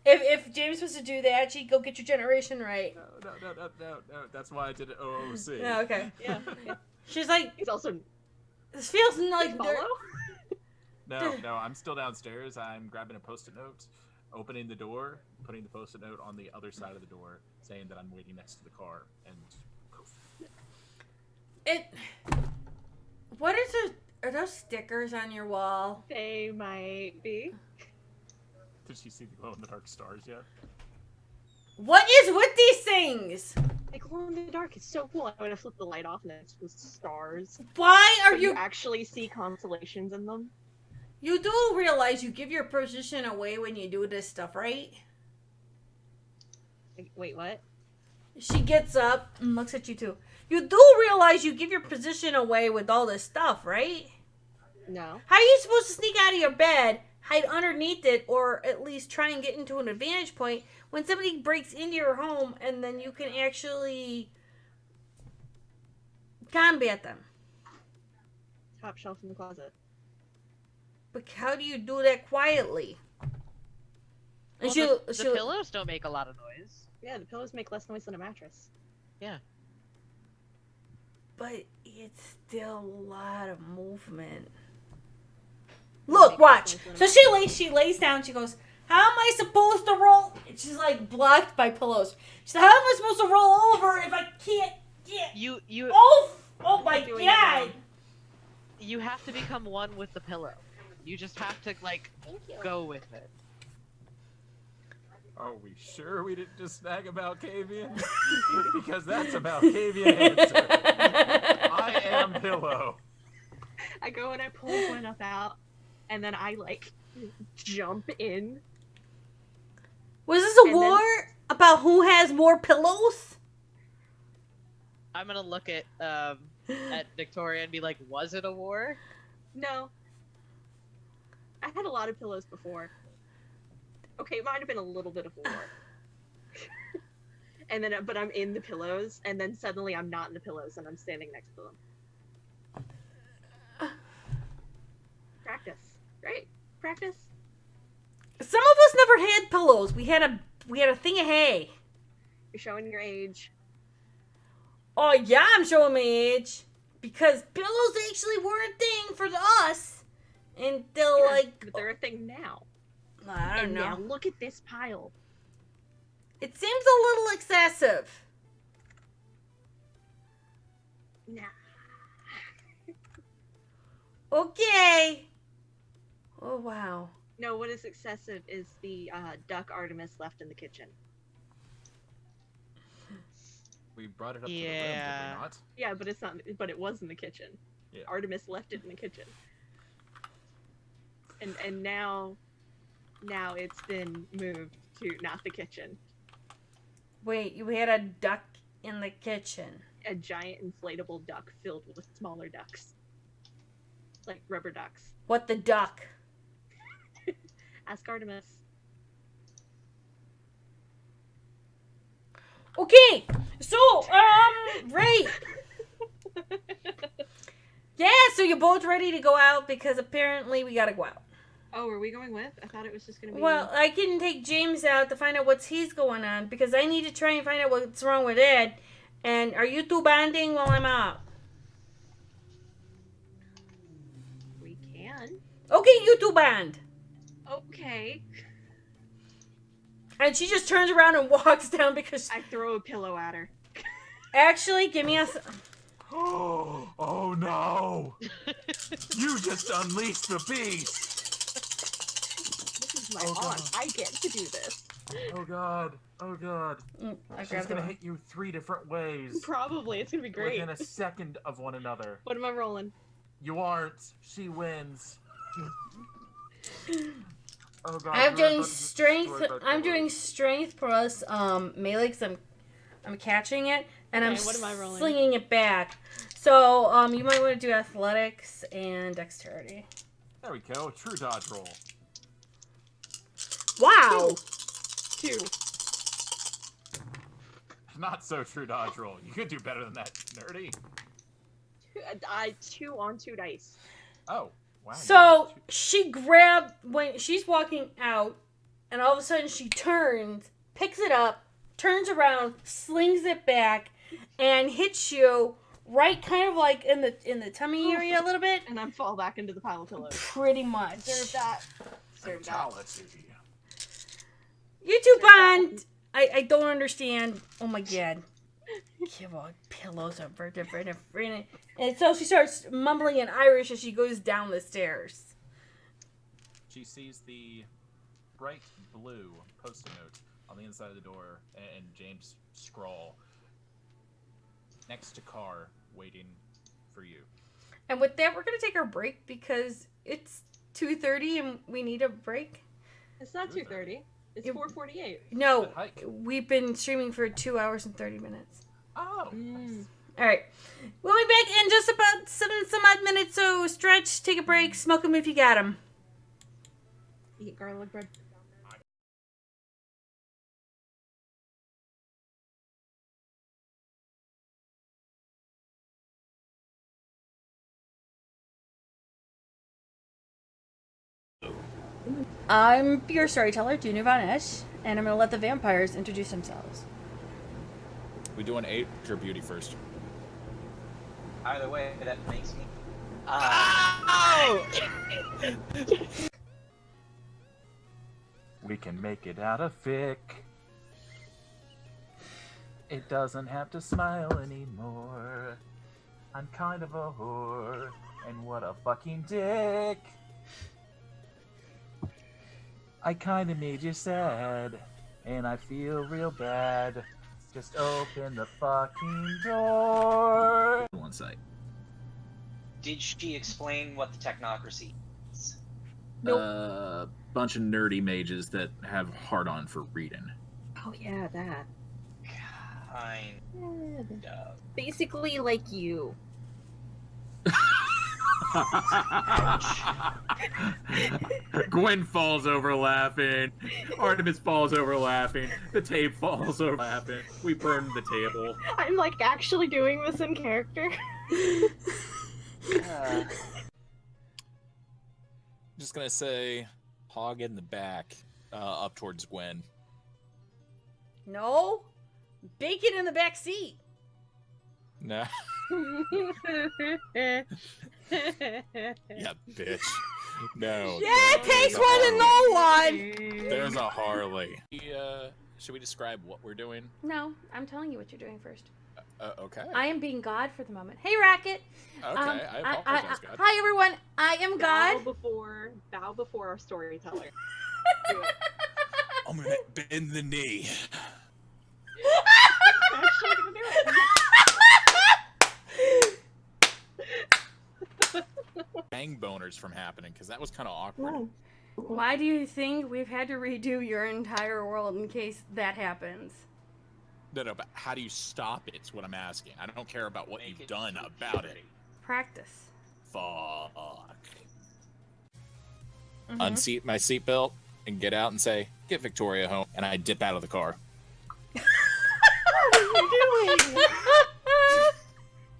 If James was to do that, she'd go get your generation right. No. That's why I did it OOC. Yeah, okay. Yeah. She's like, He's also this feels like follow. No, I'm still downstairs. I'm grabbing a post-it note, opening the door, putting the post-it note on the other side of the door, saying that I'm waiting next to the car, and poof. it. What is it? Are those stickers on your wall? They might be. Did she see the glow-in-the-dark stars yet? What is with these things? They glow in the dark. It's so cool. I'm gonna flip the light off and it's just stars. Why are But you you? actually see constellations in them? You do realize you give your position away when you do this stuff, right? Like, wait, what? She gets up and looks at you too. You do realize you give your position away with all this stuff, right? No. How are you supposed to sneak out of your bed, hide underneath it, or at least try and get into an advantage point when somebody breaks into your home and then you can actually combat them? Top shelf in the closet. But how do you do that quietly? And Well, the pillows don't make a lot of noise. Yeah, the pillows make less noise than a mattress. but it's still a lot of movement. Look, watch. So she lays down. She goes, "How am I supposed to roll?" And she's like blocked by pillows. She said, "How am I supposed to roll over if I can't get?" You Oh my Doing it god! wrong. you have to become one with the pillow. You just have to like Thank you. go with it. Are we sure we didn't just snag about Cavian? Because that's about Cavian answer. I am Pillow. I go and I pull one up out, and then I like jump in. Was this a And then- war about who has more pillows? I'm gonna look at Victoria and be like, was it a war? No. I had a lot of pillows before. Okay, it might have been a little bit of war. And then, but I'm in the pillows, and then suddenly I'm not in the pillows, and I'm standing next to them. Practice, right? Practice. Some of us never had pillows. We had a thing of hay. You're showing your age. Oh yeah, I'm showing my age because pillows actually were a thing for us until Yeah, like but they're a thing now. I don't And now know. look at this pile. It seems a little excessive. Nah. Okay. Oh wow. No, what is excessive is the duck Artemis left in the kitchen. We brought it up to the room, did Yeah. we not? Yeah, but it's not. But it was in the kitchen. Yeah. Artemis left it in the kitchen. And now it's been moved to not the kitchen. Wait, you had a duck in the kitchen. A giant inflatable duck filled with smaller ducks, like rubber ducks. What the duck? Ask Artemis. Okay, so, right. Yeah, so you're both ready to go out because apparently we gotta go out. Oh, are we going with? I thought it was just gonna be. Well, I can take James out to find out what's he's going on because I need to try and find out what's wrong with Ed. And are you two bonding while I'm out? We can. Okay, you two bond. Okay. And she just turns around and walks down because I throw a pillow at her. actually, give me a. Oh no! You just unleashed the beast! This is my Oh, aunt. God. I get to do this. Oh god. Oh god. I She's grabbed gonna the. hit you 3 different ways. Probably. It's gonna be great. Within a second of one another. What am I rolling? You aren't. She wins. Oh god. I'm you're doing about to get strength. destroyed by I'm Thor. doing strength plus melee because I'm catching it and I'm Okay, what am I rolling? slinging it back. So you might want to do athletics and dexterity. There we go. True dodge roll. Wow. 2. Not so true dodge roll. You could do better than that, nerdy. 2 on 2 dice. Oh. Wow. So she grabbed when she's walking out, and all of a sudden she turns, picks it up, turns around, slings it back, and hits you right, kind of like in the tummy area a little bit. And I fall back into the pile of pillows. Pretty much. Serve that. Serve that. Fatality. You two bond. I don't understand. Oh my god. Give on pillows are different. And so she starts mumbling in Irish as she goes down the stairs. She sees the bright blue post-it note on the inside of the door and James scrawl next to car waiting for you. And with that, we're gonna take our break because it's 2:30 and we need a break. It's not 2:30. It's You- 4:48. No, Good hike. we've been streaming for 2 hours and 30 minutes. Oh. All right, we'll be back in just about some odd minutes. So stretch, take a break, smoke them if you got them. Eat garlic bread. I'm your storyteller, Junior Von Esch, and I'm gonna let the vampires introduce themselves. We doing age or beauty first? Either way, that makes me. We can make it out of fic. It doesn't have to smile anymore. I'm kind of a whore, and what a fucking dick. I kinda made you sad, and I feel real bad. Just open the fucking door. One site. Did she explain what the technocracy is? Nope. Bunch of nerdy mages that have hard on for reading. Oh yeah, that. Kind of. Basically like you. Gwen falls over laughing. Artemis falls over laughing. The tape falls over laughing. We burned the table. I'm like actually doing this in character. Just gonna say, hog in the back, up towards Gwen. No, bacon in the back seat. Nah. Yeah, bitch. No. Yeah, it takes one to know one. There's a Harley. Should we describe what we're doing? No, I'm telling you what you're doing first. Okay. I am being God for the moment. Hey, Racket. Okay, I apologize, God. Hi, everyone. I am God. Bow before our storyteller. I'm gonna bend the knee. Actually gonna do it. Bang boners from happening, because that was kind of awkward. Why do you think we've had to redo your entire world in case that happens? No, but how do you stop it? Is what I'm asking. I don't care about what Make you've it done about it. Practice. Fuck. Mhm. Unseat my seatbelt and get out and say, "Get Victoria home," and I dip out of the car. What are you doing?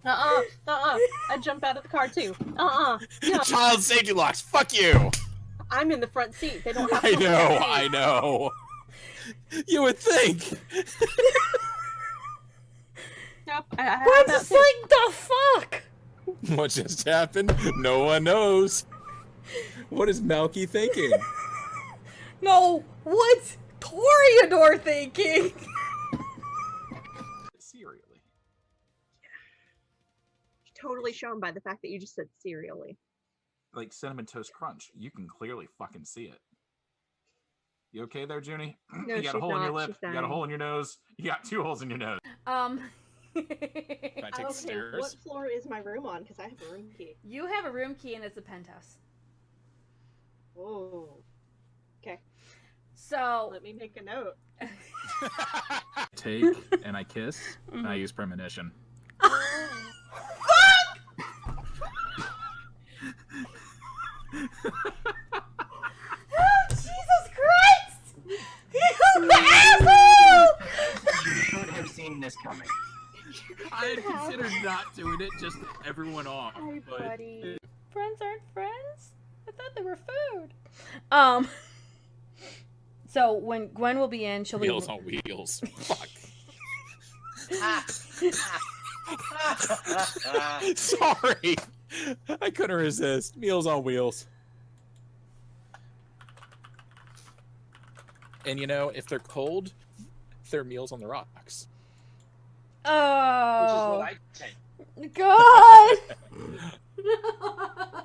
I jump out of the car too. No. Child safety locks. Fuck you. I'm in the front seat. They don't have to I look at me. know. You would think. Nope. I have Gwen's that just too. like, the fuck? What just happened? No one knows. What is Malky thinking? No, what's Toreador thinking? Serially. Totally shown by the fact that you just said serially. Like Cinnamon Toast Crunch. You can clearly fucking see it. You okay there, Junie? No, You got a she's hole in your not. lip. She's You got a dying. hole in your nose. You got 2 holes in your nose. Can I take the Okay, stairs? what floor is my room on? Because I have a room key. You have a room key and it's a penthouse. Whoa. Okay, So, let me make a note. Take and I kiss and I use premonition. oh, Jesus Christ! You asshole! You should have seen this coming. I had considered not doing it, just everyone off. Hi, But buddy. Friends aren't friends? I thought they were food. So when Gwen will be in, she'll be... Meals on wheels. Fuck. Sorry. I couldn't resist. Meals on wheels. And you know, if they're cold, they're meals on the rocks. Which is Oh, what I take. God!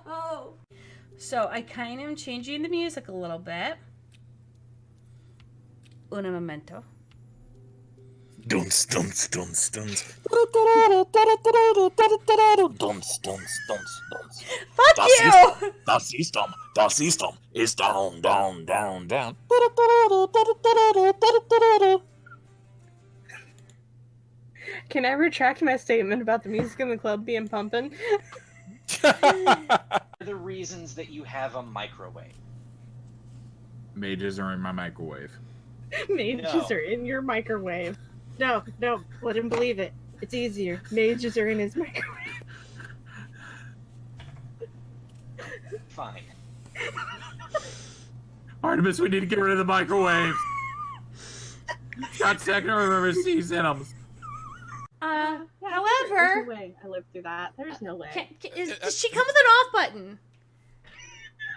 No! So I kind of am changing the music a little bit. Un momento. Dunce, dunce, dunce, dunce. Dunce, dunce, dunce, dunce. Fuck Das you! The system is down, down, down, down. Can I retract my statement about the music in the club being pumping? The reasons that you have a microwave. mages are in my microwave. Mages No. are in your microwave. No, let him believe it. It's easier. Mages are in his microwave. Fine. Artemis, we need to get rid of the microwaves. Got second or remember Steve's in them. There's However, no way I lived through that. There's no way. does she come with an off button?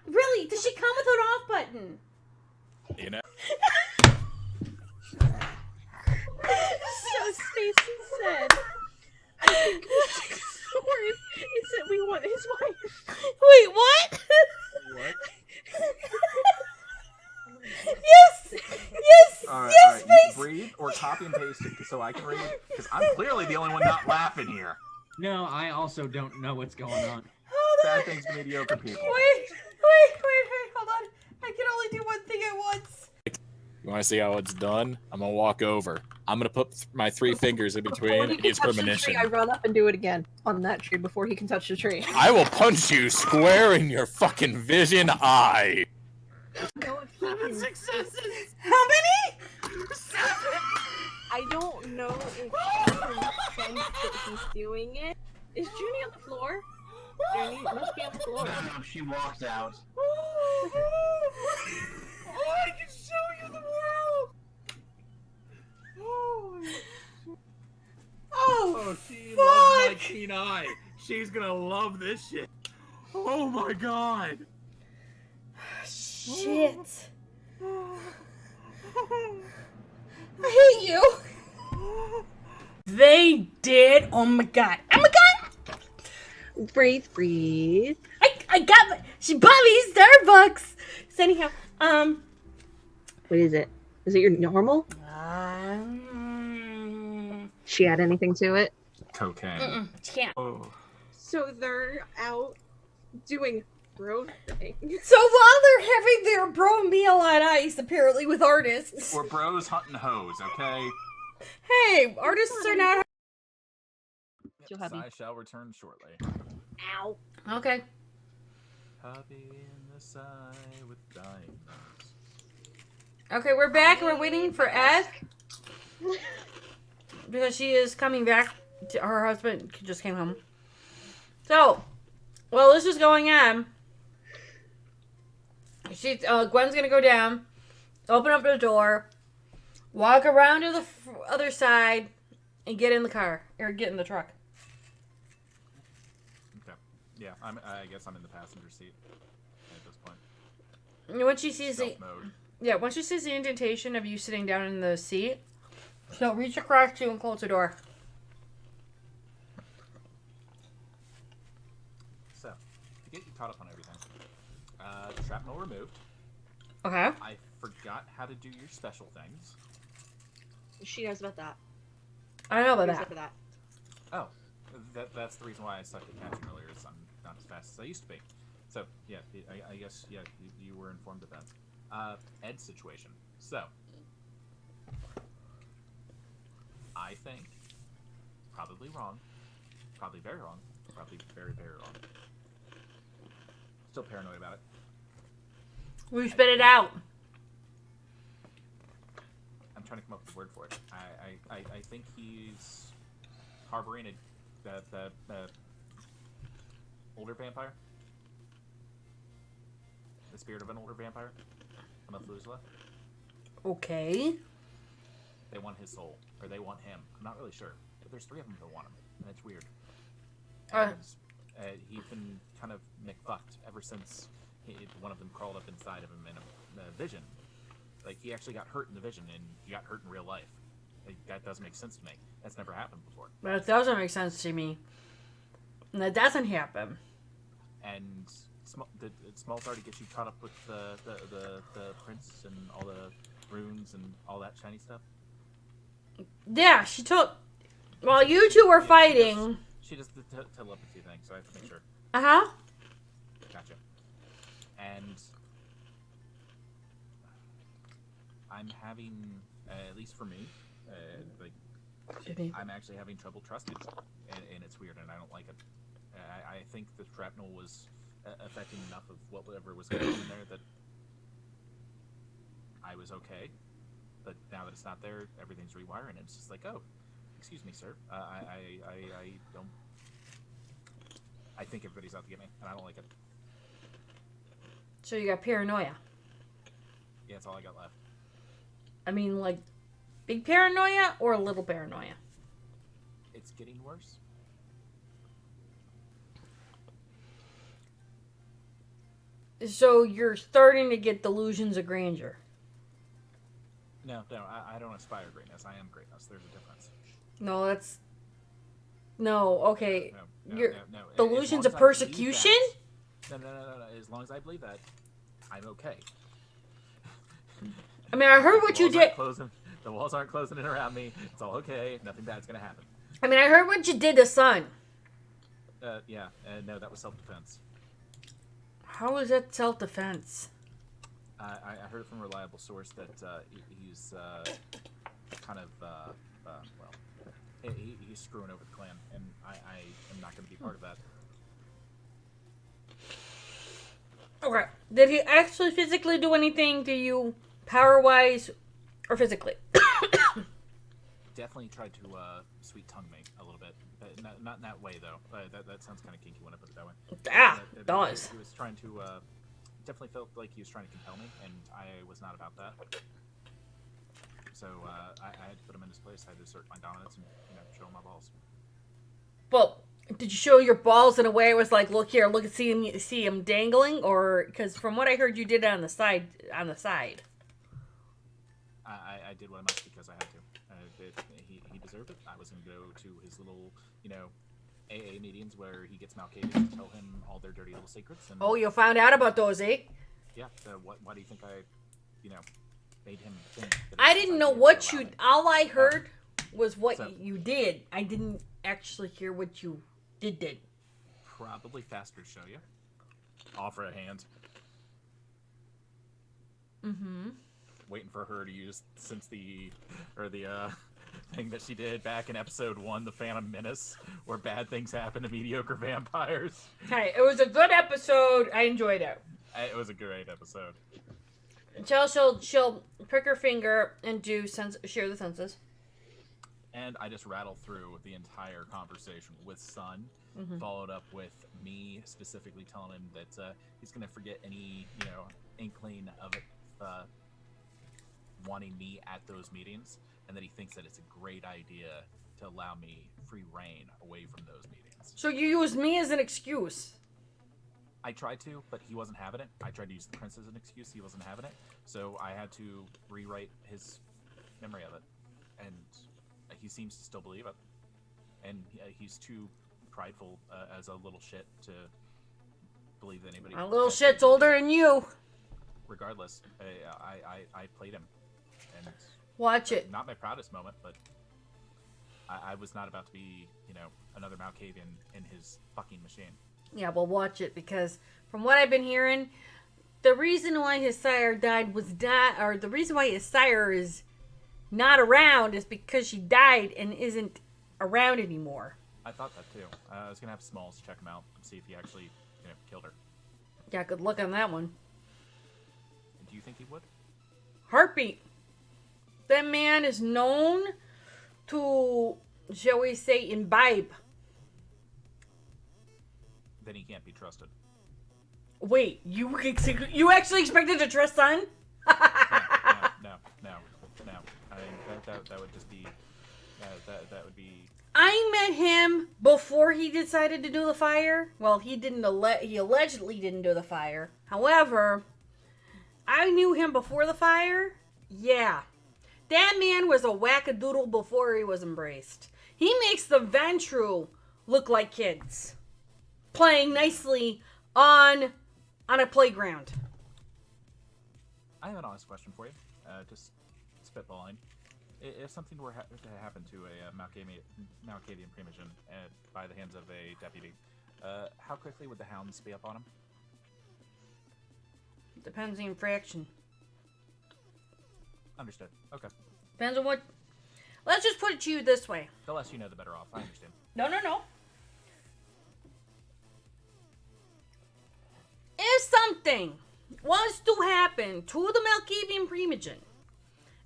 Really? Does she come with an off button? You know? So Stacy said, I think is that we want his wife. Wait, what? What? Yes! Yes! All right, yes, all right. You Space! breathe or copy and paste it so I can read. Because I'm clearly the only one not laughing here. No, I also don't know what's going on. Hold on. Bad things to mediocre people. Wait, hold on. I can only do one thing at once. You want to see how it's done? I'm gonna walk over. I'm gonna put my 3 fingers in Before between he and can use touch the premonition. tree, I run up and do it again on that tree before he can touch the tree. I will punch you square in your fucking vision eye. No, if he can- Successes! How many? I don't know if he can sense that he's doing it. Is Junie on the floor? Junie must be on the floor. No, she walked out. Oh, I can show you the world. Oh, she fuck! loves my keen eye. She's gonna love this shit. Oh my god. shit. I hate you. They did. Oh my god. Oh my god. Breathe, breathe. I got my. She bought me Starbucks. So anyhow, What is it? Is it your normal? She add anything to it? Cocaine. She can't. Oh. So they're out doing bro things. So while they're having their bro meal on ice, apparently with artists. We're bros hunting hoes, okay? Hey, artists are not. Too heavy. I shall return shortly. Ow. Okay. Hubby in the side with dying nose. Okay, we're back and we're waiting for Ed. Because she is coming back. Her husband just came home. So, while this is going on, Gwen's gonna go down, open up the door, walk around to the other side, and get in the car or get in the truck. Okay. Yeah, I guess I'm in the passenger seat at this point. And once she sees Stealth mode. once she sees the indentation of you sitting down in the seat, she'll reach across you and close the door. So, to get you caught up on everything, shrapnel removed. Okay. I forgot how to do your special things. She knows about that. I know about Knows that. about Oh, that's the reason why I sucked at catching earlier. Is I'm not as fast as I used to be. So yeah, I guess yeah, you were informed of that. Ed's situation. So I think probably wrong, probably very wrong, probably very very wrong. Still paranoid about it. We spit it out. I'm trying to come up with a word for it. I think he's harboring the older vampire. The spirit of an older vampire. A Methuselah. Okay. They want his soul. Or they want him. I'm not really sure. But there's 3 of them that want him. And it's weird. And he's been kind of McFucked ever since one of them crawled up inside of him in a vision. Like, he actually got hurt in the vision, and he got hurt in real life. Like, that doesn't make sense to me. That's never happened before. That doesn't make sense to me. And that doesn't happen. And Smalls already gets you caught up with the prince and all the runes and all that shiny stuff. Yeah, she took. While you two were fighting. She does the telepathy thing, so I have to make sure. Uh-huh. Gotcha. And I'm having, at least for me, I'm actually having trouble trusting, and it's weird, and I don't like it. I think the shrapnel was affecting enough of whatever was going on in there that I was okay. But now that it's not there, everything's rewiring, and it's just like, oh, excuse me, sir. I don't. I think everybody's out to get me, and I don't like it. So you got paranoia. Yeah, that's all I got left. I mean, like, big paranoia or little paranoia? It's getting worse. So you're starting to get delusions of grandeur. No, I don't aspire greatness. I am greatness. There's a difference. No, that's... No, okay. No. Delusions of persecution? No. As long as I believe that, I'm okay. I mean, I heard what you did. The walls aren't closing in around me. It's all okay. Nothing bad's gonna happen. I mean, I heard what you did to Sun. Yeah. No, that was self-defense. How is that self-defense? I heard it from a reliable source that he's kind of he's screwing over the clan, and I am not going to be part of that. Okay. Did he actually physically do anything to you, power-wise, or physically? Definitely tried to sweet tongue me a little bit, not in that way though. That sounds kind of kinky when I put it that way. It does. He was trying to. Definitely felt like he was trying to compel me, and I was not about that. So I had to put him in his place. I had to assert my dominance and show him my balls. Well, did you show your balls in a way it was like, look here, look, see him dangling, or because from what I heard, you did it on the side. I did what I must because I had to. He deserved it. I was going to go to his little, AA meetings where he gets Malkavians to tell him all their dirty little secrets. And, oh, you found out about those, eh? Yeah. Why do you think I, made him think? That I didn't know what you. All I heard was what you did. I didn't actually hear what you did. Probably faster to show you. Offer a hand. Mm-hmm. Waiting for her to use the thing that she did back in episode 1, The Phantom Menace, where bad things happen to mediocre vampires. Hey, it was a good episode. I enjoyed it. It was a great episode. She'll prick her finger and do share the senses. And I just rattle through the entire conversation with Sun, followed up with me specifically telling him that he's going to forget any, inkling of it, wanting me at those meetings, and that he thinks that it's a great idea to allow me free reign away from those meetings. So you use me as an excuse. I tried to, but he wasn't having it. I tried to use the prince as an excuse. He wasn't having it. So I had to rewrite his memory of it. And he seems to still believe it. And he's too prideful as a little shit to believe that anybody... A little shit's older than you. Regardless, I played him. And watch it. Not my proudest moment, but I was not about to be, another Malkavian in his fucking machine. Yeah, well, watch it, because from what I've been hearing, the reason why his sire died or the reason why his sire is not around is because she died and isn't around anymore. I thought that too. I was gonna have Smalls check him out and see if he actually, killed her. Yeah, good luck on that one. Do you think he would? Heartbeat. That man is known to, shall we say, imbibe. Then he can't be trusted. Wait, you actually expected to trust Sun? No. That would just be that would be. I met him before he decided to do the fire. Well, he didn't. He allegedly didn't do the fire. However, I knew him before the fire. Yeah, that man was a wackadoodle before he was embraced. He makes the Ventru look like kids playing nicely on a playground. I have an honest question for you. Just spitballing. If something were to happen to a Malkavian primogen by the hands of a deputy, how quickly would the hounds be up on him? Depends on the infraction. Understood. Okay. Depends on what. Let's just put it to you this way. The less you know, the better off. I understand. No. If something was to happen to the Malkavian primogen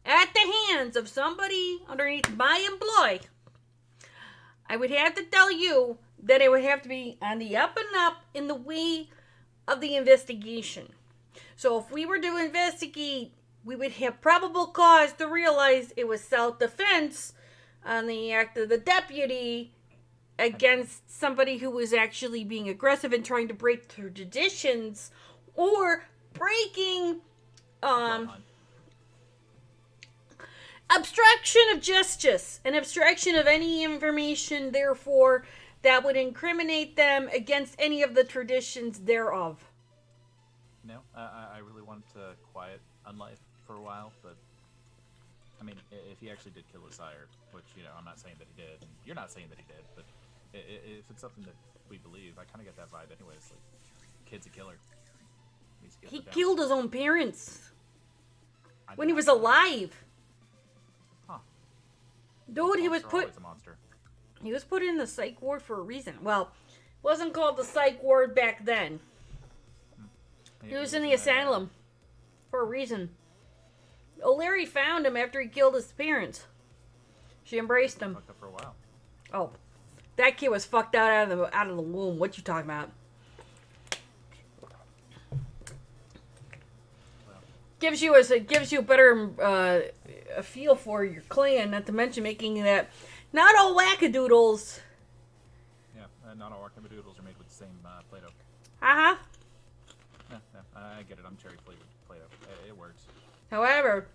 at the hands of somebody underneath my employ, I would have to tell you that it would have to be on the up and up in the way of the investigation. So if we were to investigate, we would have probable cause to realize it was self-defense on the act of the deputy against somebody who was actually being aggressive and trying to break through traditions, or breaking obstruction of justice, an obstruction of any information, therefore, that would incriminate them against any of the traditions thereof. No, I really wanted to quiet Unlife for a while, but I mean, if he actually did kill his sire, which, I'm not saying that he did, and you're not saying that he did, but if it's something that we believe, I kind of get that vibe anyways. Like, kid's a killer. He killed his own parents when he was alive. Huh. Dude, he was put in the psych ward for a reason. Well, it wasn't called the psych ward back then. He was in the asylum for a reason. O'Leary found him after he killed his parents. She embraced him. Fucked up for a while. Oh, that kid was fucked out of the womb. What you talking about? Gives you a better a feel for your clan. Not to mention making that not all wackadoodles. Yeah, not all wackadoodles are made with the same Play-Doh. Uh-huh. Yeah, I get it. I'm cherry flavored Play-Doh. It works. However,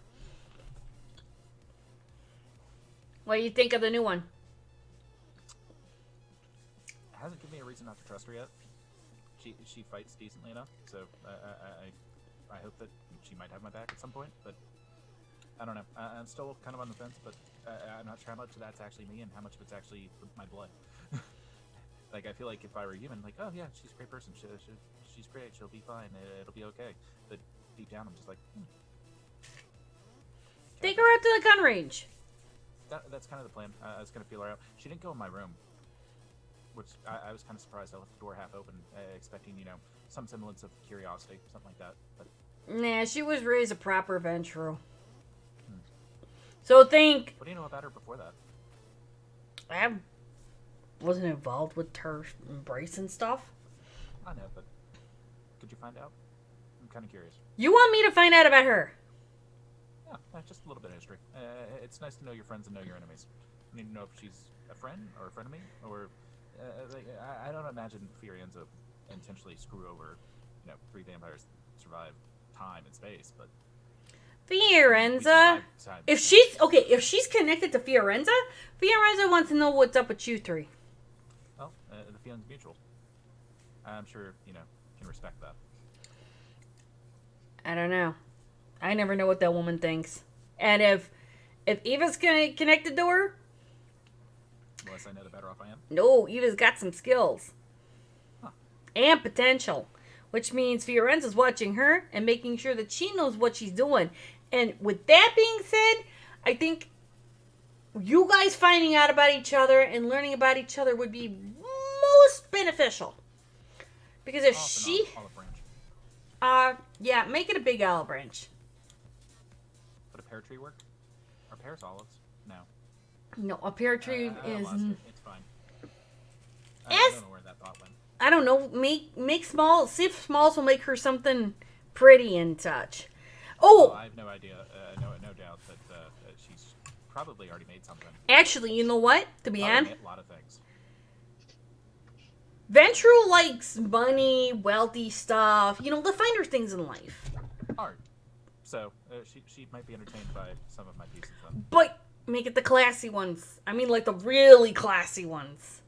what do you think of the new one? It hasn't given me a reason not to trust her yet. She fights decently enough, so I hope that she might have my back at some point, but I don't know. I'm still kind of on the fence, but I'm not sure how much of that's actually me and how much of it's actually my blood. Like, I feel like if I were human, like, oh yeah, she's a great person. She's great. She'll be fine. It'll be okay. But deep down, I'm just like, Take her out to the gun range. That's kind of the plan. I was gonna feel her out. She didn't go in my room, which I was kind of surprised. I left the door half open, expecting some semblance of curiosity, something like that. But Nah, she was raised a proper Ventru. So think What do you know about her before that? I wasn't involved with her embrace and stuff. I know, but could you find out? I'm kind of curious. You want me to find out about her? Yeah, just a little bit of history. It's nice to know your friends and know your enemies. I need to know if she's a friend or a frenemy, or I don't imagine Fiorenza intentionally screw over, 3 vampires that survive time and space, but Fiorenza. If she's connected to Fiorenza, Fiorenza wants to know what's up with you three. Well, the feeling's mutual. I'm sure can respect that. I don't know. I never know what that woman thinks. And if Eva's gonna connect the door, The less I know, the better off I am. no, Eva's got some skills. Huh. And potential. Which means Fiorenza's watching her and making sure that she knows what she's doing. And with that being said, I think you guys finding out about each other and learning about each other would be most beneficial. Because if she... Olive branch. Yeah, make it a big olive branch. Would a pear tree work? Are pears olives? No. No, a pear tree I is... lost it. It's fine. I Yes. don't know where that thought went. I don't know, make small, see if smalls will make her something pretty and such. Well, Oh, I have no idea. No doubt that she's probably already made something. actually, you know what? To be Probably honest, made a lot of things. Ventru likes money, wealthy stuff, the finer things in life. Art. So she might be entertained by some of my pieces then. But make it the classy ones. I mean, like the really classy ones.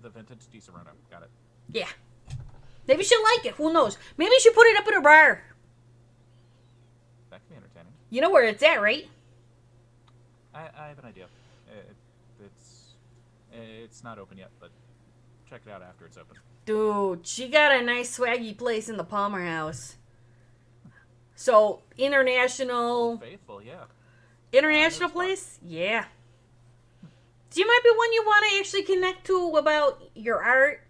The vintage Di Serono. Got it. Yeah. Maybe she'll like it. Who knows? Maybe she put it up in her bar. That could be entertaining. You know where it's at, right? I have an idea. It's not open yet, but check it out after it's open. Dude, she got a nice swaggy place in the Palmer House. So, international Faithful, yeah. international spot. place? Yeah. So you might be one you want to actually connect to about your art.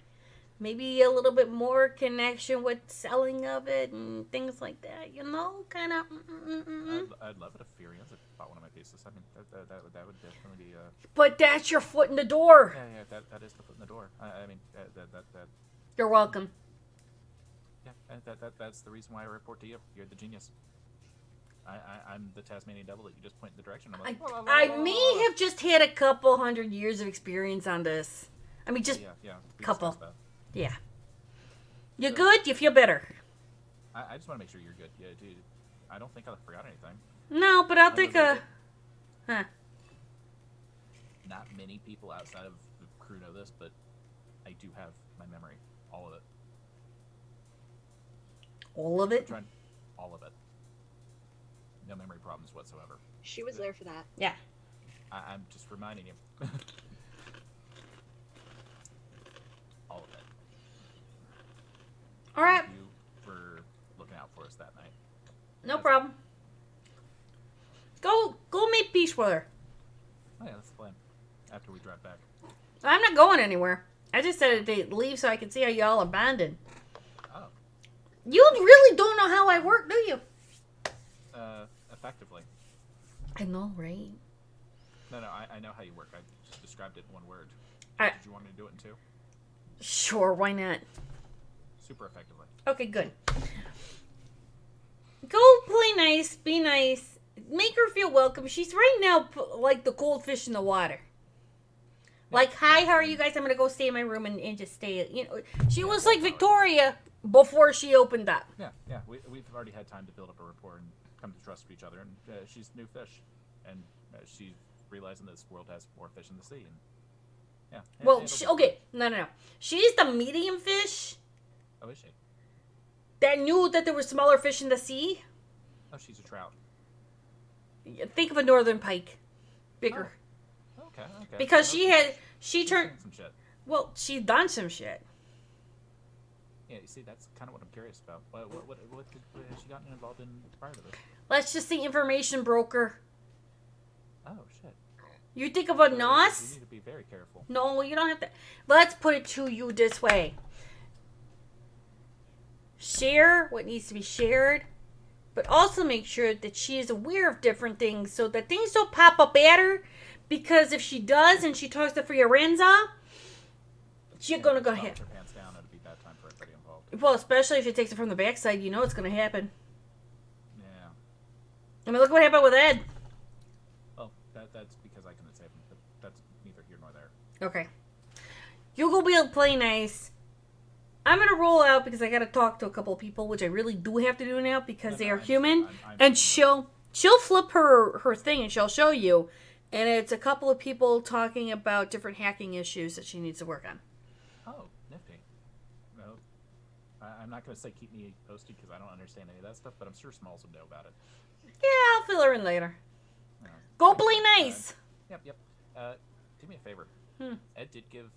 Maybe a little bit more connection with selling of it and things like that, kind of. I'd love it if Fiorenza bought one of my pieces. I mean, that would definitely be. But that's your foot in the door. Yeah, that is the foot in the door. I mean, that. You're welcome. Yeah, that's the reason why I report to you. You're the genius. I'm the Tasmanian devil that you just point in the direction. I'm like, I may have just had a couple 100 years of experience on this. I mean, just yeah. We couple. discussed that. Yeah. You good? You feel better? I just want to make sure you're good. Yeah, dude. I don't think I forgot anything. No, but I'll I take know a... that- Huh. Not many people outside of the crew know this, but I do have my memory, all of it. All of it? Trying all of it. No memory problems whatsoever. She was there for that. Yeah. I'm just reminding you. All of it. All right. Thank you for looking out for us that night. No problem. Go make peace with her. Oh yeah, that's the plan. After we drive back. I'm not going anywhere. I just said to leave so I could see how y'all abandoned. Oh. You really don't know how I work, do you? Effectively. I know, right? No, I know how you work. I just described it in one word. I- Did you want me to do it in two? Sure, why not? Super effectively. Okay, good. Go play nice, be nice, make her feel welcome. She's right now like the cold fish in the water. Like, hi, how are you guys? I'm gonna go stay in my room and just stay. She was like Victoria before she opened up. Yeah. We've already had time to build up a rapport and come to trust each other. And she's new fish, and she's realizing this world has more fish in the sea. And yeah. Well, it'll be okay, no. She's the medium fish cool. Oh, is she? that knew that there were smaller fish in the sea. Oh, she's a trout. Think of a northern pike, bigger. Okay. Because she turned. She's some shit. Well, she's done some shit. Yeah, you see, that's kind of what I'm curious about. What has she gotten involved in prior to this? Let's just say information broker. Oh, shit. You think of a You nos? need to be very careful. No, you don't have to. Let's put it to you this way. Share what needs to be shared. but also make sure that she is aware of different things so that things don't pop up at her. Because if she does and she talks to Fiorenza, she's gonna go Stop hit. with her pants down. It'd be bad time for everybody involved. Well, especially if she takes it from the backside, you know it's gonna happen. Yeah. I mean, look what happened with Ed. Well, that's because I couldn't save him, but that's neither here nor there. Okay. You go be able to play nice. I'm gonna roll out because I gotta talk to a couple of people, which I really do have to do now because No, they no, are I understand. human. I'm And she'll flip her thing and she'll show you. And it's a couple of people talking about different hacking issues that she needs to work on. Oh, nifty. No, I'm not going to say keep me posted because I don't understand any of that stuff, but I'm sure Smalls would know about it. Yeah, I'll fill her in later. Uh, Go play nice. Yep. Do me a favor. Ed did give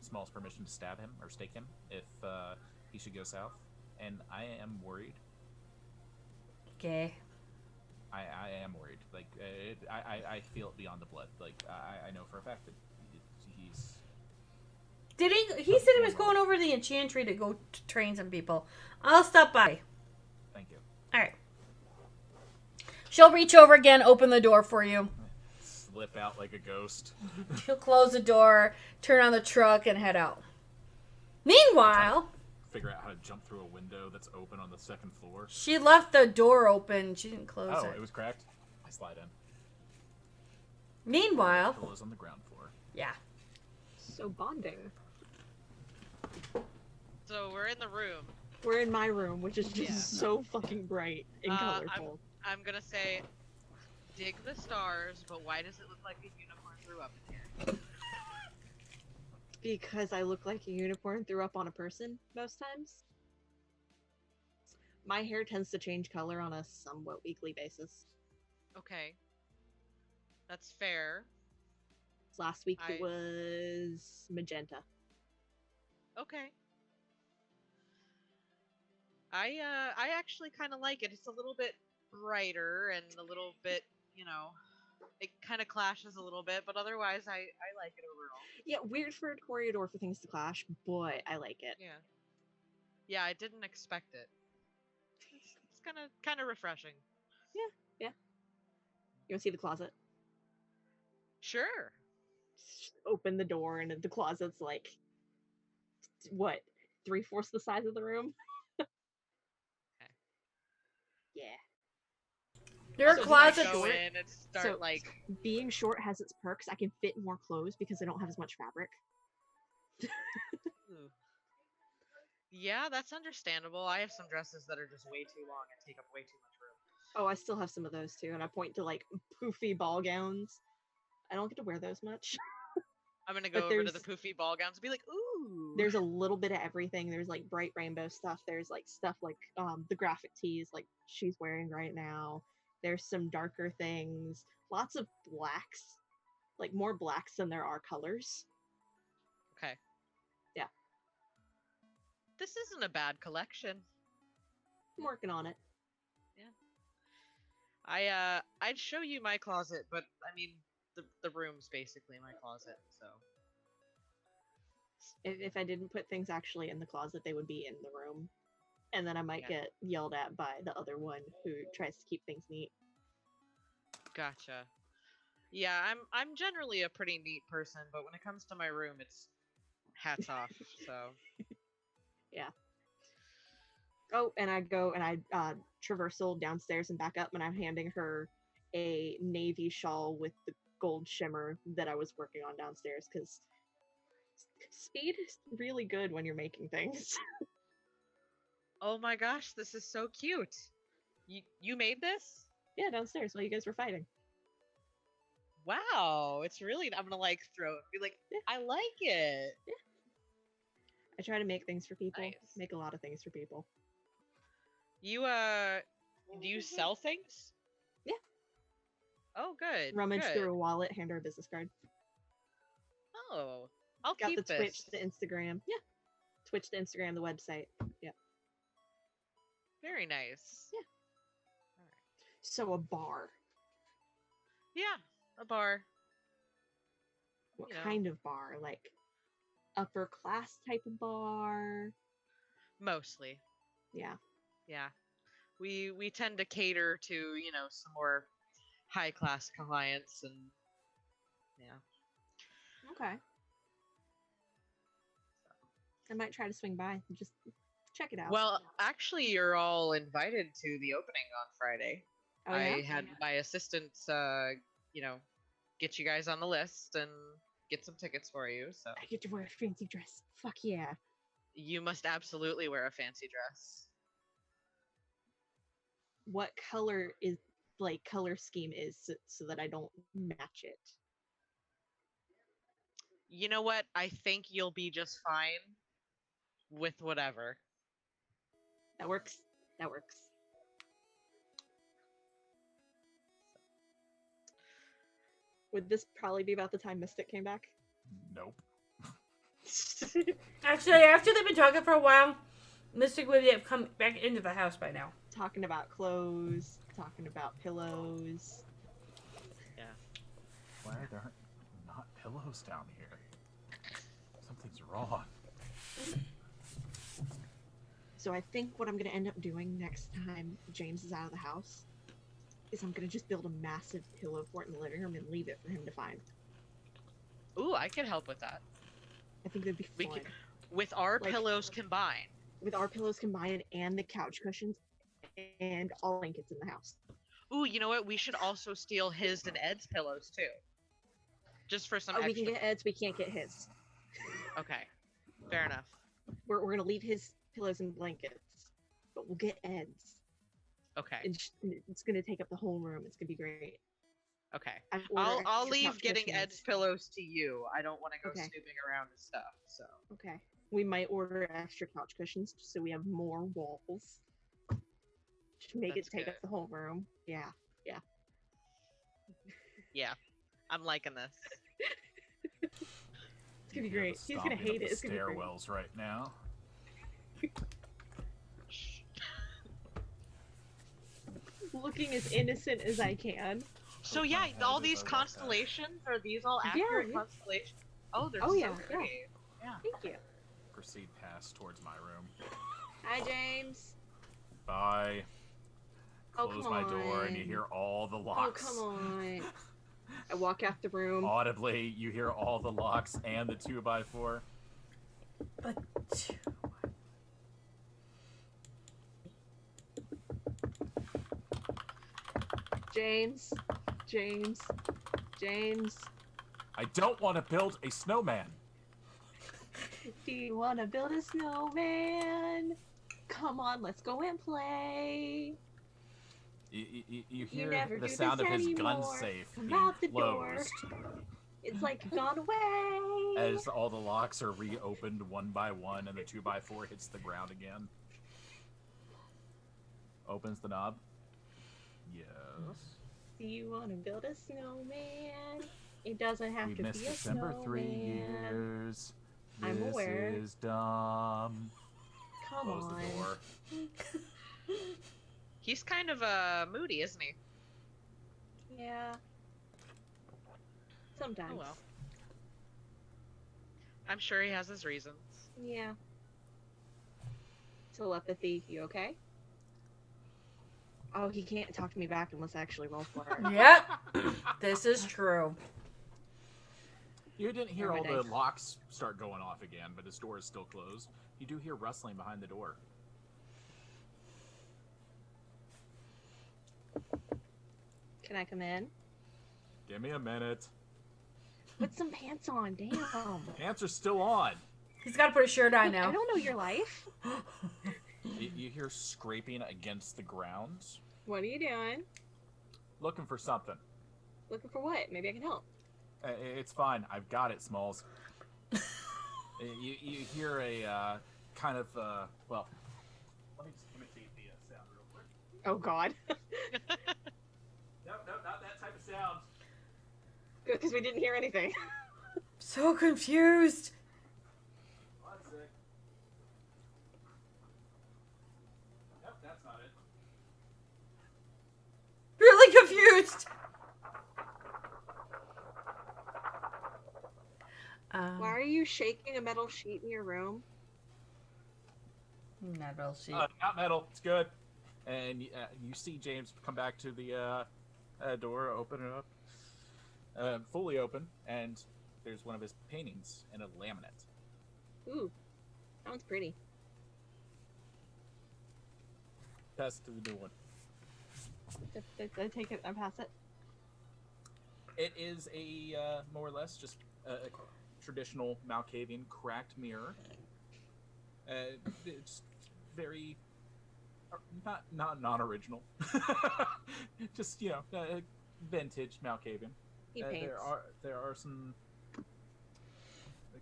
Smalls permission to stab him or stake him if he should go south, and I am worried. Okay. I am worried. Like, I feel it beyond the blood. Like, I know for a fact that he's... Did he said he was going over to the enchantry to go train some people. I'll stop by. Thank you. Alright. She'll reach over again, open the door for you. Slip out like a ghost. She'll close the door, turn on the truck, and head out. Meanwhile, Figure out how to jump through a window that's open on the second floor. she left the door open. She didn't close Oh, it. it was cracked? I slide in. Meanwhile, Pillows on the ground floor. yeah. So bonding. So we're in the room. We're in my room, which is just Yeah. so fucking bright and colorful. I'm gonna say, dig the stars, but why does it look like a unicorn threw up in here? Because I look like a unicorn threw up on a person most times. My hair tends to change color on a somewhat weekly basis. Okay. That's fair. Last week I- it was magenta. Okay. I actually kind of like it. It's a little bit brighter and a little bit, it kind of clashes a little bit, but otherwise I like it overall. Yeah, weird for a corridor for things to clash, but I like it. Yeah. Yeah, I didn't expect it. It's kind of refreshing. You want to see the closet? Sure. Open the door and the closet's like, what, 3/4 the size of the room? Okay. Yeah. There are So closets. Go in and start So- like. Being short has its perks. I can fit more clothes because I don't have as much fabric. Ooh. Yeah, that's understandable. I have some dresses that are just way too long and take up way too much room. Oh, I still have some of those too, and I point to like poofy ball gowns. I don't get to wear those much. I'm gonna go But over to the there's- poofy ball gowns and be like, ooh. There's a little bit of everything. There's like bright rainbow stuff. There's like stuff like the graphic tees like she's wearing right now. There's some darker things. Lots of blacks. Like more blacks than there are colors. Okay. Yeah. This isn't a bad collection. I'm working on it. I'd show you my closet, but I mean the room's basically my closet, so If I didn't put things actually in the closet, they would be in the room. And then I might Yeah. get yelled at by the other one who tries to keep things neat. gotcha. Yeah, I'm generally a pretty neat person, but when it comes to my room, it's hats off. So Oh, and I go and I traversal downstairs and back up, and I'm handing her a navy shawl with the gold shimmer that I was working on downstairs because speed is really good when you're making things. oh my gosh, this is so cute. You made this? Yeah, downstairs while you guys were fighting. Wow, it's really. I'm gonna like throw it. Be like, Yeah. I like it. I try to make things for people. Nice. Make a lot of things for people. You do you sell things? Yeah. Oh, good. Rummage good. through a wallet, hand her a business card. Oh, I'll Got keep the this. Twitch, the Instagram. Yeah. Twitch, the Instagram, the website. Yeah. Very nice. Yeah. So a bar. Yeah, a bar. What You know. kind of bar? Like upper class type of bar? Mostly. Yeah. Yeah. we tend to cater to, you know, some more high class clients and yeah. Okay. I might try to swing by and just check it out. Well, actually, you're all invited to the opening on Friday. Oh, I yeah? had my assistant, you know, get you guys on the list and get some tickets for you. So I get to wear a fancy dress. Fuck yeah. you must absolutely wear a fancy dress. What color is color scheme is so that I don't match it? You know what? I think you'll be just fine with whatever. That works. That works. Would this probably be about the time Mystic came back? Nope. Actually, after they've been talking for a while, Mystic would have come back into the house by now. Talking about clothes, talking about pillows. Why are there not pillows down here? Something's wrong. So I think what I'm going to end up doing next time James is out of the house is I'm going to just build a massive pillow fort in the living room and leave it for him to find. Ooh, I could help with that. I think that'd be We fun. could, with our Like- pillows combined. With our pillows combined and the couch cushions and all blankets in the house. Ooh, you know what? We should also steal his and Ed's pillows too. Just for some Oh, we extra. can get Ed's, we can't get his. Okay. Fair enough. We're going to leave his pillows and blankets, but we'll get Ed's. Okay. It's going to take up the whole room. It's going to be great. Okay. I've ordered I'll extra leave couch getting cushions. Ed's pillows to you. I don't want to go Okay. snooping around his stuff. So. Okay. We might order extra couch cushions just so we have more walls. Just make That's it take good. up the whole room. Yeah. Yeah. I'm liking this. It's gonna be You hear great. the He's gonna stomping of hate it. the It's gonna be great. stairwells right now. Looking as innocent as I can. So yeah, Yeah, all it is these like that. constellations, are these all Yeah, accurate yeah. constellations? Oh, they're Oh, so yeah, yeah. pretty. Thank you. Proceed past towards my room. Hi, James. Bye. Oh, Close come my door and you on. hear all the Oh, locks. come on. I walk out the room. Audibly, you hear all the locks and the 2x4. But James. James. James. I don't want to build a snowman. Do you want to build a snowman? Come on, let's go and play. You hear never the do sound this of his gun anymore. safe Come being out the door. closed It's like gone away. as all the locks are reopened one by one and the 2x4 hits the ground again. Opens the knob. Yes. Do you want to build a snowman? It doesn't have We to missed be a December snowman. 3 years. I'm This aware. is dumb. Come Close on. the door. He's kind of moody, isn't he? Yeah. Sometimes. Oh well. I'm sure he has his reasons. Yeah. Telepathy, you okay? Oh, he can't talk to me back unless I actually roll for it. yep, this is true. You didn't hear Where all are my the dice? locks start going off again, but his door is still closed. You do hear rustling behind the door. Can I come in? Give me a minute. Put some pants on, damn. Pants are still on. He's got to put a shirt on I now. don't know your life. You hear scraping against the ground. What are you doing? Looking for something. Looking for what? Maybe I can help. It's fine. I've got it, Smalls. You hear a kind of well. Let me just imitate the sound real quick. Oh God. No, not that type of sound. Good, because we didn't hear anything. So confused. One sec. Nope, that's not it. Really confused. Why are you shaking a metal sheet in your room? Metal sheet. Not metal. It's good. and you see James come back to the door, open it up, fully open, and there's one of his paintings in a laminate. Ooh, that one's pretty. Pass to the new one. I take it. I pass it. It is a more or less just a traditional Malkavian cracked mirror. It's very not non-original, just vintage Malkavian. He paints. There are some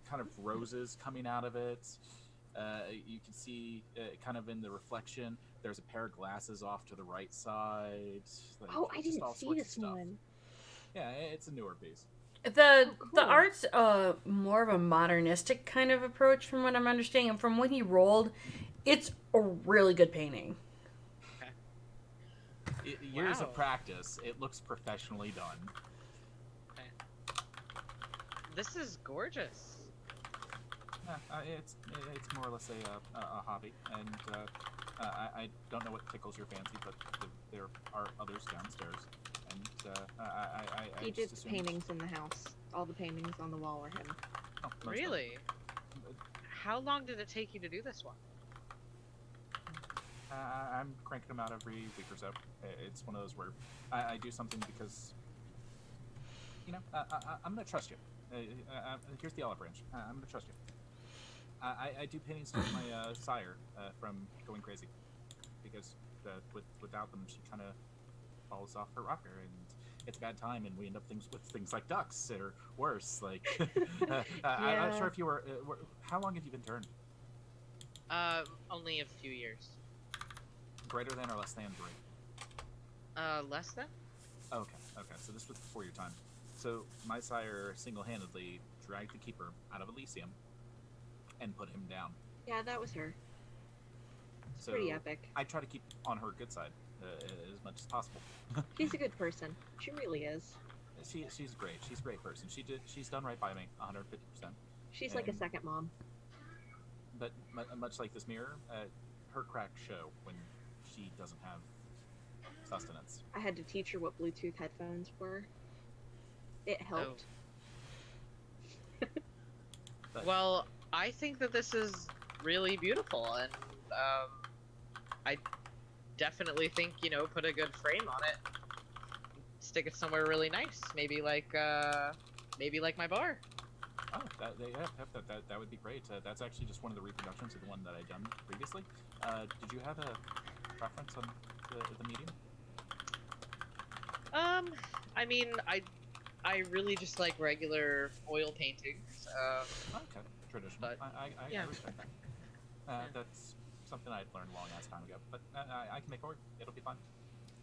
kind of roses coming out of it. You can see kind of in the reflection. There's a pair of glasses off to the right side. Oh, I just didn't all see sorts of this stuff. one. Yeah, it's a newer piece. The cool. art's more of a modernistic kind of approach from what I'm understanding, and from when he rolled, it's a really good painting. Years Wow. of practice, it looks professionally done. This is gorgeous. Yeah, it's more or less a hobby, and I don't know what tickles your fancy, but there are others downstairs, and I He just did assumed- paintings in the house. All the paintings on the wall were him. Oh, most of them. Really? How long did it take you to do this one? I'm cranking them out every week or so. It's one of those where I do something because, I'm going to trust you. Here's the olive branch. I'm going to trust you. I do paintings to my sire from going crazy, because without them she kind of falls off her rocker, and it's a bad time, and we end up with things like ducks or worse. Like, I'm not sure if you were. How long have you been turned? Only a few years. Greater than or less than 3? Less than? Okay. So this was before your time. So my sire single-handedly dragged the keeper out of Elysium and put him down. Yeah, that was her. So Pretty epic. I try to keep on her good side as much as possible. She's a good person. She really is. She's great. She's a great person. She's done right by me, 150%. She's like a And- second mom. But much like this mirror, her cracks show when she doesn't have sustenance. I had to teach her what Bluetooth headphones were. It helped. But Well, I think that this is really beautiful, and I definitely think put a good frame on it, stick it somewhere really nice, maybe like my bar. oh, that would be great. That's actually just one of the reproductions of the one that I'd done previously. Did you have a preference on the medium? I mean, I really just like regular oil paintings. Okay, traditional. But, I yeah. respect that. That's something I'd learned a long ass time ago, but I can make it work. It'll be fun.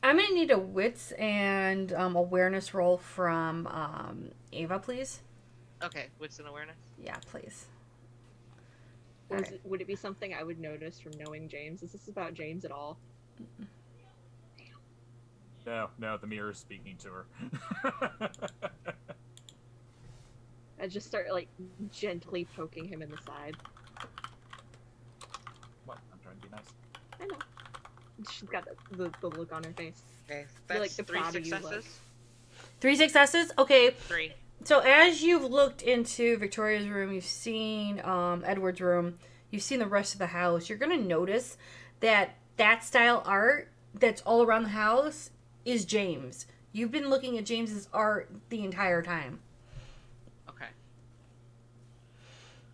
I'm gonna need a wits and awareness roll from Ava, please. Okay, wits and awareness. Yeah, please. Would it be something I would notice from knowing James? Is this about James at all? No, the mirror's speaking to her. I just start gently poking him in the side. What? I'm trying to be nice. I know. She's got the look on her face. Okay, You're, that's the 3 proud of you look. successes. 3 successes? Okay. 3. So as you've looked into Victoria's room, you've seen Edward's room, you've seen the rest of the house, you're going to notice that style art that's all around the house is James. You've been looking at James's art the entire time. Okay.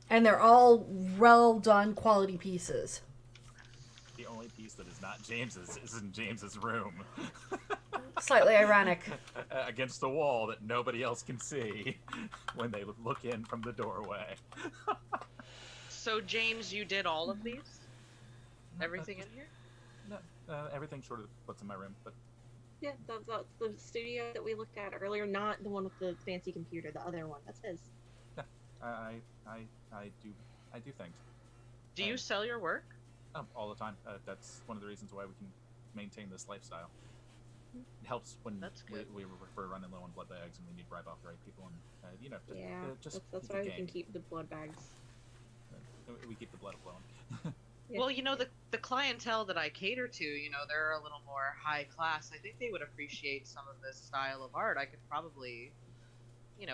And they're all well done quality pieces. The only piece that is not James's is in James's room. Slightly ironic. Against the wall that nobody else can see when they look in from the doorway. So James, you did all of these? Everything in here? No, everything sort of what's in my room, but Yeah, the studio that we looked at earlier, not the one with the fancy computer, the other one. That's his. I do things. Do you sell your work? All the time. That's one of the reasons why we can maintain this lifestyle. It helps when That's good. we're running low on blood bags and we need to bribe off the right people, and Yeah, just that's the why we gang. can keep the blood bags. We keep the blood flowing. Yeah. Well, the clientele that I cater to, they're a little more high class. I think they would appreciate some of this style of art. I could probably,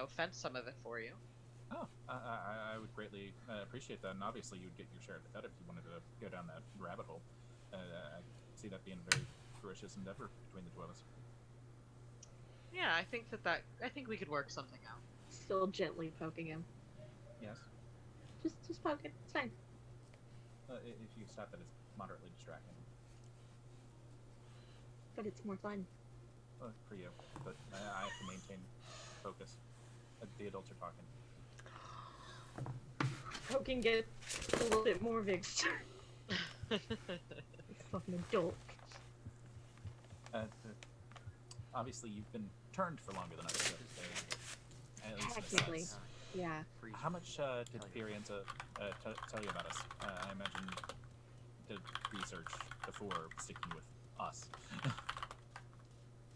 fence some of it for you. Oh, I would greatly appreciate that, and obviously you would get your share of the cut if you wanted to go down that rabbit hole. I see that being a very fruitless endeavor between the two of us. Yeah, I think I think we could work something out. Still gently poking him. Yes. Just poke it. It's fine. If you stop that, it's moderately distracting. But it's more fun. For you, but I have to maintain focus. The adults are talking. Poking gets a little bit more vigorous. Fucking adult. Obviously, you've been turned for longer than us. At least in a Technically. sense. Yeah. How much did Firenze tell you about us? I imagine did research before sticking with us.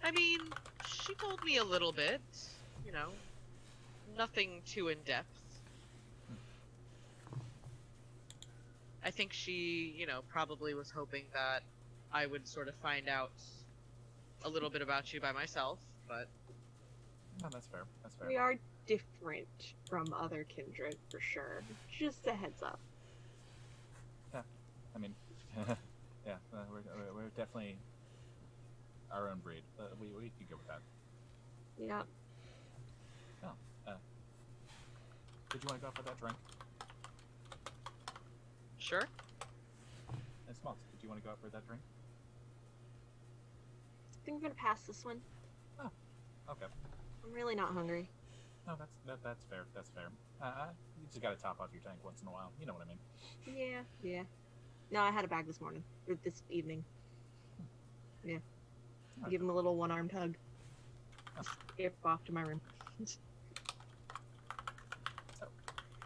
I mean, she told me a little bit, nothing too in depth. I think she, probably was hoping that I would sort of find out a little bit about you by myself, but... No, that's fair. That's fair. We are different from other kindred, for sure. Just a heads up. Yeah, I mean, yeah, we're definitely our own breed. We could go with that. Yeah. Oh, did you want to go for that drink? Sure. Smalls, did you want to go out for that drink? I think I'm gonna pass this one. Oh, okay. I'm really not hungry. No, that's fair. That's fair. You just gotta top off your tank once in a while. You know what I mean. Yeah. No, I had a bag this morning. Or this evening. Yeah. Okay. Give him a little one-armed hug. Skip off to my room.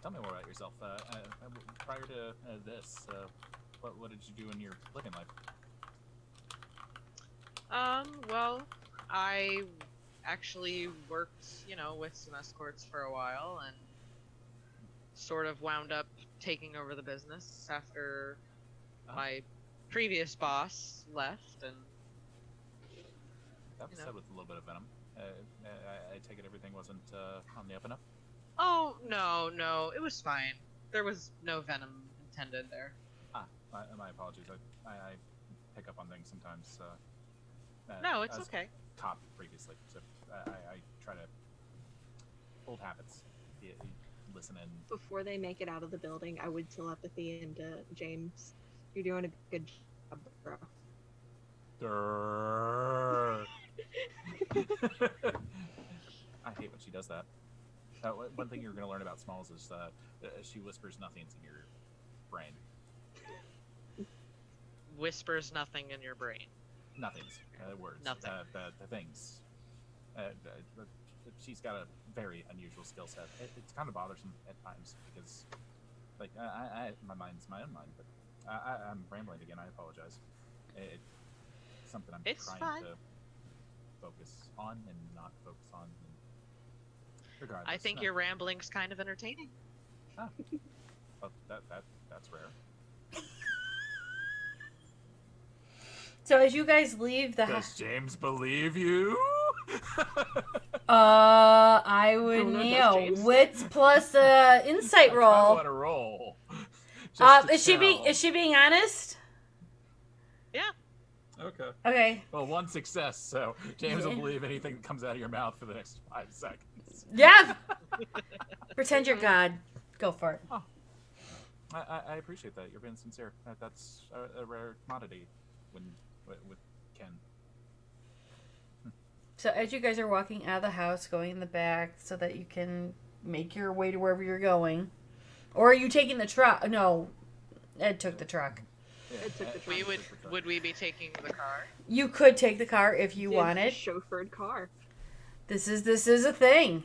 Tell me more about yourself. Prior to this, what did you do in your living life? Well, I actually worked, with some escorts for a while and sort of wound up taking over the business after my previous boss left, and That was said with a little bit of venom. I take it everything wasn't on the up and up? oh, no, it was fine. There was no venom intended there. My apologies. I pick up on things sometimes. No, it's I was okay. Cop previously, so I try to old habits. Listen in. Before they make it out of the building, I would telepathy into James. You're doing a good job, bro. Durr. I hate when she does that. One thing you're going to learn about Smalls is she whispers nothings in your brain. Whispers nothing in your brain. Nothings. Words. Nothing. The things. She's got a very unusual skill set. It's kind of bothersome at times because, like, my mind's my own mind, but I'm rambling again. I apologize. It's something I'm It's trying fine. to focus on and not focus on. Regardless, I think your rambling's kind of entertaining. Well, that's rare. So as you guys leave the house, Does James believe you? I would Oh, no, that's know James. wits plus insight I roll. want to roll. Just to Is she being honest? Yeah. Okay. Okay. Well, one success, so James will Yeah. believe anything that comes out of your mouth for the next 5 seconds. Yeah. Pretend you're God. Go for it. I appreciate that. You're being sincere. That's a rare commodity with Ken. So as you guys are walking out of the house, going in the back so that you can make your way to wherever you're going, or are you taking the truck? No, Ed took the truck. It took the We truck. would we be taking the car? You could take the car if you It's a wanted. chauffeured car. This is a thing.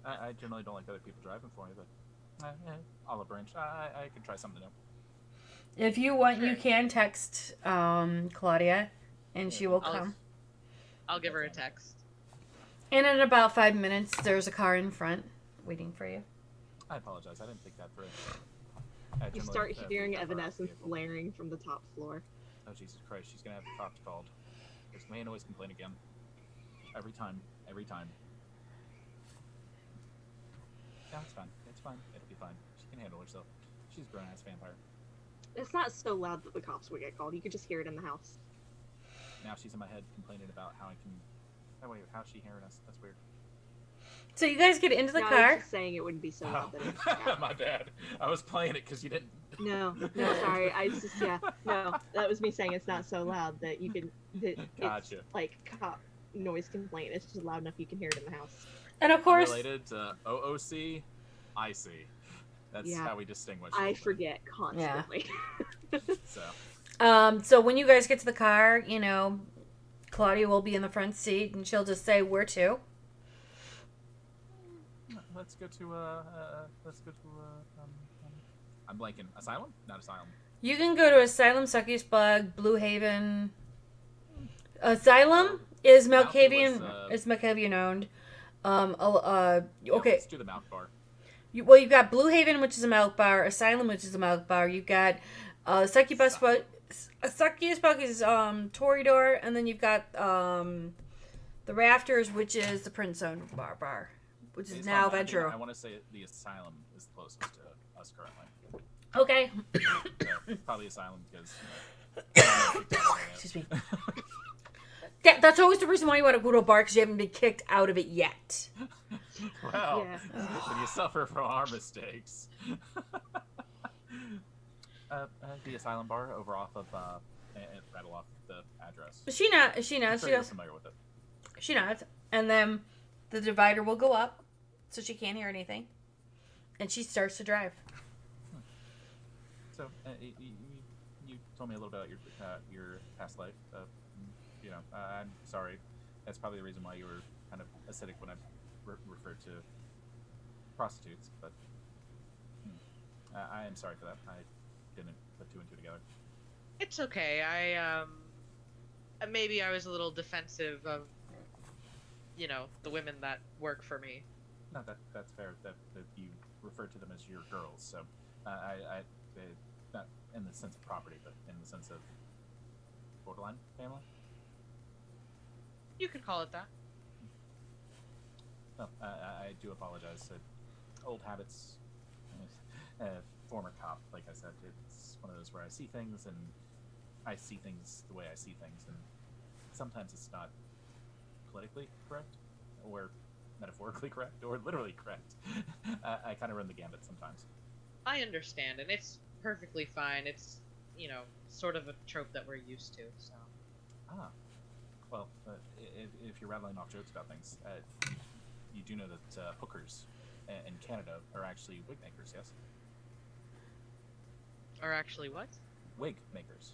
I generally don't like other people driving for me, but olive branch. I could try something new. If you want, you Sure. can text Claudia, and she will I'll- come. I'll give her a text. And in about 5 minutes, there's a car in front waiting for you. I apologize. I didn't think that through. You Timberlake, start hearing leave our evanescence vehicle. blaring from the top floor. Oh, Jesus Christ, she's gonna have the cops called. This may always complain again. Every time. Yeah, it's fine. It's fine. It'll be fine. She can handle herself. She's a grown-ass vampire. It's not so loud that the cops would get called. You could just hear it in the house. Now she's in my head complaining about how I can... Oh, wait, how's she hearing us? That's weird. So you guys get into the No, I car. was just saying it wouldn't be so loud that it would My bad. I was playing it because you didn't... No, sorry. No, that was me saying it's not so loud that you can. That Gotcha. It's like cop noise complaint. It's just loud enough you can hear it in the house. And of course, Related to OOC, IC. That's Yeah. how we distinguish. I it. forget constantly. So, so when you guys get to the car, you know, Claudia will be in the front seat, and she'll just say, "Where to?" let's go to I'm blanking. Asylum? Not Asylum. You can go to Asylum, Suckiest Bug, Blue Haven. Asylum is Malkavian. was, It's Malkavian owned. Yeah, Okay. Let's do the Mount Bar. You've got Blue Haven, which is a milk bar. Asylum, which is a milk bar. You've got Succubus, Suckiest Bug is Toreador, and then you've got the Rafters, which is the Prince-owned bar, which is Based now on that, Venturo. I want to say the Asylum is closest to us currently. Okay. So, probably Asylum because. Excuse me. That's always the reason why you want to go to a bar, because you haven't been kicked out of it yet. Well, Yeah. when you suffer from our mistakes. The Asylum Bar over off of and rattle off the address. She not. I'm She sure you're does. familiar with it. She not. And then the divider will go up, so she can't hear anything, and she starts to drive. So, you told me a little bit about your past life. I'm sorry. That's probably the reason why you were kind of acidic when I referred to prostitutes. But I am sorry for that. I didn't put two and two together. It's okay. Maybe I was a little defensive of, the women that work for me. No, that's fair. That you refer to them as your girls. So, not in the sense of property, but in the sense of borderline family. You could call it that. No, I do apologize. Old habits. Former cop, like I said, it's one of those where I see things and I see things the way I see things, and sometimes it's not politically correct, or metaphorically correct, or literally correct. I kind of run the gambit sometimes. I understand, and it's perfectly fine. It's, sort of a trope that we're used to, so. Ah, well, if you're rattling off jokes about things, you do know that hookers in Canada are actually wig makers, yes? Or actually what? Wig makers.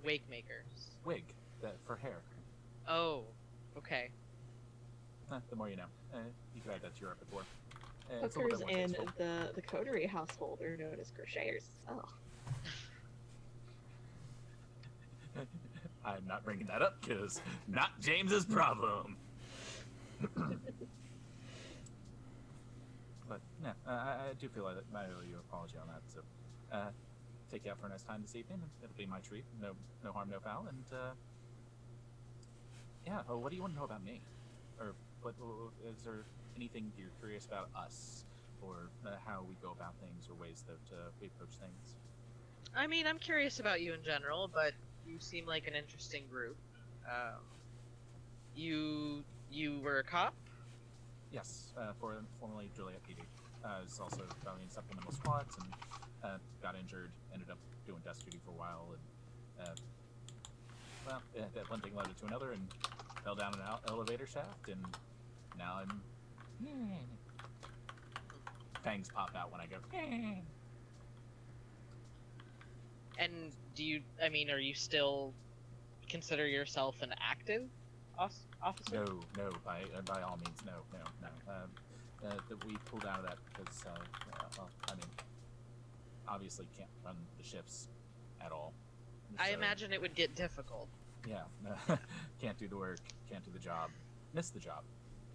Wake makers. Wig, for hair. Oh, okay. The more you know. You could add that to your repertoire. It's a little Hookers bit more in tasteful. the coterie household are known as crocheters. Oh. I'm not bringing that up because not James's problem. But yeah, I do feel like I owe you an apology on that. So, take you out for a nice time this evening. It'll be my treat. No harm, no foul. And yeah. Oh, what do you want to know about me? Or what is there anything you're curious about us, or how we go about things, or ways that we approach things? I mean, I'm curious about you in general, but you seem like an interesting group. You were a cop? Yes, formerly Joliet PD. I was also found in supplemental squads and got injured. Ended up doing desk duty for a while, and that one thing led to another, and fell down an elevator shaft, and now I'm. Fangs pop out when I go. And are you still consider yourself an active officer? No, by all means, no. That we pulled out of that because, obviously can't run the shifts at all. I So, imagine it would get difficult. Yeah, can't do the work, can't do the job, miss the job.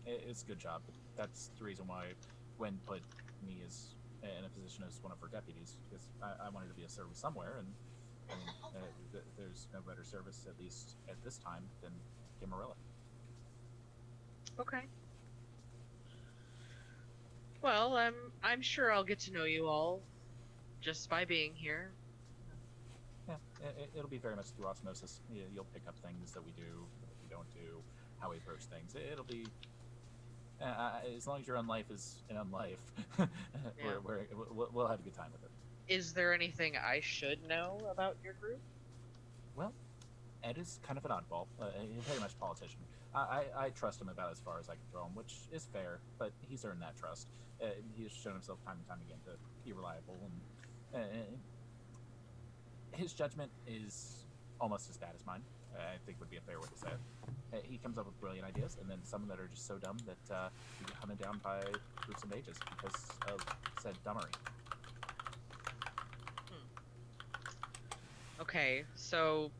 It's a good job, but that's the reason why Gwen put me as in a position as one of her deputies because I wanted to be of service somewhere, and I mean, there's no better service, at least at this time, than Camarilla. Okay. Well, I'm sure I'll get to know you all just by being here. Yeah, it'll be very much through osmosis. You'll pick up things that we do, that we don't do, how we approach things. It'll be as long as your unlife is an unlife, we'll have a good time with it. Is there anything I should know about your group? Well, Ed is kind of an oddball. He's very much a politician. I trust him about as far as I can throw him, which is fair, but he's earned that trust. He has shown himself time and time again to be reliable, and his judgment is almost as bad as mine. I think would be a fair way to say it. He comes up with brilliant ideas, and then some that are just so dumb that you get hunted down by groups of mages because of said dummery. Okay, so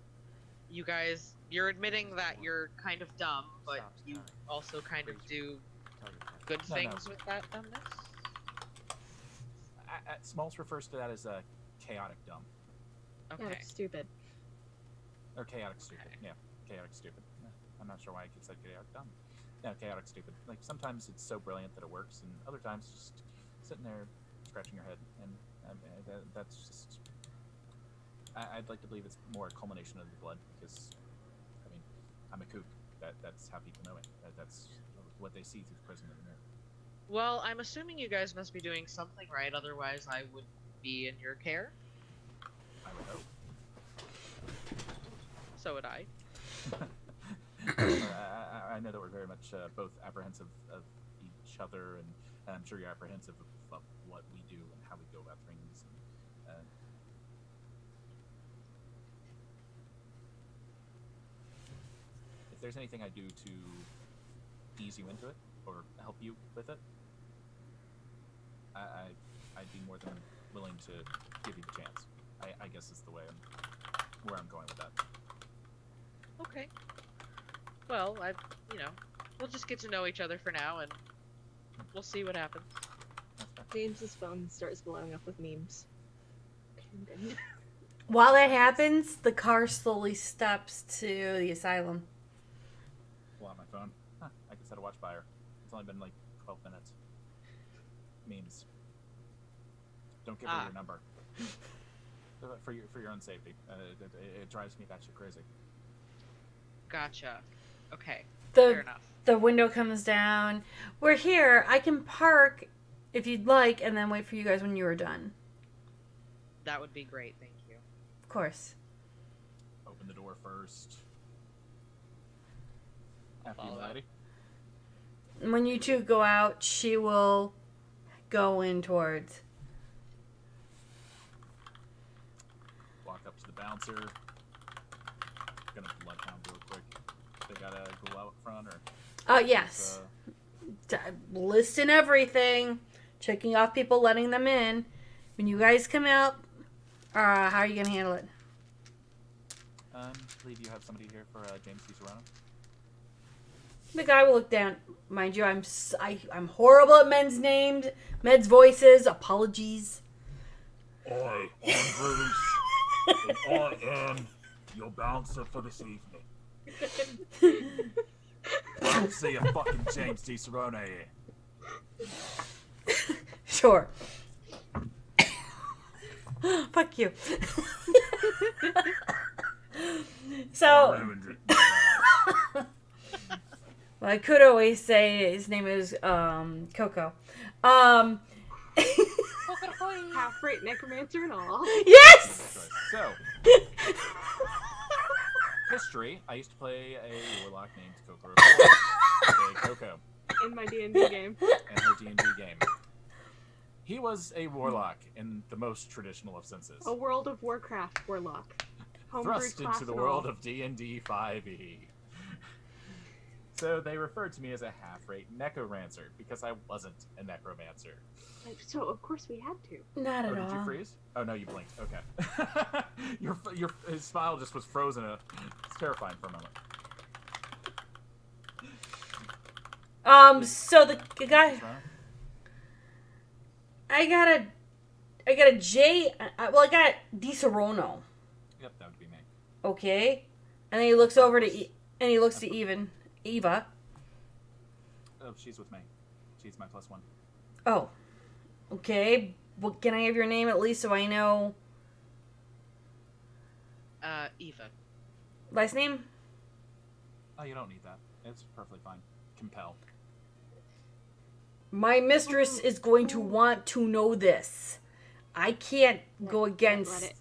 you're admitting that you're kind of dumb, but you also kind of do good things with that dumbness? Smalls refers to that as a chaotic dumb. Okay. Yeah, it's stupid. Or chaotic stupid. Okay. Yeah, chaotic stupid. I'm not sure why I could say chaotic dumb. Yeah, chaotic stupid. Like, sometimes it's so brilliant that it works, and other times just sitting there scratching your head, and that's just... I'd like to believe it's more a culmination of the blood, because, I mean, I'm a kook. That's how people know it. That's what they see through the prism of the mirror. Well, I'm assuming you guys must be doing something right, otherwise I would be in your care. I would hope. So would I. I know that we're very much both apprehensive of each other, and I'm sure you're apprehensive of what we do and how we go about things. And, if there's anything I do to ease you into it or help you with it, I'd be more than willing to give you the chance. I guess is the way where I'm going with that. Okay. Well, we'll just get to know each other for now, and we'll see what happens. James's phone starts blowing up with memes. While that happens, the car slowly stops to the asylum. Pull out my phone. Huh, I can set a watch by her. It's only been like 12 minutes. Memes. Don't give her your number. For your own safety. It drives me batshit crazy. Gotcha. Okay. The Fair enough. The window comes down. We're here. I can park if you'd like, and then wait for you guys when you are done. That would be great, thank you. Of course. Open the door first. After you, Follow lady. When you two go out, she will go in towards. Walk up to the bouncer. Gonna bloodhound real quick. They gotta go out front, or yes. Listing everything, checking off people, letting them in. When you guys come out, how are you gonna handle it? I believe you have somebody here for James DiSerrano. The guy will look down. Mind you, I'm horrible at men's names, men's voices. Apologies. I am Bruce, and I am your bouncer for this evening. I don't see a fucking James DiSerrano here. Sure. Fuck you. So, well, I could always say his name is Coco. Half-rate necromancer and all. Yes! So, history. I used to play a warlock named Coco. Coco. In my D&D game. In her D&D game. He was a warlock in the most traditional of senses. A World of Warcraft warlock. Thrust into the world of D&D 5e. So they referred to me as a half-rate necromancer because I wasn't a necromancer. So of course we had to. Not at Oh, all. did you freeze? Oh no, you blinked. Okay. His smile just was frozen. It's terrifying for a moment. So the guy, I gotta I got a J. Well, I got Di Serono. Yep, that would be me. Okay. And then he looks over to Eva. Oh, she's with me. She's my +1. Oh. Okay. Well, can I have your name at least so I know? Eva. Last name? Oh, you don't need that. It's perfectly fine. Compel. My mistress is going to want to know this. I can't go against.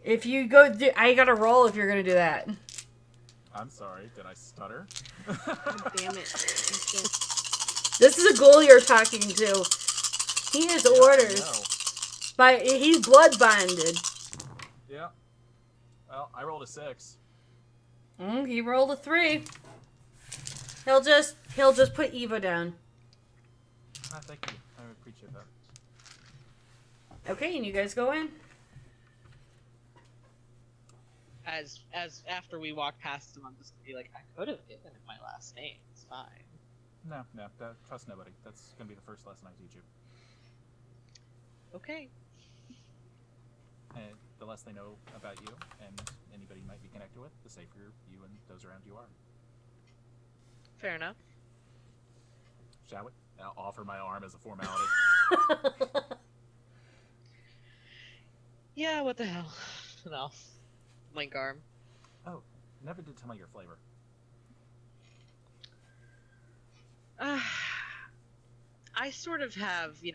If you go, I gotta roll if you're gonna do that. I'm sorry. Did I stutter? God damn it. This is a goal you're talking to. He has orders. But he's blood bonded. Yeah. Well, I rolled a 6. He rolled a 3. He'll just put Eva down. Ah, thank you. I appreciate that. Okay, and you guys go in. As after we walk past him, I'm just gonna be like, I could have given him my last name. It's fine. No, trust nobody. That's gonna be the first lesson I teach you. Okay. And the less they know about you and anybody you might be connected with, the safer you and those around you are. Fair enough. Shall we? I'll offer my arm as a formality. Yeah, what the hell? No. Link arm. Oh, never did tell me your flavor. I sort of have, I'm You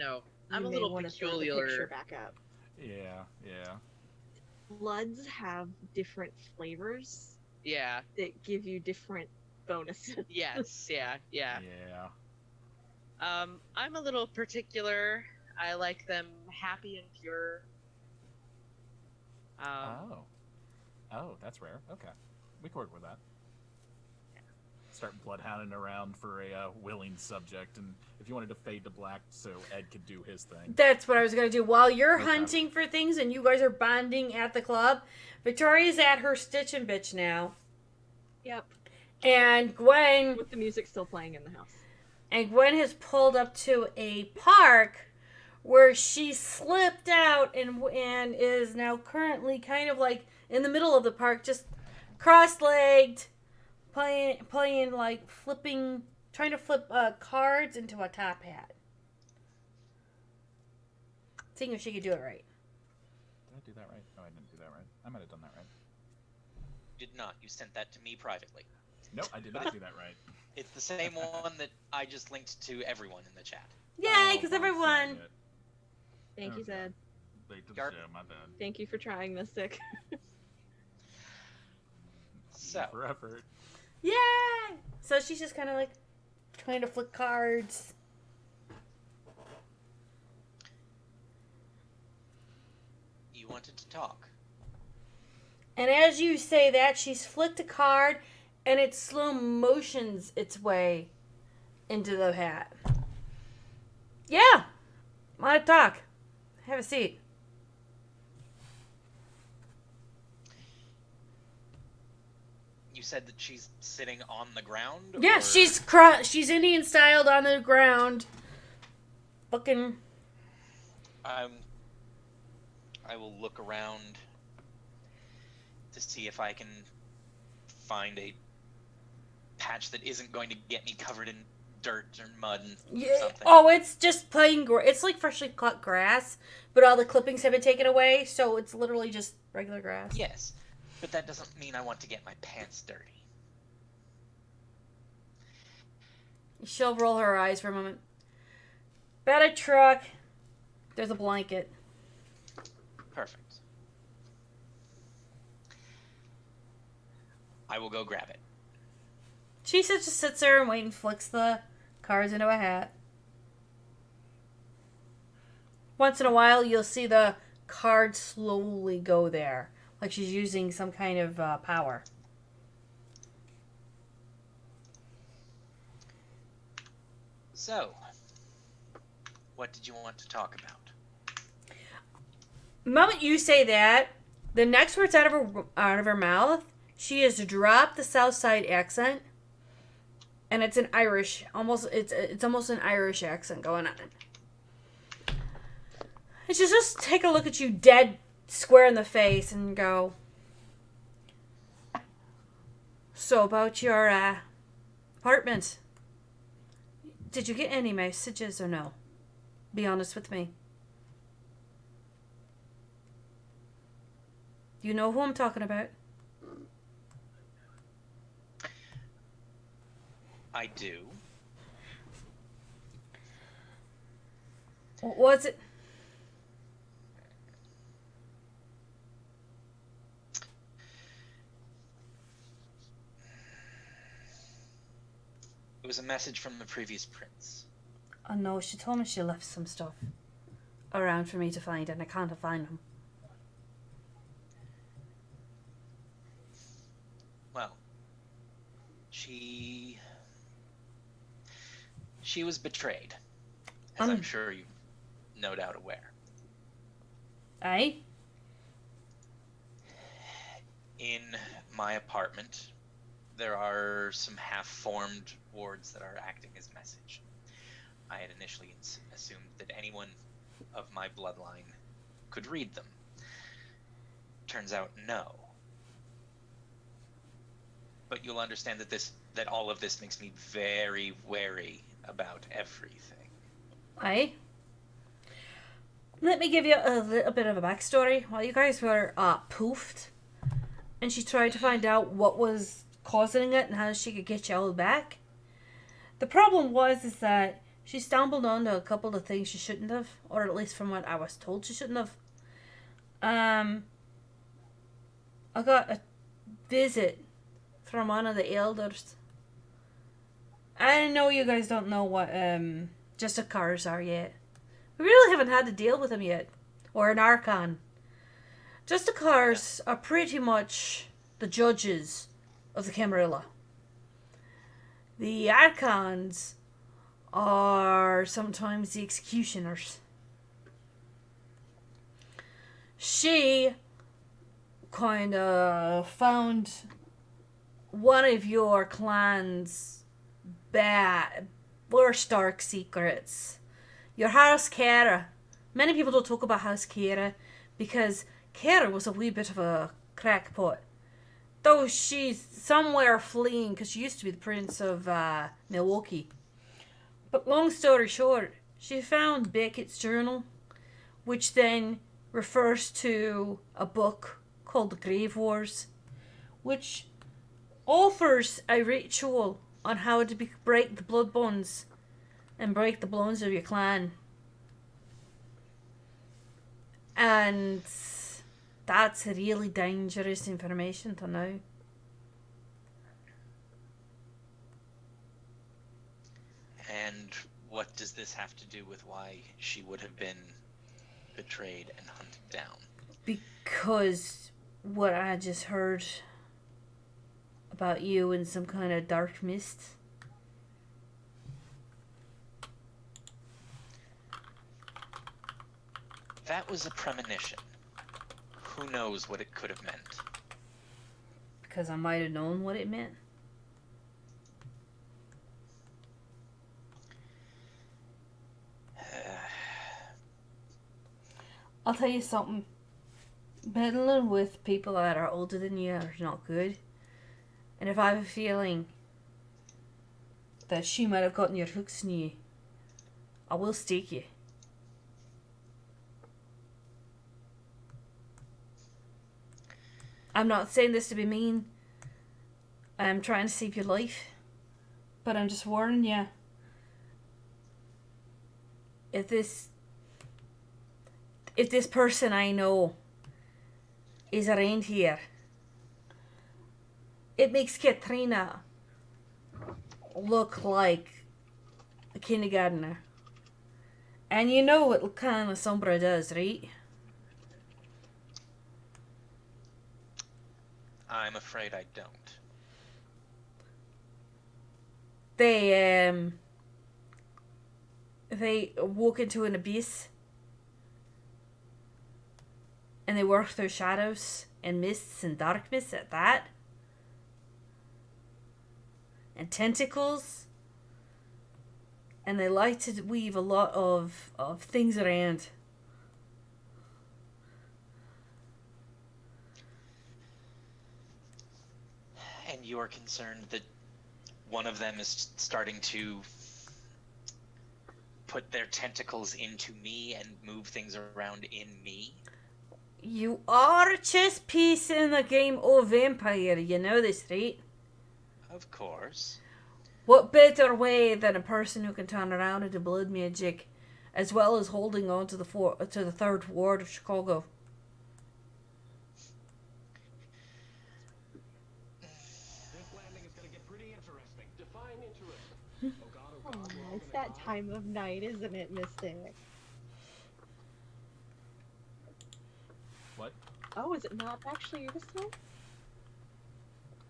a may little wanna throw the picture peculiar. back up. Yeah. Bloods have different flavors Yeah. that give you different bonuses. Yes. Yeah. Yeah. I'm a little particular. I like them happy and pure. Oh, that's rare. Okay. We can work with that. Start bloodhounding around for a willing subject, and if you wanted to fade to black so Ed could do his thing. That's what I was gonna do. While you're Okay. hunting for things and you guys are bonding at the club, Victoria's at her Stitch and Bitch now. Yep. And Gwen With the music still playing in the house. has pulled up to a park where she slipped out and is now currently kind of like in the middle of the park, just cross-legged, playing like trying to flip cards into a top hat. Seeing if she could do it right. Did I do that right? No, I didn't do that right. I might have done that right. Did not. You sent that to me privately. No, I did not do that right. It's the same one that I just linked to everyone in the chat. Yay, because Oh, everyone. Thank you, Okay. Zed. Late to the Yarp. show, my bad. Thank you for trying, Mystic. So, For effort. Yay! So she's just kind of like trying to flip cards. you wanted to talk. And as you say that, she's flicked a card and it slow motions its way into the hat. Yeah! Want to talk. Have a seat. You said that she's sitting on the ground? Yeah, or- she's Indian styled on the ground. Looking. I will look around to see if I can find a patch that isn't going to get me covered in dirt or mud and Yeah. something. Oh, it's just plain it's like freshly cut grass, but all the clippings have been taken away, so it's literally just regular grass. Yes, but that doesn't mean I want to get my pants dirty. She'll roll her eyes for a moment. About a truck. There's a blanket. Perfect. I will go grab it. She just sits there and waits and flicks the cards into a hat. Once in a while, you'll see the card slowly go there, like she's using some kind of power. So, what did you want to talk about? The moment you say that, the next words out of her mouth, she has dropped the South Side accent, and it's an Irish, it's almost an Irish accent going on. And she'll just take a look at you dead square in the face and go, so about your apartment, did you get any messages or no? Be honest with me. You know who I'm talking about? I do. What was it? It was a message from the previous prince. Oh no, she told me she left some stuff around for me to find and I can't find them. Well, she was betrayed, as I'm sure you're no doubt aware. Aye? In my apartment, there are some half-formed wards that are acting as message. I had initially assumed that anyone of my bloodline could read them. Turns out, no. But you'll understand that all of this makes me very wary about everything. Aye? Let me give you a little bit of a backstory. While you guys were poofed, and she tried to find out what was causing it and how she could get you all back. The problem is that she stumbled onto a couple of things she shouldn't have, or at least from what I was told she shouldn't have. I got a visit from one of the elders. I know you guys don't know what Justicars are yet. We really haven't had to deal with them yet, or an Archon. Justicars are pretty much the judges of the Camarilla. The Archons are sometimes the executioners. She kind of found one of your clan's worst dark secrets. Your House Kara. Many people don't talk about House Kara because Kara was a wee bit of a crackpot. Though she's somewhere fleeing because she used to be the Prince of Milwaukee. But long story short, she found Beckett's journal, which then refers to a book called The Grave Wars, which offers a ritual on how to break the blood bonds and break the bones of your clan. And that's really dangerous information to know. And what does this have to do with why she would have been betrayed and hunted down? Because what I just heard about you in some kind of dark mist. That was a premonition. Who knows what it could have meant? Because I might have known what it meant. I'll tell you something. Meddling with people that are older than you are not good. And if I have a feeling that she might have gotten your hooks in you, I will stake you. I'm not saying this to be mean. I'm trying to save your life. But I'm just warning you. If this person I know is around here, it makes Katrina look like a kindergartner. And you know what kind of Sombra does, right? I'm afraid I don't. They walk into an abyss and they work through shadows and mists and darkness at that. And tentacles. And they like to weave a lot of things around. you're concerned that one of them is starting to put their tentacles into me and move things around in me. You are a chess piece in the game of Vampire, you know this, right? Of course. What better way than a person who can turn around into blood magic, as well as holding on to the third ward of Chicago? Oh, it's that time of night, isn't it, Mystic? What? Oh, is it not actually this time?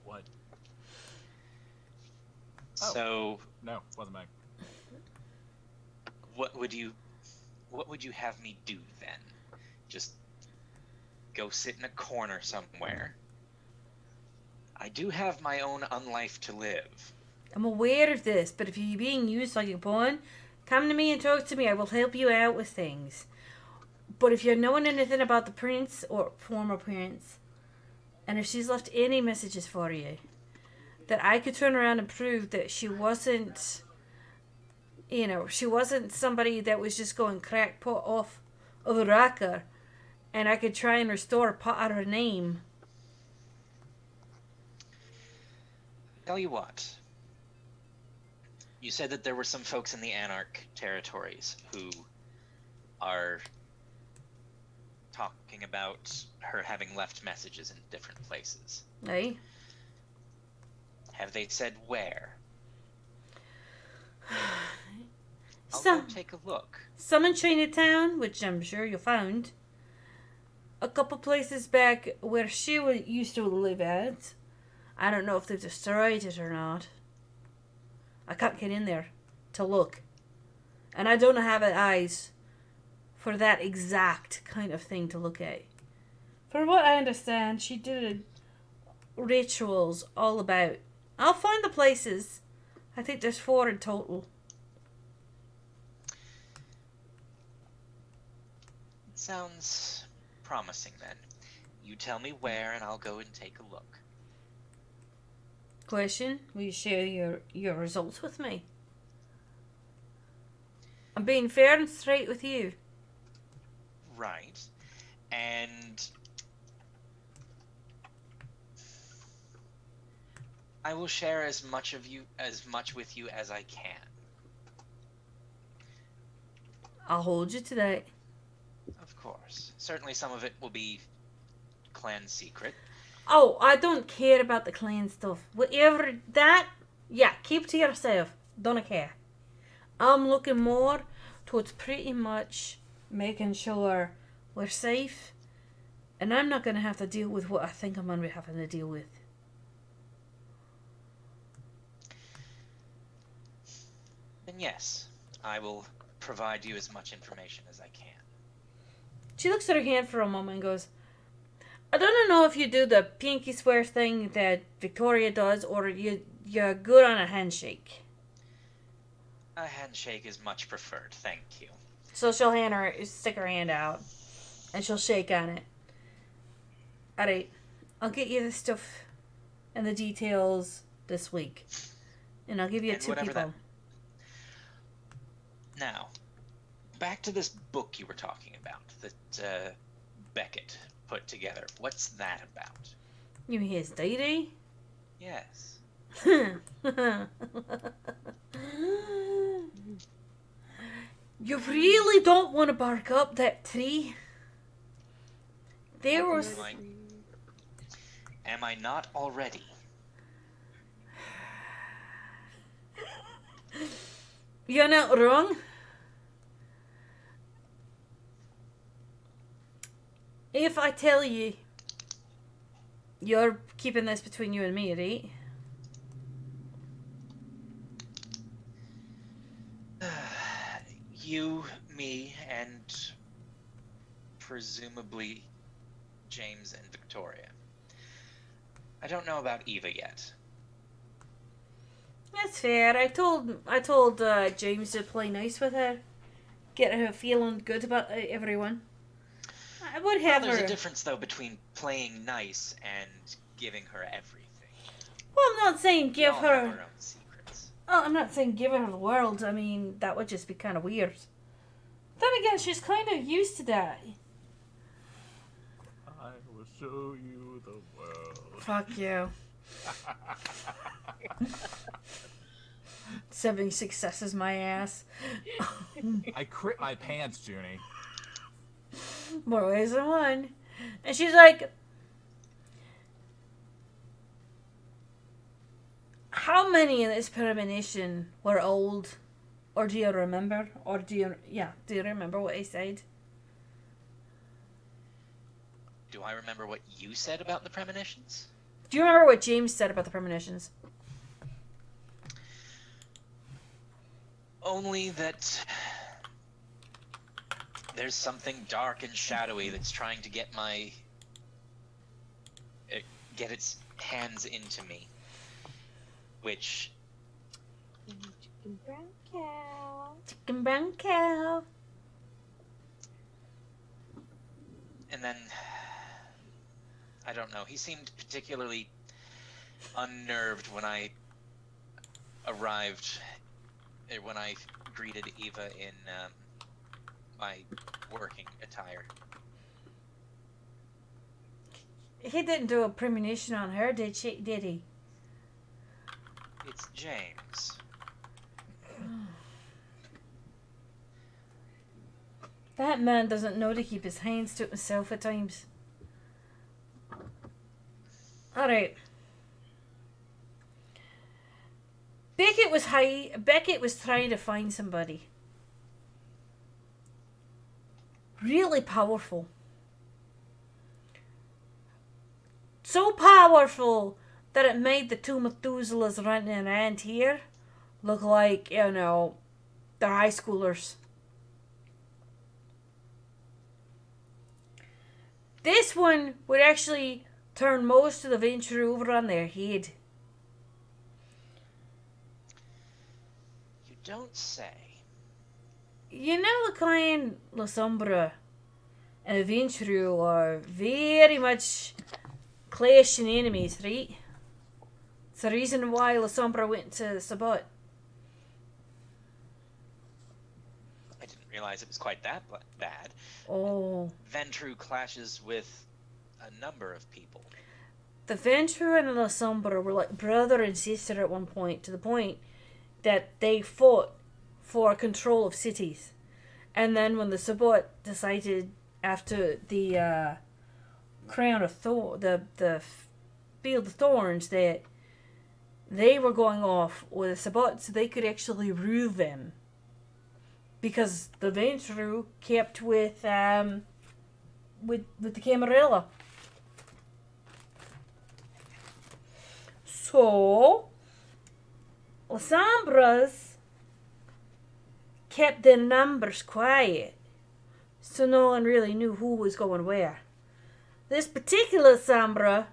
What? So, No, wasn't Meg. what would you have me do then? Just go sit in a corner somewhere? I do have my own unlife to live. I'm aware of this, but if you're being used like a pawn, come to me and talk to me. I will help you out with things. But if you're knowing anything about the prince or former prince, and if she's left any messages for you, that I could turn around and prove that she wasn't, she wasn't somebody that was just going crackpot off of a racker, and I could try and restore part of her name. Tell you what. You said that there were some folks in the Anarch territories who are talking about her having left messages in different places. Right? Have they said where? I'll Some, go take a look. some in Chinatown, which I'm sure you found. A couple places back where she used to live at. I don't know if they've destroyed it or not. I can't get in there to look. And I don't have eyes for that exact kind of thing to look at. From what I understand, she did rituals all about. I'll find the places. I think there's 4 in total. Sounds promising then. You tell me where and I'll go and take a look. Question, will you share your results with me? I'm being fair and straight with you. Right. And I will share as much with you as I can. I'll hold you to that. Of course. Certainly some of it will be clan secret. Oh, I don't care about the clan stuff. Whatever that, yeah, keep to yourself. Don't care. I'm looking more towards pretty much making sure we're safe, and I'm not going to have to deal with what I think I'm going to be having to deal with. Then yes, I will provide you as much information as I can. She looks at her hand for a moment and goes, I don't know if you do the pinky swear thing that Victoria does, or you're good on a handshake. A handshake is much preferred, thank you. So she'll stick her hand out, and she'll shake on it. Alright, I'll get you the stuff and the details this week. And I'll give you And 2 whatever people. Now, back to this book you were talking about that Beckett put together. What's that about? You mean his diary? Yes. You really don't want to bark up that tree. There was... Am I not already? You're not wrong. If I tell you, you're keeping this between you and me, right? You, me, and presumably James and Victoria. I don't know about Eva yet. That's fair. I told James to play nice with her, get her feeling good about everyone. I would have There's her. a difference though between playing nice and giving her everything. Well, I'm not saying We give all her. have our own secrets. Oh, I'm not saying give her the world. I mean, that would just be kind of weird. Then again, she's kind of used to that. I will show you the world. Fuck you. 7 successes, my ass. I crit my pants, Junie. More ways than one. And she's like, how many in this premonition were old? Or do you remember? Or do you remember what he said? Do I remember what you said about the premonitions? Do you remember what James said about the premonitions? Only that there's something dark and shadowy that's trying to get get its hands into me, which Chicken brown cow. Chicken brown cow. and then I don't know. He seemed particularly unnerved when I arrived, when I greeted Eva in my working attire. He didn't do a premonition on her, did he? It's James. That man doesn't know to keep his hands to himself at times. Alright. Beckett was trying to find somebody. Really powerful. So powerful that it made the two Methuselahs running around here look like, they're high schoolers. This one would actually turn most of the venture over on their head. You don't say. You know the kind La Sombra and Ventrue are very much clashing enemies, right? It's the reason why La Sombra went to Sabot. I didn't realize it was quite that bad. Oh. Ventrue clashes with a number of people. The Ventrue and La Sombra were like brother and sister at one point, to the point that they fought for control of cities. And then when the Sabot decided after the Crown of the Field of Thorns that they were going off with the Sabot so they could actually rule them. Because the Ventrue kept with the Camarilla. So La Sombras kept their numbers quiet, so no one really knew who was going where. This particular Sombra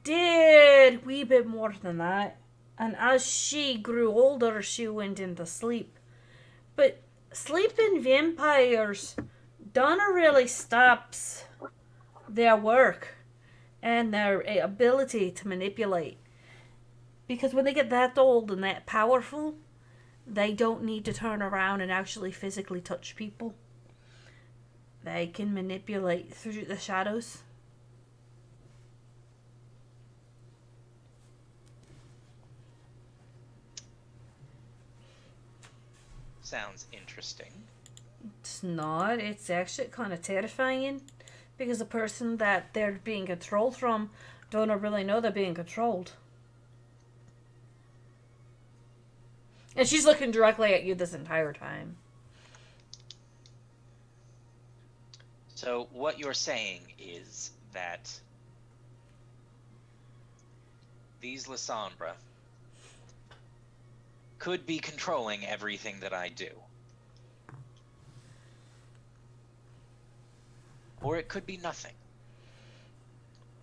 did a wee bit more than that, and as she grew older, she went into sleep. But sleeping vampires don't really stops their work and their ability to manipulate. Because when they get that old and that powerful, they don't need to turn around and actually physically touch people. They can manipulate through the shadows. Sounds interesting. It's not. It's actually kind of terrifying. Because the person that they're being controlled from don't really know they're being controlled. And she's looking directly at you this entire time. So what you're saying is that these La Sombra could be controlling everything that I do. Or it could be nothing.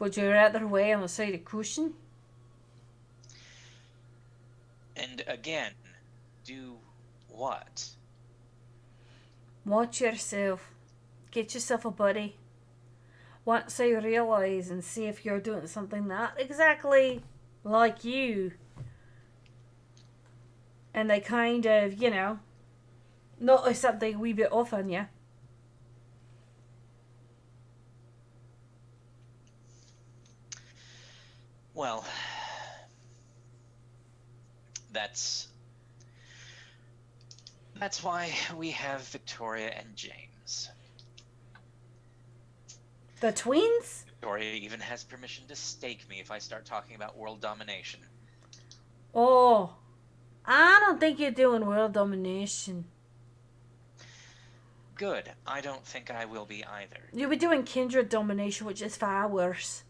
Would you rather weigh on the side of caution? And again, do what? Watch yourself. Get yourself a buddy. Once I realize and see if you're doing something not exactly like you. And they kind of, notice something a wee bit off on you. Well, that's why we have Victoria and James. The twins? Victoria even has permission to stake me if I start talking about world domination. Oh, I don't think you're doing world domination. Good. I don't think I will be either. You'll be doing kindred domination, which is far worse.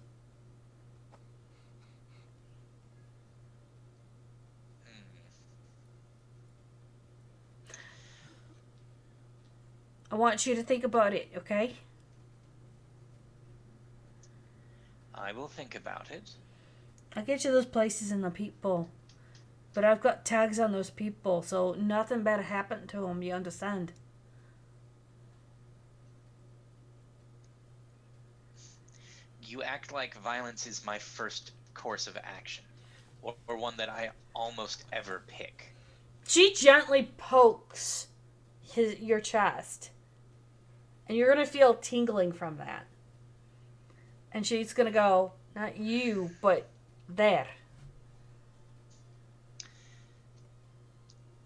I want you to think about it, okay? I will think about it. I'll get you those places and the people. But I've got tags on those people, so nothing better happen to them, you understand? You act like violence is my first course of action, or one that I almost ever pick. She gently pokes your chest. And you're going to feel tingling from that. And she's going to go, not you, but there.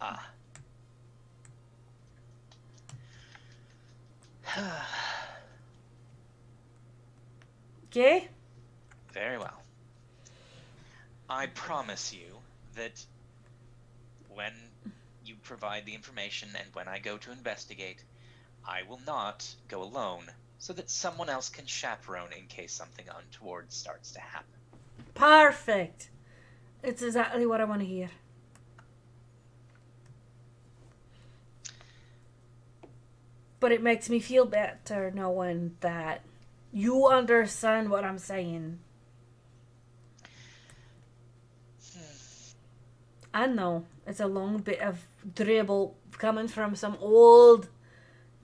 Ah. Okay? Very well. I promise you that when you provide the information and when I go to investigate, I will not go alone, so that someone else can chaperone in case something untoward starts to happen. Perfect. It's exactly what I want to hear. But it makes me feel better knowing that you understand what I'm saying. I know it's a long bit of dribble coming from some old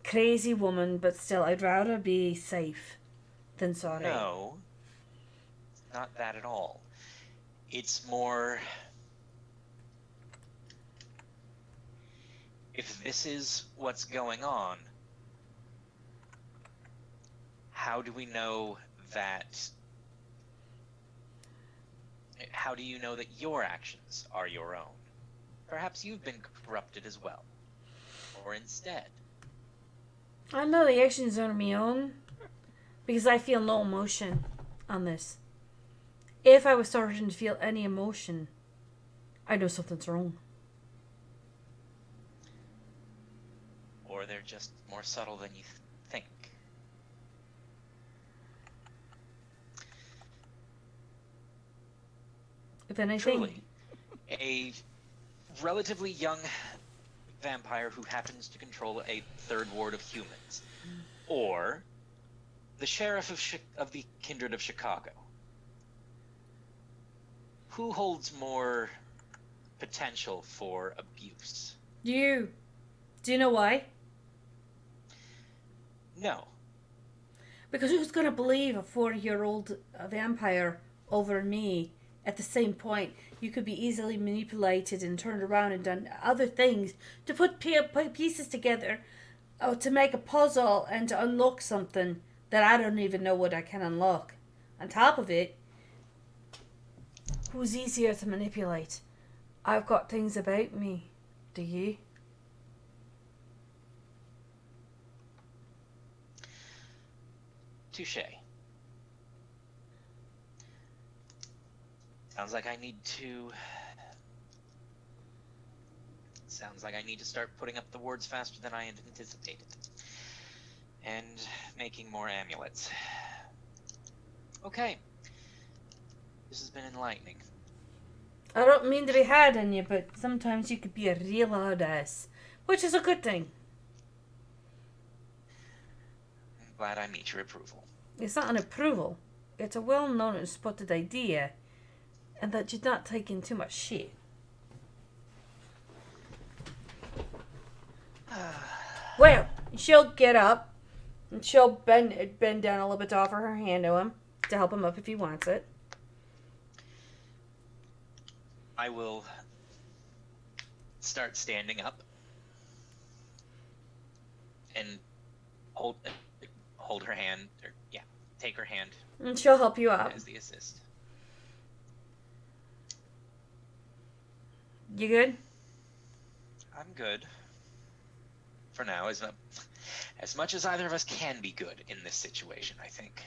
crazy woman, but still, I'd rather be safe than sorry. No, not that at all. It's more, if this is what's going on, how do we know that? How do you know that your actions are your own? Perhaps you've been corrupted as well. Or instead. I know the actions are my own because I feel no emotion on this. If I was starting to feel any emotion, I know something's wrong. Or they're just more subtle than you think. If anything, Truly, a relatively young vampire who happens to control a third ward of humans, or the sheriff of the Kindred of Chicago. Who holds more potential for abuse? you. Do you know why? No. Because who's going to believe a 40-year-old vampire over me? At the same point, you could be easily manipulated and turned around and done other things to put pieces together to make a puzzle and to unlock something that I don't even know what I can unlock. On top of it, who's easier to manipulate? I've got things about me. Do you? Touche. Sounds like I need to start putting up the wards faster than I had anticipated. And making more amulets. Okay. This has been enlightening. I don't mean to be hard on you, but sometimes you could be a real hard ass, which is a good thing. I'm glad I meet your approval. It's not an approval. It's a well-known and spotted idea, and that you're not taking too much shit. Well, she'll get up, and she'll bend down a little bit to offer her hand to him, to help him up if he wants it. I will start standing up and hold her hand, or yeah, take her hand And she'll help you up. as the assist. You good? I'm good. For now, as much as either of us can be good in this situation, I think.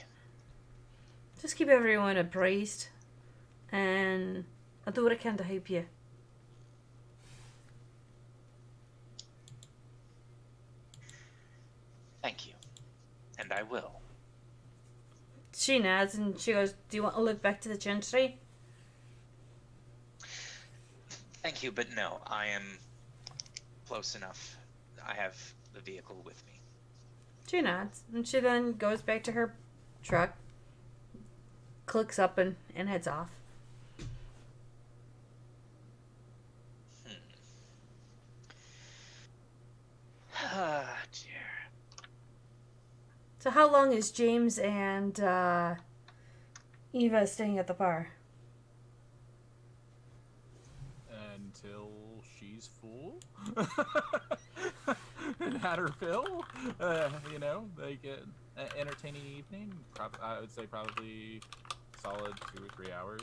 Just keep everyone appraised. And I'll do what I can to help you. Thank you. And I will. She nods and she goes, do you want to look back to the gentry? Thank you, but no, I am close enough. I have the vehicle with me. She nods. And she then goes back to her truck, clicks up and heads off. Ah, dear. So how long is James and Eva staying at the bar? Until she's full and had her fill. You know, they get an entertaining evening. I would say probably solid 2 or 3 hours.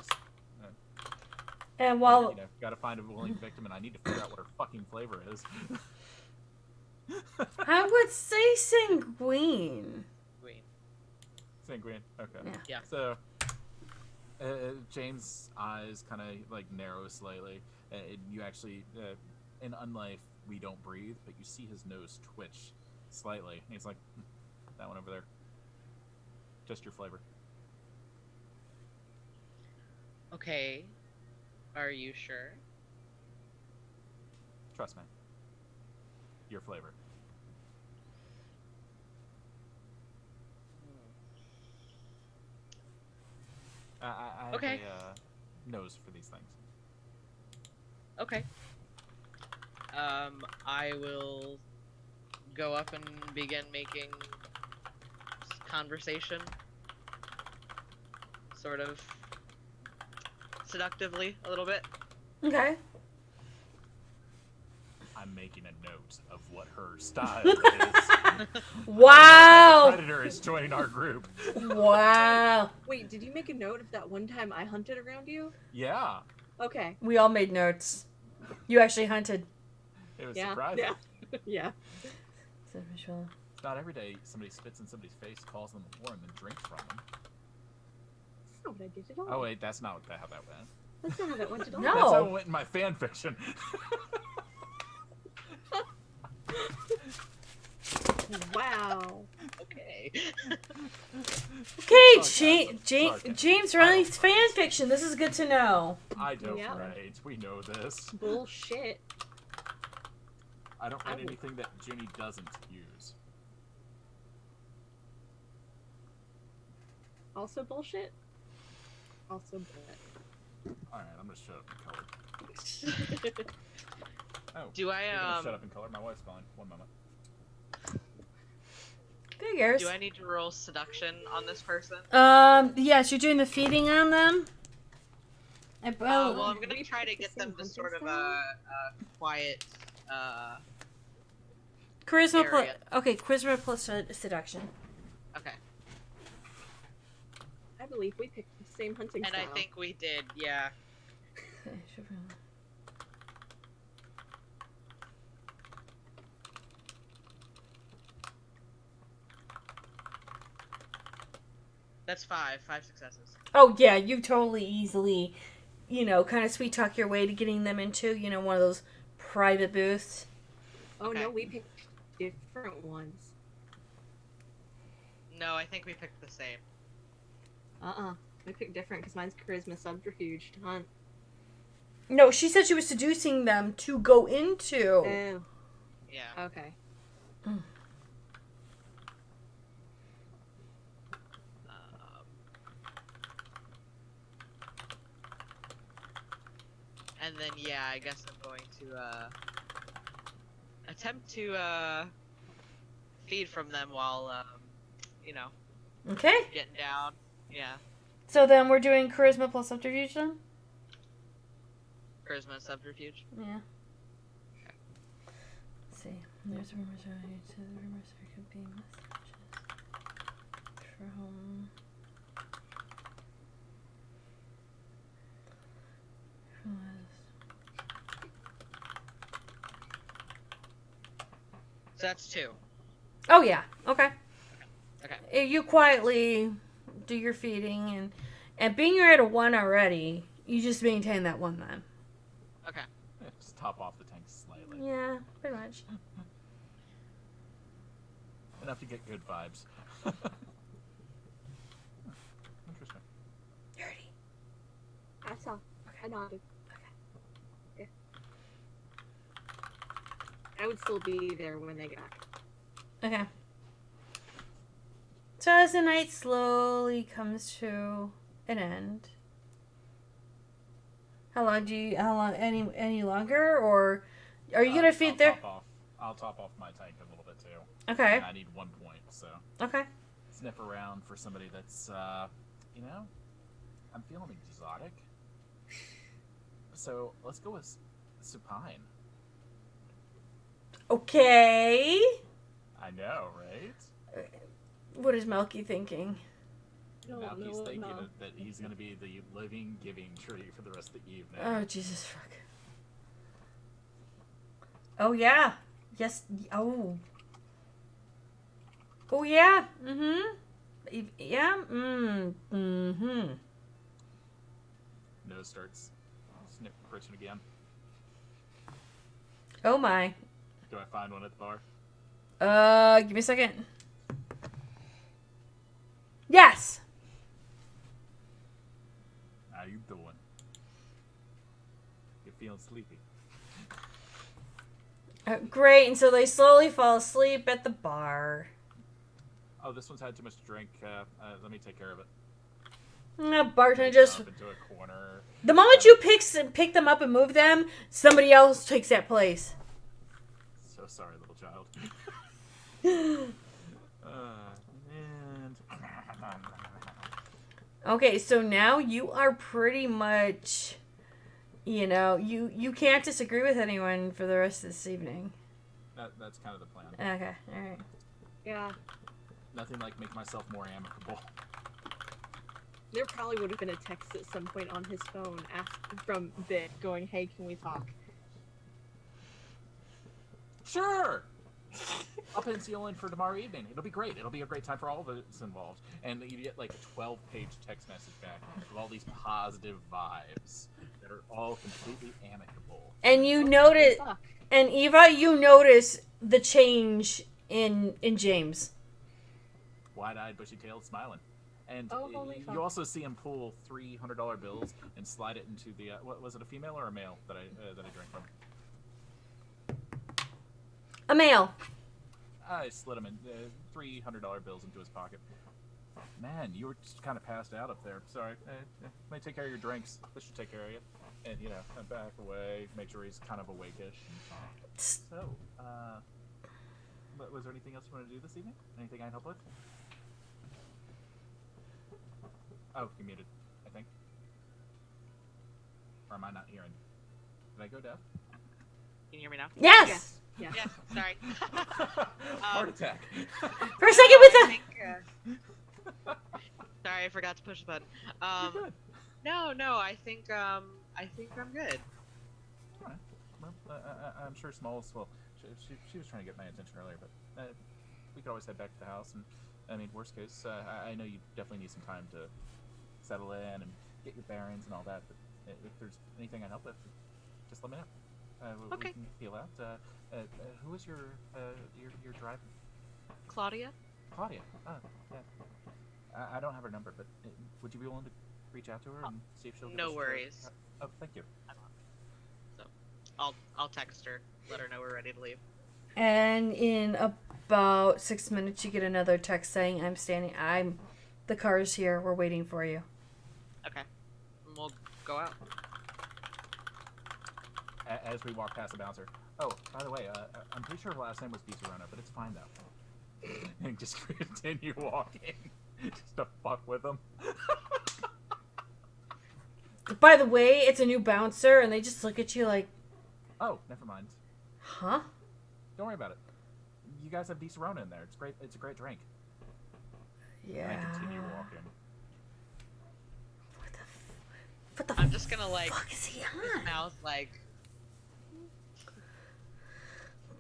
And while You know, gotta find a willing victim, and I need to figure out what her fucking flavor is. I would say sanguine. Queen. Sanguine. Okay. Yeah. Yeah. So, James' eyes kind of like narrow slightly. You actually, in Unlife, we don't breathe, but you see his nose twitch slightly. And he's like, that one over there. Just your flavor. Okay. Are you sure? Trust me. Your flavor. I have Okay. a nose for these things. Okay. I will go up and begin making conversation. Sort of seductively, a little bit. Okay. I'm making a note of what her style is. Wow. Predator is joining our group. Wow. Wait, did you make a note of that one time I hunted around you? Yeah, Okay. We all made notes. You actually hunted. it was Yeah. surprising. Yeah. Yeah. Said Michelle. It's not every day somebody spits in somebody's face, calls them a whore, and then drinks from them. That's not what I did at all. Oh wait, that's not how that went. That's not how that went at all. No. That's how it went in my fan fiction. Wow. Okay. Okay, Sarcasm. Sarcasm. James Riley's fan fiction. This is good to know. I don't Yeah. write. We know this. Bullshit. I don't I write would- anything that Ginny doesn't use. Also bullshit. Also bullshit. Alright, I'm gonna shut up in color. Oh, Do we're gonna I shut up in color. My wife's calling. One moment. Figures. do I need to roll seduction on this person? Yes, you're doing the feeding on them. Well, I'm gonna we try to picked the get them same to sort of hunting a quiet. Charisma plus. area. Okay, charisma plus seduction. Okay. I believe we picked the same hunting And style. I think we did, yeah. That's 5 successes. Oh yeah, you totally easily, kind of sweet talk your way to getting them into, one of those private booths. Oh Okay. no, we picked different ones. No, I think we picked the same. We picked different because mine's charisma subterfuge to hunt. No, she said she was seducing them to go into. Oh, Yeah. okay. And then, yeah, I guess I'm going to attempt to feed from them while, Okay. getting down. Yeah. So then we're doing charisma plus subterfuge then? Charisma subterfuge. Yeah. Let's see. There's rumors related to the rumors there could be messages from. So that's 2. Oh yeah. Okay. Okay. You quietly do your feeding, and being you're at a 1 already, you just maintain that 1 then. Okay. Yeah, just top off the tank slightly. Yeah, pretty much. Enough to get good vibes. Interesting. Nerdy. I saw. I nodded. Yeah. I would still be there when they got back. Okay. So as the night slowly comes to an end, how long any longer, or are you gonna feed there? I'll top off my tank a little bit too. Okay. I need 1 point, so Okay. sniff around for somebody that's, you know, I'm feeling exotic. So let's go with supine. Okay. I know, right? What is Melky thinking? Malky's thinking that he's going to be the living, giving tree for the rest of the evening. Oh Jesus fuck. Oh yeah. Yes. Oh. Oh yeah. Mm-hmm. Yeah. Mm-hmm. Nose starts scritching again. Oh my. Do I find one at the bar? Give me a second. Yes. How you doing? You feeling sleepy? Great. And so they slowly fall asleep at the bar. Oh, this one's had too much to drink. Let me take care of it. Bartender just. Up into a corner. The moment you pick them up and move them, somebody else takes that place. So sorry, little child. And Okay, so now you are pretty much, you can't disagree with anyone for the rest of this evening. that's kind of the plan. Okay, all right. Yeah. Nothing like make myself more amicable. There probably would have been a text at some point on his phone from Vic going, "Hey, can we talk?" Sure. I'll pencil in for tomorrow evening. It'll be great. It'll be a great time for all of us involved. And you get like a 12-page text message back with all these positive vibes that are all completely amicable. And you notice, and Eva, you notice the change in James. Wide-eyed, bushy-tailed, smiling. And holy fuck. you also see him pull $300 bills and slide it into the what was it, a female or a male that I drank from? A male. I slid him in $300 bills into his pocket. Man, you were just kind of passed out up there. Sorry. May take care of your drinks. This should take care of you. And back away, make sure he's kind of awake-ish. So, was there anything else you want to do this evening? Anything I can help with? Oh, you muted, I think. Or am I not hearing? Did I go deaf? Can you hear me now? Yes. Yeah. Yeah, sorry. Heart attack. For a second with the. Sorry, I forgot to push the button. You're good. No, I think I'm good. All right. Well, I'm sure Smalls. Well, she was trying to get my attention earlier, but we could always head back to the house. And I mean, worst case, I know you definitely need some time to settle in and get your bearings and all that. But if there's anything I can help with, just let me know. Okay. We can feel out. Who is your driver? Claudia? Claudia. Oh, yeah. I don't have her number, but would you be willing to reach out to her and see if she'll? No worries. Oh, thank you. So, I'll text her, let her know we're ready to leave. And in about 6 minutes, you get another text saying, the car's here. We're waiting for you. Okay. We'll go out. As we walk past the bouncer. Oh, by the way, I'm pretty sure her last name was DiSerrano, but it's fine though. And just continue walking, just to fuck with them. By the way, it's a new bouncer, and they just look at you like, Oh, never mind. huh? Don't worry about it. You guys have decent Rona in there. It's great. It's a great drink. Yeah. And I continue walking. What the I'm just gonna like fuck is he his on? mouth like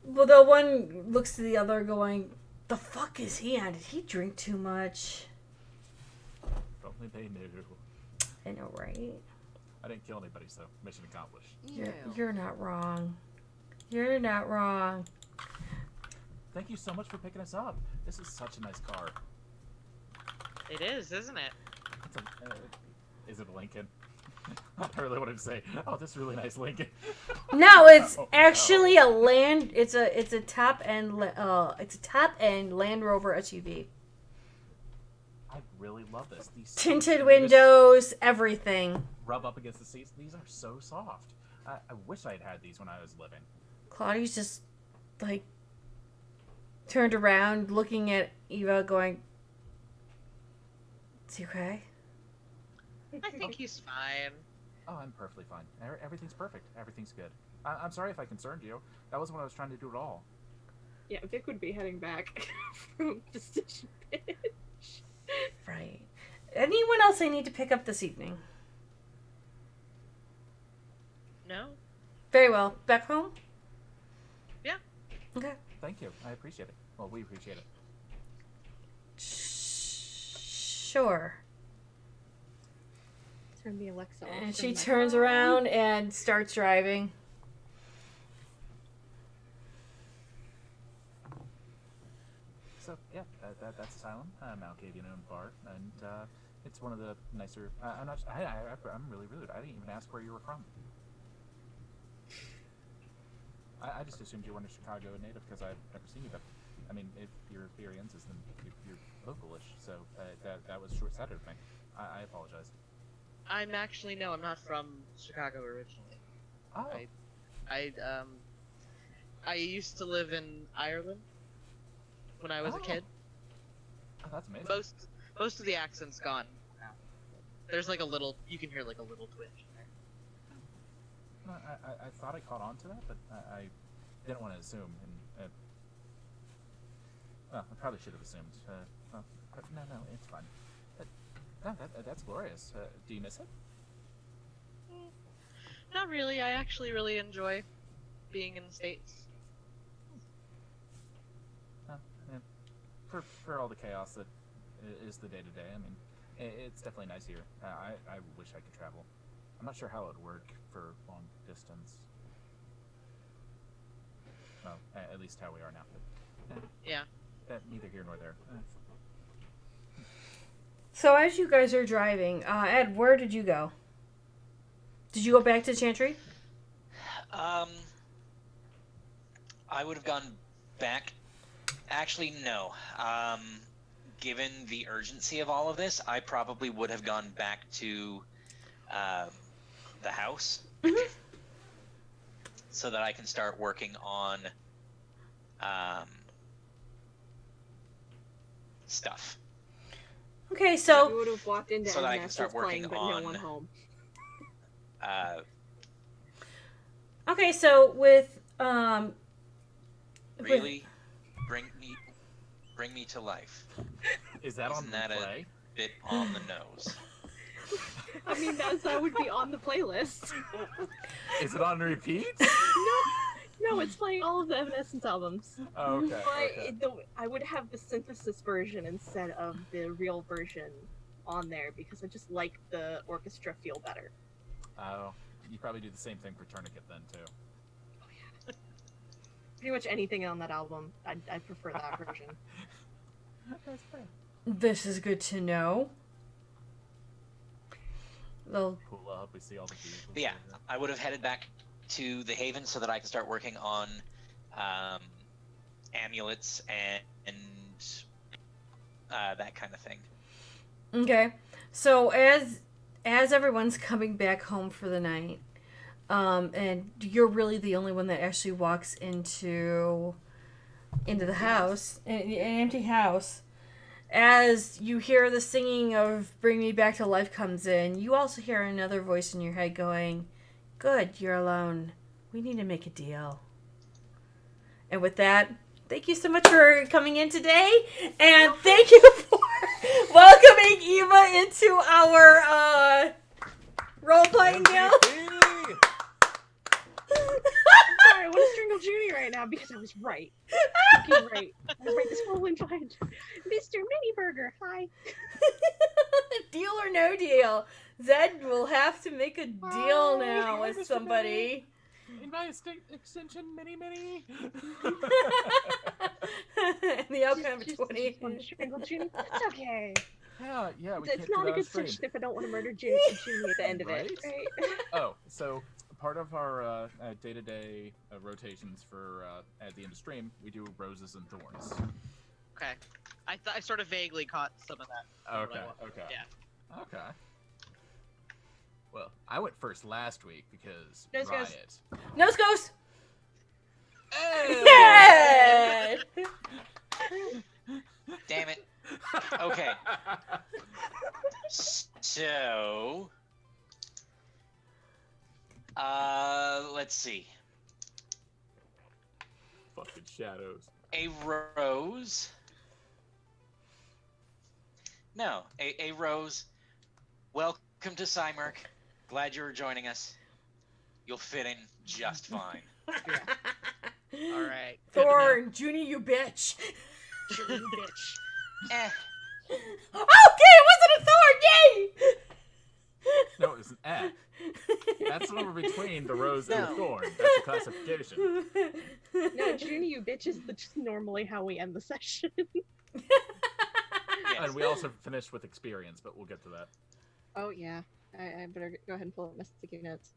Well, the one looks to the other going, the fuck is he on? Did he drink too much? If only they knew. I know, right? I didn't kill anybody, so mission accomplished. You're not wrong. You're not wrong. Thank you so much for picking us up. This is such a nice car. it is, isn't it? It's is it a Lincoln? I really wanted to say, oh, this is a really nice Lincoln. No, it's Oh, actually no. a land. It's a top end. It's a top end Land Rover SUV. I really love this. These seats, Tinted you just windows, everything. Rub up against the seats. These are so soft. I wish I'd had these when I was living. Claudia's just like turned around, looking at Eva, going, "Is he okay?" I think he's fine. Oh, I'm perfectly fine. Everything's perfect. Everything's good. I'm sorry if I concerned you. That wasn't what I was trying to do at all. Yeah, Vic would be heading back from Decision Pitch. Right. Anyone else I need to pick up this evening? No? Very well. Back home? Yeah. Okay. Thank you. I appreciate it. Well, we appreciate it. Sure. Turn the Alexa off. And from she my turns phone. around and starts driving. So yeah, that's Asylum, Malkavian owned bar, and it's one of the nicer. I'm not. I'm really rude. I didn't even ask where you were from. I just assumed you weren't a Chicago native because I've never seen you. But I mean, if you're Theoriensis, then you're localish. So that was short-sighted of me. I apologize. I'm actually no, I'm not from Chicago originally. Oh, I used to live in Ireland when I was a Oh. kid. oh, that's amazing. Most of the accent's gone now. There's like a little, you can hear like a little twitch in there. I thought I caught on to that, but I didn't want to assume. And well, I probably should have assumed. Well, no, it's fine. No, that's glorious. Do you miss it? Not really. I actually really enjoy being in the States. Yeah. For all the chaos that is the day to day, I mean, it's definitely nice here. I wish I could travel. I'm not sure how it would work for long distance. Well, at least how we are now. But, Yeah. neither here nor there. So as you guys are driving, Ed, where did you go? Did you go back to Chantry? I would have gone back. Actually, no. Given the urgency of all of this, I probably would have gone back to the house so that I can start working on stuff. Okay, We so would have walked into So that I Ed can start Masters playing, working but no on- one home. with Really bring me to life. Is that on Isn't that a- play? Bit on the nose. I mean, that would be on the playlist. Is it on repeat? No, it's playing all of the Evanescence albums. Oh, okay. But okay. I would have the synthesis version instead of the real version on there because I just like the orchestra feel better. Oh, you probably do the same thing for Tourniquet then too. Pretty much anything on that album, I prefer that version. That's fair. this is good to know. Well, Pull up, we see all the vehicles. But yeah, I would have headed back to the Haven so that I can start working on amulets and that kind of thing. okay. So as everyone's coming back home for the night, and you're really the only one that actually walks into the house, an empty house. as you hear the singing of Bring Me Back to Life comes in, you also hear another voice in your head going, good, you're alone. We need to make a deal. And with that, thank you so much for coming in today, and thank you for welcoming Eva into our role-playing guild. Sorry, I want to strangle Junie right now because I was right. Okay, right. I was right this whole time. Mr. Miniburger, hi. Deal or no deal? Zed will have to make a deal now Hi, with Mr. somebody. In my extension, mini. The outcome of Just 20. want to strangle Junie. It's okay. Yeah, we It's can't do not that a on good stream. session if I don't want to murder Junie at the end of it, right? Oh, so part of our day-to-day rotations for at the end of stream, we do roses and thorns. Okay. I sort of vaguely caught some of that. Okay. Yeah. Okay. Well, I went first last week because Nose goes. Riot. Nose goes. Hey! Yeah. Damn it. Okay. So, let's see. Fucking shadows. A rose. No, a rose. Welcome to Cymerk. Glad you were joining us. You'll fit in just fine. All right. Thorn, Junie, you bitch. Junie, bitch. Eh. Okay, it wasn't a thorn, yay! No, it's an F. That's somewhere between the rose and the No. thorn. That's a classification. No, Junie, you bitch is just normally how we end the session. Yes. And we also finished with experience, but we'll get to that. Oh, yeah. I better go ahead and pull up my sticky notes.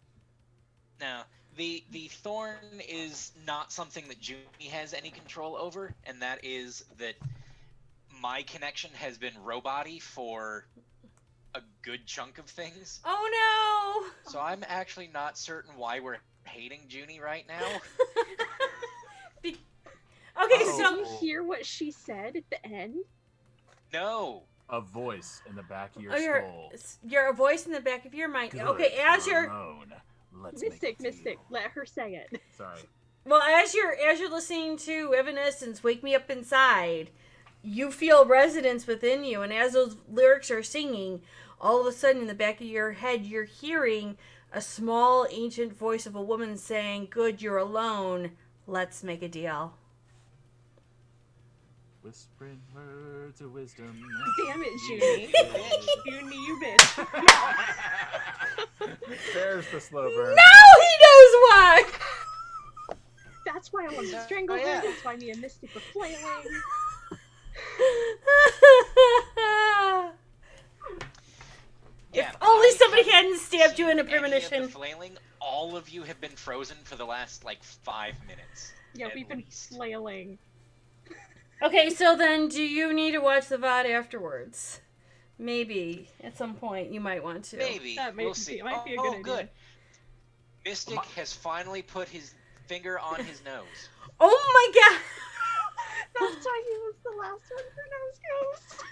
Now, the thorn is not something that Junie has any control over, and that is that my connection has been robot-y for a good chunk of things. Oh So I'm actually not certain why we're hating Junie right now. no! Okay, Oh. so Did you hear what she said at the end? No. A voice in the back of your oh, skull. you're a voice in the back of your mind. Good, Okay, as you're you're alone. Let's make a Mystic, deal. let her say it. Sorry. well, as you're listening to Evanescence, "Wake Me Up Inside," you feel resonance within you, and as those lyrics are singing, all of a sudden in the back of your head, you're hearing a small ancient voice of a woman saying, "Good, you're alone. Let's make a deal." Whispering words of wisdom. Damn it, Junie. Junie, you bitch. There's the slow burn. Now he knows why. That's why I wanted to strangle her. That's why me and Mystic were flailing. Yeah, If only I somebody haven't hadn't stabbed you seen in a any of the premonition. flailing. All of you have been frozen for the last, 5 minutes. Yeah, at we've been least. flailing. Okay, so then do you need to watch the VOD afterwards? Maybe at some point you might want to. Maybe. That might We'll be- see. might be a Oh, good idea. good. Mystic has finally put his finger on his nose. Oh my god! That's why he was the last one for Nose Ghost.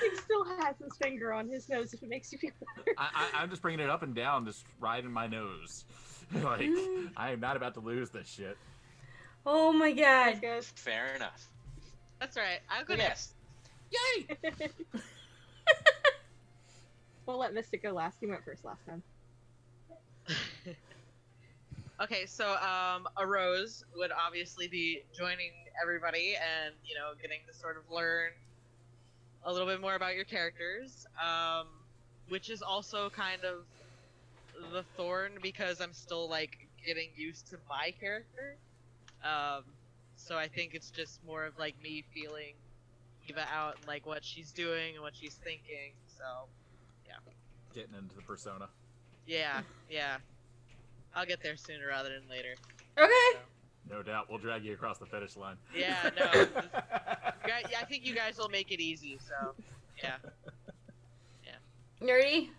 Mystic still has his finger on his nose if it makes you feel better. I'm just bringing it up and down, just right in my nose. I am not about to lose this shit. Oh my god! Guys. Fair enough. That's all right. I'll go But next. yes. Yay! We'll let Mystic go last. He went first last time. Okay, so a Rose would obviously be joining everybody and, getting to sort of learn a little bit more about your characters, which is also kind of the thorn because I'm still, getting used to my character. So I think it's just more of, me feeling Eva out and, what she's doing and what she's thinking, so, yeah. Getting into the persona. Yeah. I'll get there sooner rather than later. Okay. No doubt, we'll drag you across the finish line. Yeah, no. I think you guys will make it easy, so, yeah. Nerdy?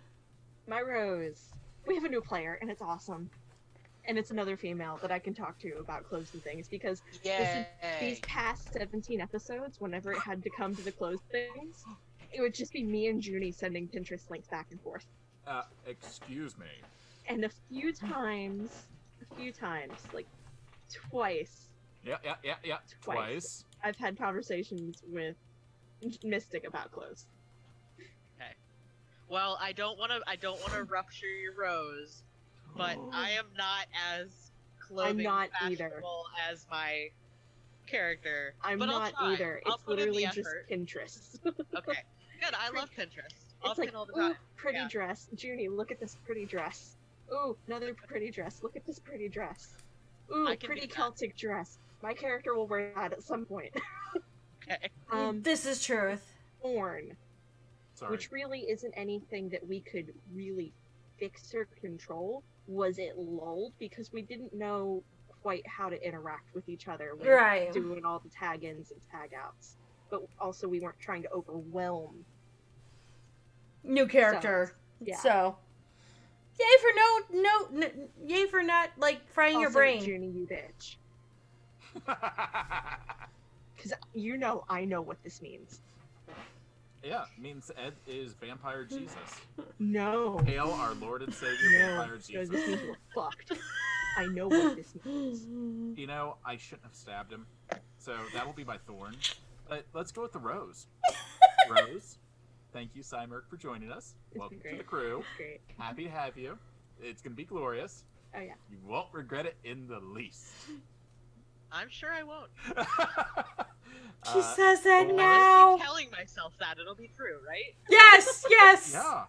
My Rose. We have a new player, and it's awesome. and it's another female that I can talk to about clothes and things because Yay! these past 17 episodes, whenever it had to come to the clothes things, it would just be me and Junie sending Pinterest links back and forth. Excuse me. And a few times, like twice, Yeah. Twice. I've had conversations with Mystic about clothes. Okay. Well, I don't want to rupture your rose, but I am not as clothing not either. fashionable as my character. I'm but not I'll try. either. I'll It's put in the literally just effort. Pinterest. Okay. Good. I love Pinterest. I'll It's like, pin all the ooh, time. pretty Yeah. dress. Junie, look at this pretty dress. Ooh, another pretty dress. Look at this pretty dress. Ooh, I can pretty do that. Celtic dress. My character will wear that at some point. Okay. This is truth. Thorn, Sorry. which really isn't anything that we could really fix or control, was it lulled because we didn't know quite how to interact with each other when Right. doing all the tag-ins and tag-outs. But also we weren't trying to overwhelm. New character. Yeah. So, yay for yay for not like frying your Also, brain. Junie, you bitch. Because I know what this means. Yeah, means Ed is Vampire Jesus. No. Hail our Lord and Savior, No. Vampire Because Jesus. this means we're fucked. I know what this means. You know, I shouldn't have stabbed him. So that'll be my thorn. But let's go with the rose. Rose, thank you, Cymerk, for joining us. It's Welcome been to the great. crew. Great. Happy to have you. It's going to be glorious. Oh, yeah. You won't regret it in the least. I'm sure I won't. She says that Thorn- now. I'll keep telling myself that it'll be true, right? Yes, yes. Yeah.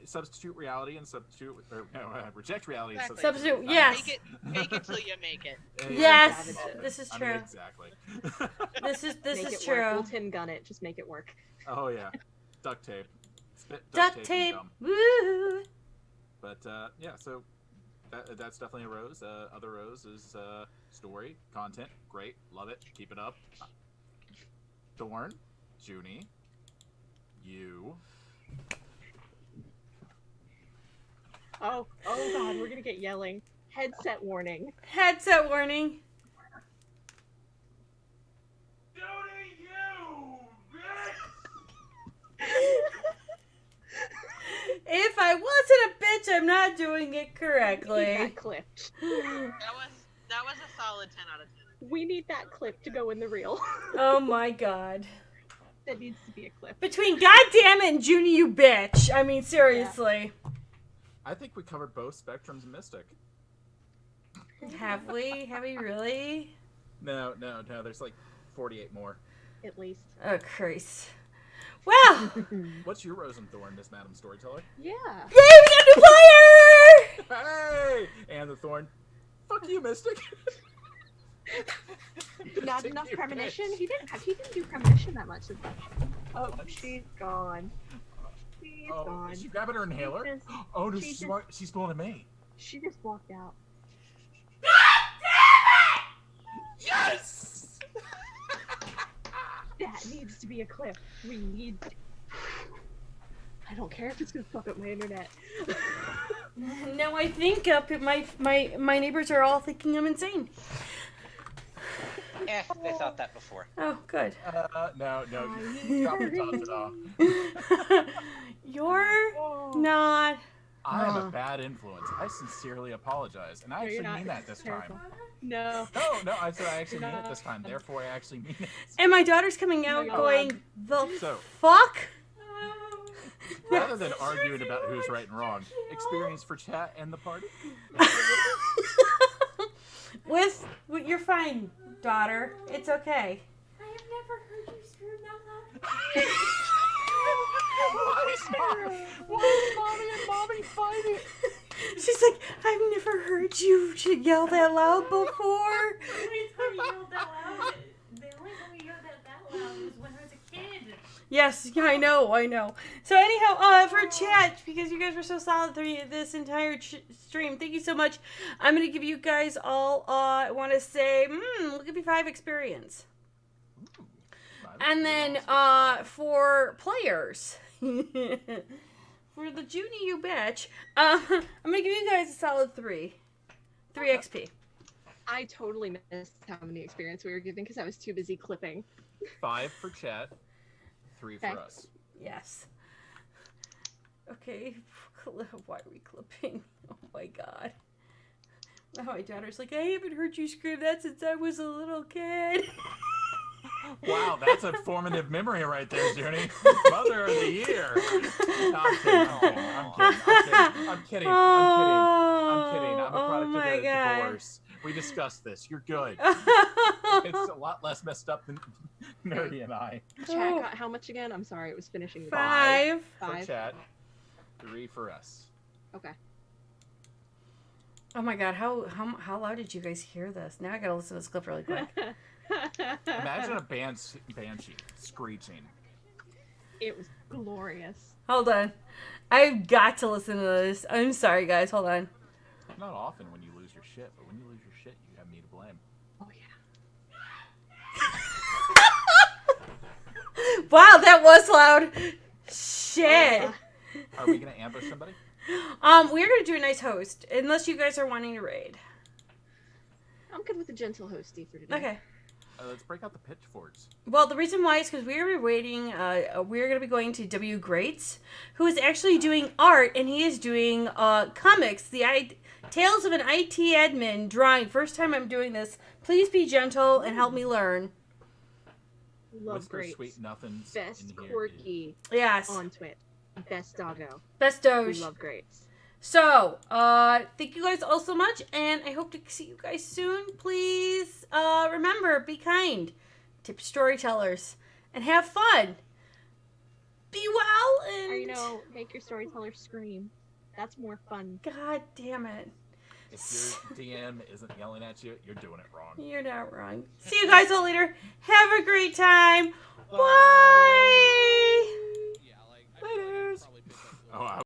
Substitute reality and substitute, or reject reality and Exactly. Substitute, reality. yes. Make it till you make it. Yes, Savage. this is I mean, true. exactly. This Make is it true. work. We'll tin gun it. Just make it work. Oh yeah, duct tape. Spit Duct and tape. gum. Woo. But yeah, so that's definitely a rose. Other rose is story, content, great, love it, keep it up. Thorn, Junie, you. Oh god, we're gonna get yelling. Headset warning. Headset warning. Judy, you bitch! If I wasn't a bitch, I'm not doing it Need correctly. that clipped. That was a solid 10 out of 10. We need that clip to go in the reel. Oh my god. That needs to be a clip. Between goddamn it and Junie, you bitch. I mean, seriously. I think we covered both spectrums of Mystic. Have we? Have we really? No, there's like 48 more. At least. Oh, Christ. Well, What's your rose and thorn, Miss Madam Storyteller? Yeah. yay, we got a new player! Hey! And the thorn. Fuck you, Mystic. Not Mystic, enough you premonition. bitch. He didn't do premonition that much. Oh, she's gone. She's Oh, gone. is she grabbing her inhaler? She just- Oh, no, she she's, just- she's pulling at me. She just walked out. Yes! That needs to be a clip. We need. I don't care if it's gonna fuck up my internet. No, I think my neighbors are all thinking I'm insane. They thought that before. Oh, good. No, you stop your thoughts at all. You're Oh. not. I am a bad influence. I sincerely apologize. And I No, you're actually not. mean that this Terrible. time. No. No, I said I actually mean it this time. Therefore, I actually mean it. And my daughter's coming out you're going, the So- fuck? Rather than arguing about who's right and wrong, experience for chat and the party. With you're fine, daughter. It's okay. I have never heard you scream that loud. Why is mommy and mommy fighting? She's like, I've never heard you yell that loud before. The only time you yelled that loud that loud was when I was a kid. Yes, yeah, I know. So anyhow, for chat, because you guys were so solid through this entire stream, thank you so much. I'm gonna give you guys all, I want to say, look at me 5 experience. And then, for players, for the Junie, you bitch, I'm gonna give you guys a solid 3. 3 XP. I totally missed how many experience we were giving because I was too busy clipping. 5 for chat, 3 for Okay. us. Yes. Okay. Why are we clipping? Oh my god. Now my daughter's like, I haven't heard you scream that since I was a little kid. Wow, that's a formative memory right there, Junie. Mother of the year. No, I'm kidding. I'm a product of a divorce. We discussed this. You're good. It's a lot less messed up than Nerdy and I. Chat got how much again? I'm sorry, it was finishing. 5. For 5. chat, 3 for us. Okay. Oh my god, how loud did you guys hear this? Now I gotta listen to this clip really quick. Imagine a banshee screeching. It was glorious. Hold on. I've got to listen to this. I'm sorry, guys. Hold on. Not often when you lose your shit, but when you lose your shit, you have me to blame. Oh yeah. Wow, that was loud. Shit. Are we gonna ambush somebody? We're gonna do a nice host, unless you guys are wanting to raid. I'm good with a gentle hosty for today. Okay. Let's break out the pitchforks. Well, the reason why is because we're waiting. We're gonna be going to W. Greats, who is actually doing art, and he is doing comics. Tales of an IT admin drawing. First time I'm doing this. Please be gentle and help me learn. Love Mr. great. Sweet Nothings. Best in here quirky Yes. on Twitch. Best doggo. Best We Doge. love greats. So, thank you guys all so much, and I hope to see you guys soon. Please, remember, be kind, tip storytellers, and have fun. Be well, and... Or, you know, make your storyteller scream. That's more fun. God damn it. If your DM isn't yelling at you, you're doing it wrong. You're not wrong. See you guys all later. Have a great time. Bye. Laters. Oh,